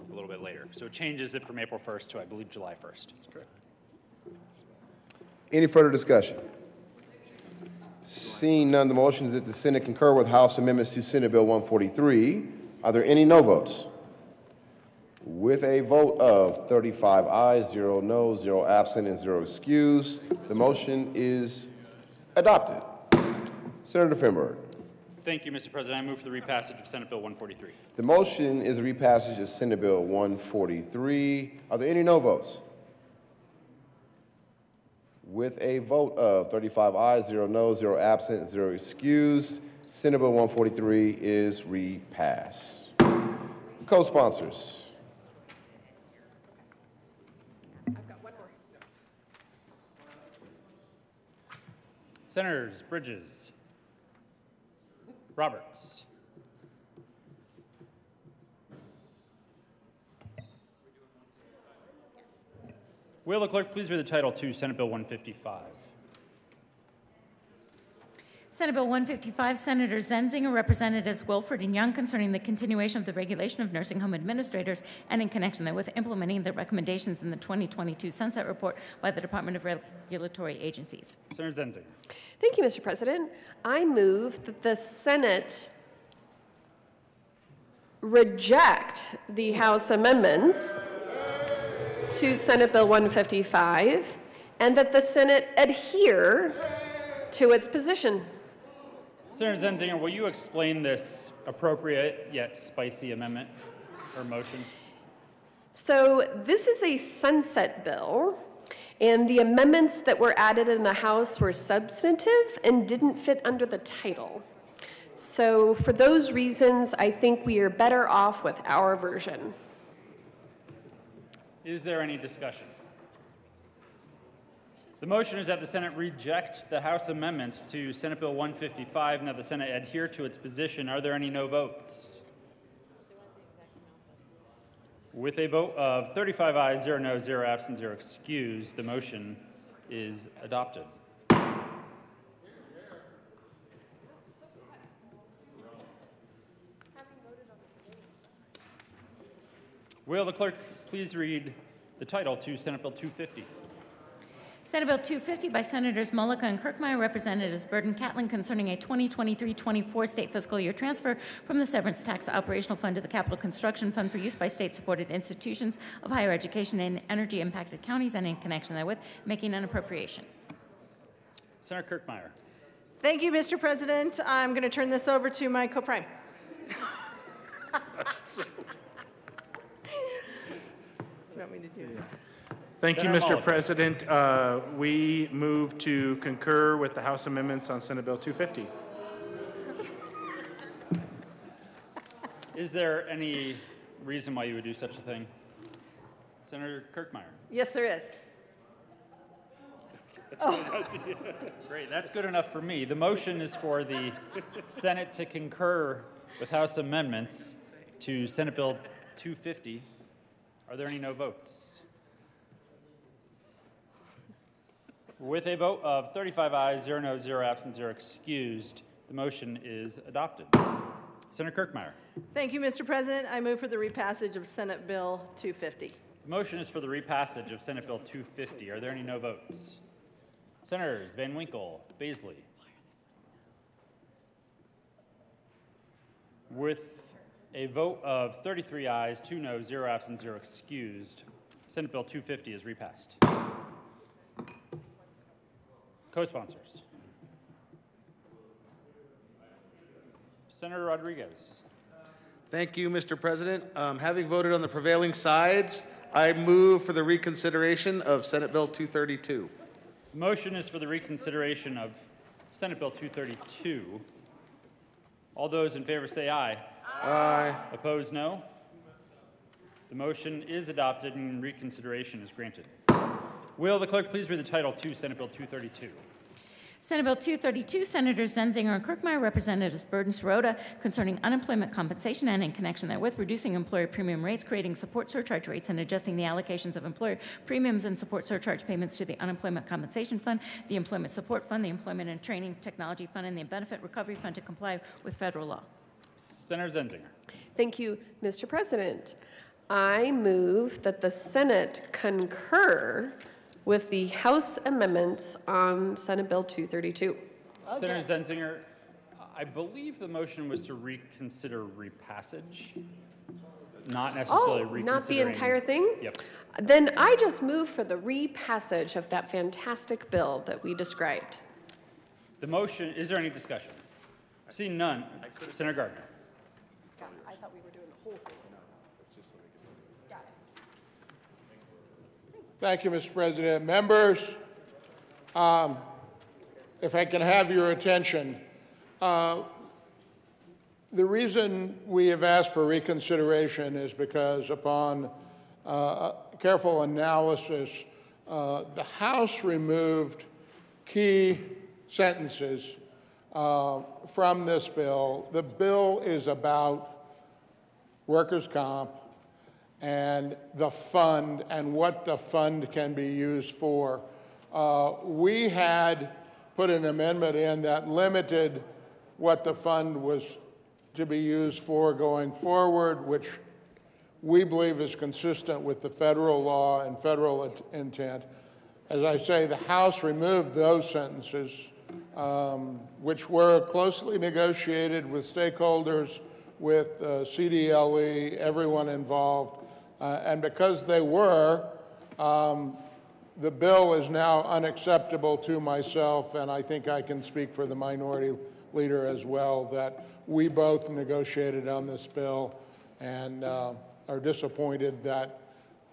a little bit later. So it changes it from April 1st to, I believe, July 1st. That's correct. Any further discussion? Seeing none, the motion is that the Senate concur with House amendments to Senate Bill 143. Are there any no votes? With a vote of 35 ayes, 0 noes, 0 absent, and 0 excused, the motion is adopted. Senator Fenberg. Thank you, Mr. President. I move for the repassage of Senate Bill 143. The motion is a repassage of Senate Bill 143. Are there any no votes? With a vote of 35 ayes, 0 noes, 0 absent, 0 excused, Senate Bill 143 is repassed. Co-sponsors. Senators Bridges, Roberts, will the clerk please read the title to Senate Bill 155? Senate Bill 155, Senators Zenzinger, Representatives Wilford and Young, concerning the continuation of the regulation of nursing home administrators and in connection therewith implementing the recommendations in the 2022 Sunset Report by the Department of Regulatory Agencies. Senator Zenzinger. Thank you, Mr. President. I move that the Senate reject the House amendments to Senate Bill 155 and that the Senate adhere to its position. Senator Zenzinger, will you explain this appropriate yet spicy amendment or motion? So this is a sunset bill, and the amendments that were added in the House were substantive and didn't fit under the title. So for those reasons, I think we are better off with our version. Is there any discussion? The motion is that the Senate reject the House amendments to Senate Bill 155 and that the Senate adhere to its position. Are there any no votes? With a vote of 35 ayes, 0 noes, 0 absent, 0 excused, the motion is adopted. Will the clerk please read the title to Senate Bill 250? Senate Bill 250 by Senators Mullica and Kirkmeyer, Representatives Burton Catlin, concerning a 2023-24 state fiscal year transfer from the severance tax operational fund to the capital construction fund for use by state-supported institutions of higher education in energy-impacted counties and in connection therewith, making an appropriation. Senator Kirkmeyer. Thank you, Mr. President. I'm going to turn this over to my co-prime. So- You want me to do it? Thank you, Senator Mr. Mulligan. President. We move to concur with the House amendments on Senate Bill 250. Is there any reason why you would do such a thing? Senator Kirkmeyer. Yes, there is. Great, that's good enough for me. The motion is for the Senate to concur with House amendments to Senate Bill 250. Are there any no votes? With a vote of 35 ayes, 0 noes, 0 absent, 0 excused, the motion is adopted. Senator Kirkmeyer. Thank you, Mr. President. I move for the repassage of Senate Bill 250. The motion is for the repassage of Senate Bill 250. Are there any no votes? Senators Van Winkle, Baisley. With a vote of 33 ayes, 2 noes, 0 absent, 0 excused, Senate Bill 250 is repassed. Co-sponsors. Senator Rodriguez. Thank you, Mr. President. Having voted on the prevailing sides, I move for the reconsideration of Senate Bill 232. The motion is for the reconsideration of Senate Bill 232. All those in favor say aye. Aye. Opposed, no. The motion is adopted and reconsideration is granted. Will the clerk please read the title to Senate Bill 232? Senate Bill 232, Senators Zenzinger and Kirkmeyer, Representatives Burton Sirota, concerning unemployment compensation and in connection therewith, reducing employer premium rates, creating support surcharge rates, and adjusting the allocations of employer premiums and support surcharge payments to the Unemployment Compensation Fund, the Employment Support Fund, the Employment and Training Technology Fund, and the Benefit Recovery Fund to comply with federal law. Senator Zenzinger. Thank you, Mr. President. I move that the Senate concur with the House amendments on Senate Bill 232. Senator Zenzinger, I believe the motion was to reconsider repassage, not necessarily reconsidering. Not the entire thing? Yep. Then I just move for the repassage of that fantastic bill that we described. The motion, is there any discussion? Seeing none, Senator Gardner. I thought we were doing the whole thing. Thank you, Mr. President. Members, if I can have your attention, the reason we have asked for reconsideration is because upon careful analysis, the House removed key sentences from this bill. The bill is about workers' comp and the fund and what the fund can be used for. We had put an amendment in that limited what the fund was to be used for going forward, which we believe is consistent with the federal law and federal intent. As I say, the House removed those sentences, which were closely negotiated with stakeholders, with CDLE, everyone involved. And because they were, the bill is now unacceptable to myself, and I think I can speak for the minority leader as well, that we both negotiated on this bill and are disappointed that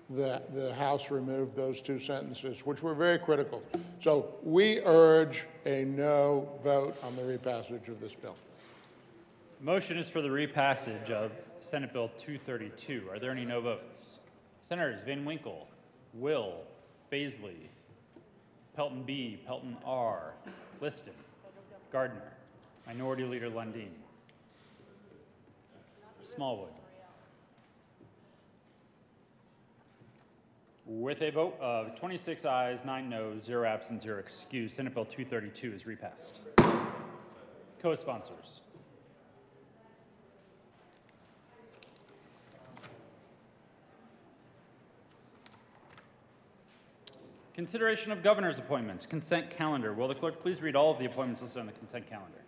the House removed those two sentences, which were very critical. So we urge a no vote on the repassage of this bill. Motion is for the repassage of Senate Bill 232. Are there any no votes? Senators Van Winkle, Will, Baisley, Pelton B, Pelton R, Liston, Gardner, Minority Leader Lundin, Smallwood. With a vote of 26 ayes, 9 noes, 0 absent, 0 excused, Senate Bill 232 is repassed. Co-sponsors. Consideration of governor's appointments, consent calendar. Will the clerk please read all of the appointments listed on the consent calendar?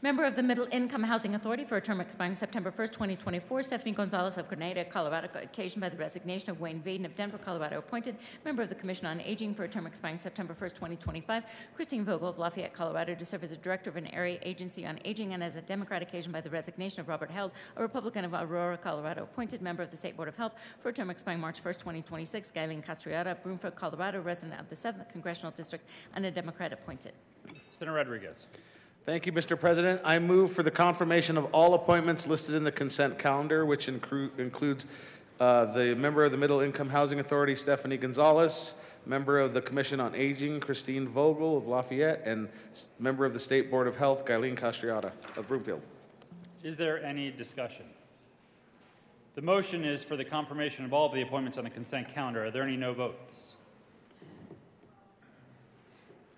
Member of the Middle Income Housing Authority for a term expiring September 1st, 2024, Stephanie Gonzalez of Grenada, Colorado, occasioned by the resignation of Wayne Vaden of Denver, Colorado, appointed. Member of the Commission on Aging for a term expiring September 1st, 2025, Christine Vogel of Lafayette, Colorado, to serve as a director of an area agency on aging, and as a Democrat occasioned by the resignation of Robert Held, a Republican of Aurora, Colorado, appointed. Member of the State Board of Health for a term expiring March 1st, 2026, Guyleen Castriota of Broomfield, Colorado, resident of the 7th Congressional District, and a Democrat appointed. Senator Rodriguez. Thank you, Mr. President. I move for the confirmation of all appointments listed in the consent calendar, which includes the member of the Middle Income Housing Authority, Stephanie Gonzalez, member of the Commission on Aging, Christine Vogel of Lafayette, and member of the State Board of Health, Guyleen Castriota of Broomfield. Is there any discussion? The motion is for the confirmation of all of the appointments on the consent calendar. Are there any no votes?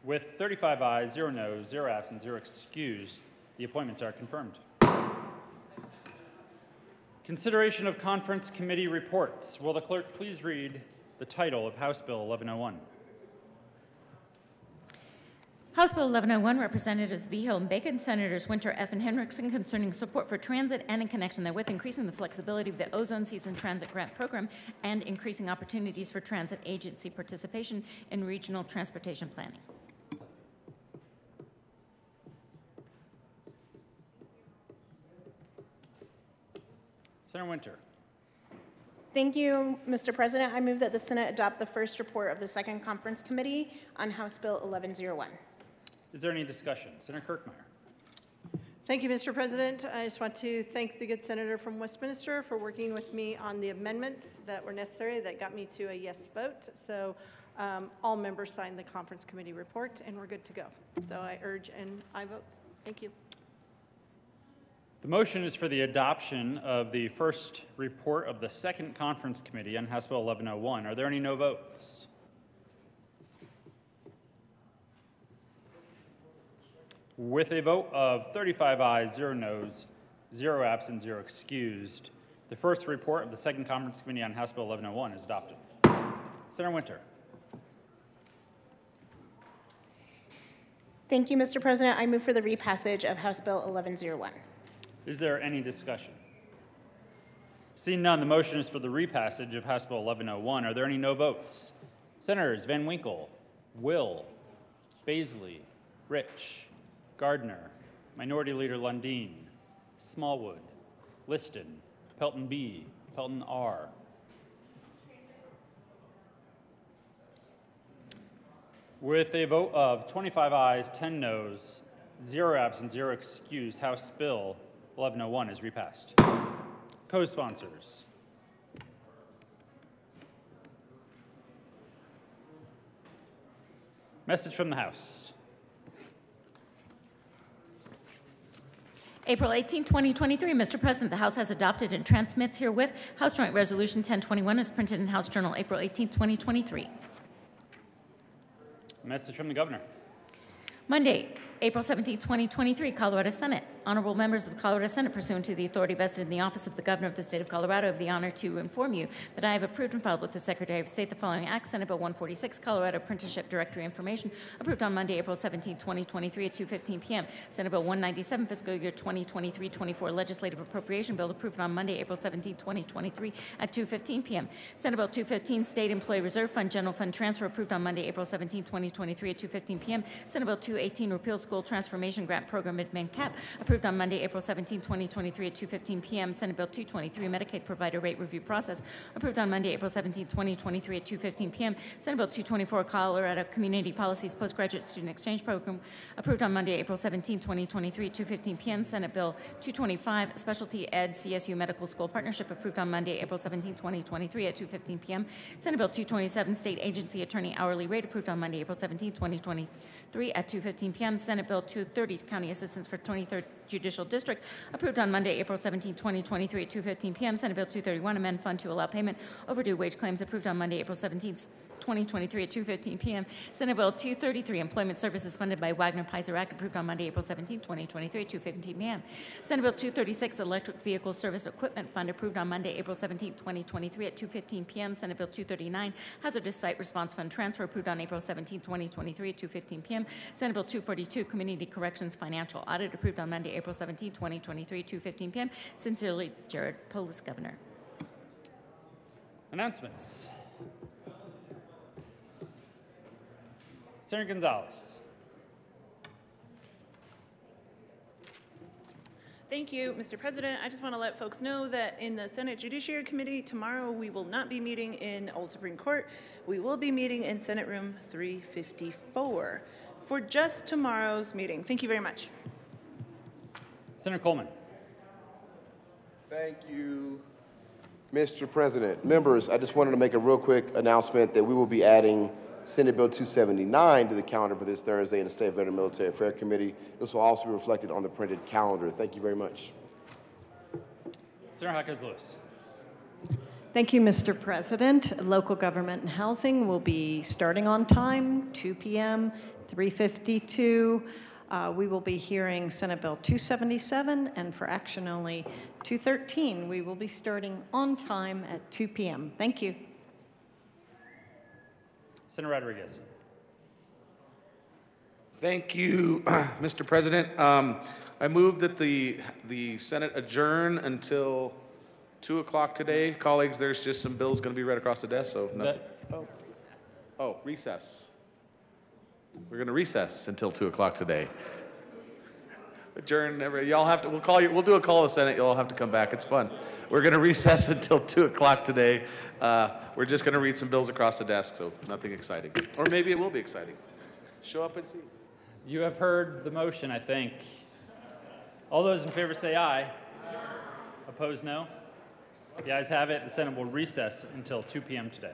With 35 ayes, 0 noes, 0 absent, 0 excused, the appointments are confirmed. Consideration of conference committee reports. Will the clerk please read the title of House Bill 1101? House Bill 1101, Representatives Vigil and Bacon, Senators Winter, F. and Henriksen, concerning support for transit and in connection therewith increasing the flexibility of the Ozone Season Transit Grant Program and increasing opportunities for transit agency participation in regional transportation planning. Senator Winter. Thank you, Mr. President. I move that the Senate adopt the first report of the Second Conference Committee on House Bill 1101. Is there any discussion? Senator Kirkmeyer. Thank you, Mr. President. I just want to thank the good senator from Westminster for working with me on the amendments that were necessary that got me to a yes vote. So all members signed the conference committee report, and we're good to go. So I urge and I vote. Thank you. The motion is for the adoption of the first report of the Second Conference Committee on House Bill 1101. Are there any no votes? With a vote of 35 ayes, 0 noes, 0 absent, 0 excused, the first report of the Second Conference Committee on House Bill 1101 is adopted. Senator Winter. Thank you, Mr. President. I move for the repassage of House Bill 1101. Is there any discussion? Seeing none, the motion is for the repassage of House Bill 1101. Are there any no votes? Senators Van Winkle, Will, Baisley, Rich, Gardner, Minority Leader Lundeen, Smallwood, Liston, Pelton B, Pelton R. With a vote of 25 ayes, 10 noes, 0 absent, 0 excused, House Bill 1101 is repassed. Co-sponsors. Message from the House. April 18, 2023. Mr. President, the House has adopted and transmits herewith House Joint Resolution 1021 as printed in House Journal April 18, 2023. Message from the Governor. Monday, April 17, 2023, Colorado Senate. Honorable members of the Colorado Senate, pursuant to the authority vested in the office of the Governor of the State of Colorado, I have the honor to inform you that I have approved and filed with the Secretary of State the following acts. Senate Bill 146, Colorado Apprenticeship Directory Information, approved on Monday, April 17, 2023 at 2:15 p.m. Senate Bill 197, Fiscal Year 2023-24 Legislative Appropriation Bill, approved on Monday, April 17, 2023 at 2:15 p.m. Senate Bill 215, State Employee Reserve Fund General Fund Transfer, approved on Monday, April 17, 2023 at 2:15 p.m. Senate Bill 218, Repeal School Transformation Grant Program Admin Cap, approved on Monday, April 17, 2023 at 2:15 p.m. Senate Bill 223, Medicaid Provider Rate Review Process, approved on Monday, April 17, 2023 at 2:15 p.m. Senate Bill 224, Colorado Community Policies Postgraduate Student Exchange Program, approved on Monday, April 17, 2023 at 2:15 p.m. Senate Bill 225, Specialty Ed CSU Medical School Partnership, approved on Monday, April 17, 2023 at 2:15 p.m. Senate Bill 227, State Agency Attorney Hourly Rate, approved on Monday, April 17, 2023 at 2:15 p.m. Senate Bill 230, County Assistance for 2023 Judicial District, approved on Monday, April 17, 2023 at 2:15 p.m. Senate Bill 231, amend fund to allow payment overdue wage claims, approved on Monday, April 17, 2023 at 2:15 p.m. Senate Bill 233, Employment Services funded by Wagner Pizer Act, approved on Monday, April 17, 2023 at 2:15 p.m. Senate Bill 236, Electric Vehicle Service Equipment Fund, approved on Monday, April 17, 2023 at 2:15 p.m. Senate Bill 239, Hazardous Site Response Fund Transfer, approved on April 17, 2023 at 2:15 p.m. Senate Bill 242, Community Corrections Financial Audit, approved on Monday, April 17, 2023 at 2:15 p.m. Sincerely, Jared Polis, Governor. Announcements. Senator Gonzalez. Thank you, Mr. President. I just want to let folks know that in the Senate Judiciary Committee tomorrow, we will not be meeting in Old Supreme Court. We will be meeting in Senate Room 354 for just tomorrow's meeting. Thank you very much. Senator Coleman. Thank you, Mr. President. Members, I just wanted to make a real quick announcement that we will be adding Senate Bill 279 to the calendar for this Thursday in the State Veteran Military Affairs Committee. This will also be reflected on the printed calendar. Thank you very much. Senator Hawkins-Lewis. Thank you, Mr. President. Local Government and Housing will be starting on time, 2 p.m., 3:52. We will be hearing Senate Bill 277, and for action only 213. We will be starting on time at 2 p.m. Thank you. Senator Rodriguez. Thank you, Mr. President. I move that the Senate adjourn until 2 o'clock today. Colleagues, there's just some bills going to be read across the desk, so nothing. Oh, recess. We're going to recess until 2 o'clock today. Adjourn. Y'all have to. We'll call you. We'll do a call to the Senate. You'll all have to come back. It's fun. We're going to recess until 2 o'clock today. We're just going to read some bills across the desk, so nothing exciting. Or maybe it will be exciting. Show up and see. You have heard the motion, I think. All those in favor say aye. Opposed, no. The ayes have it. The Senate will recess until 2 p.m. today.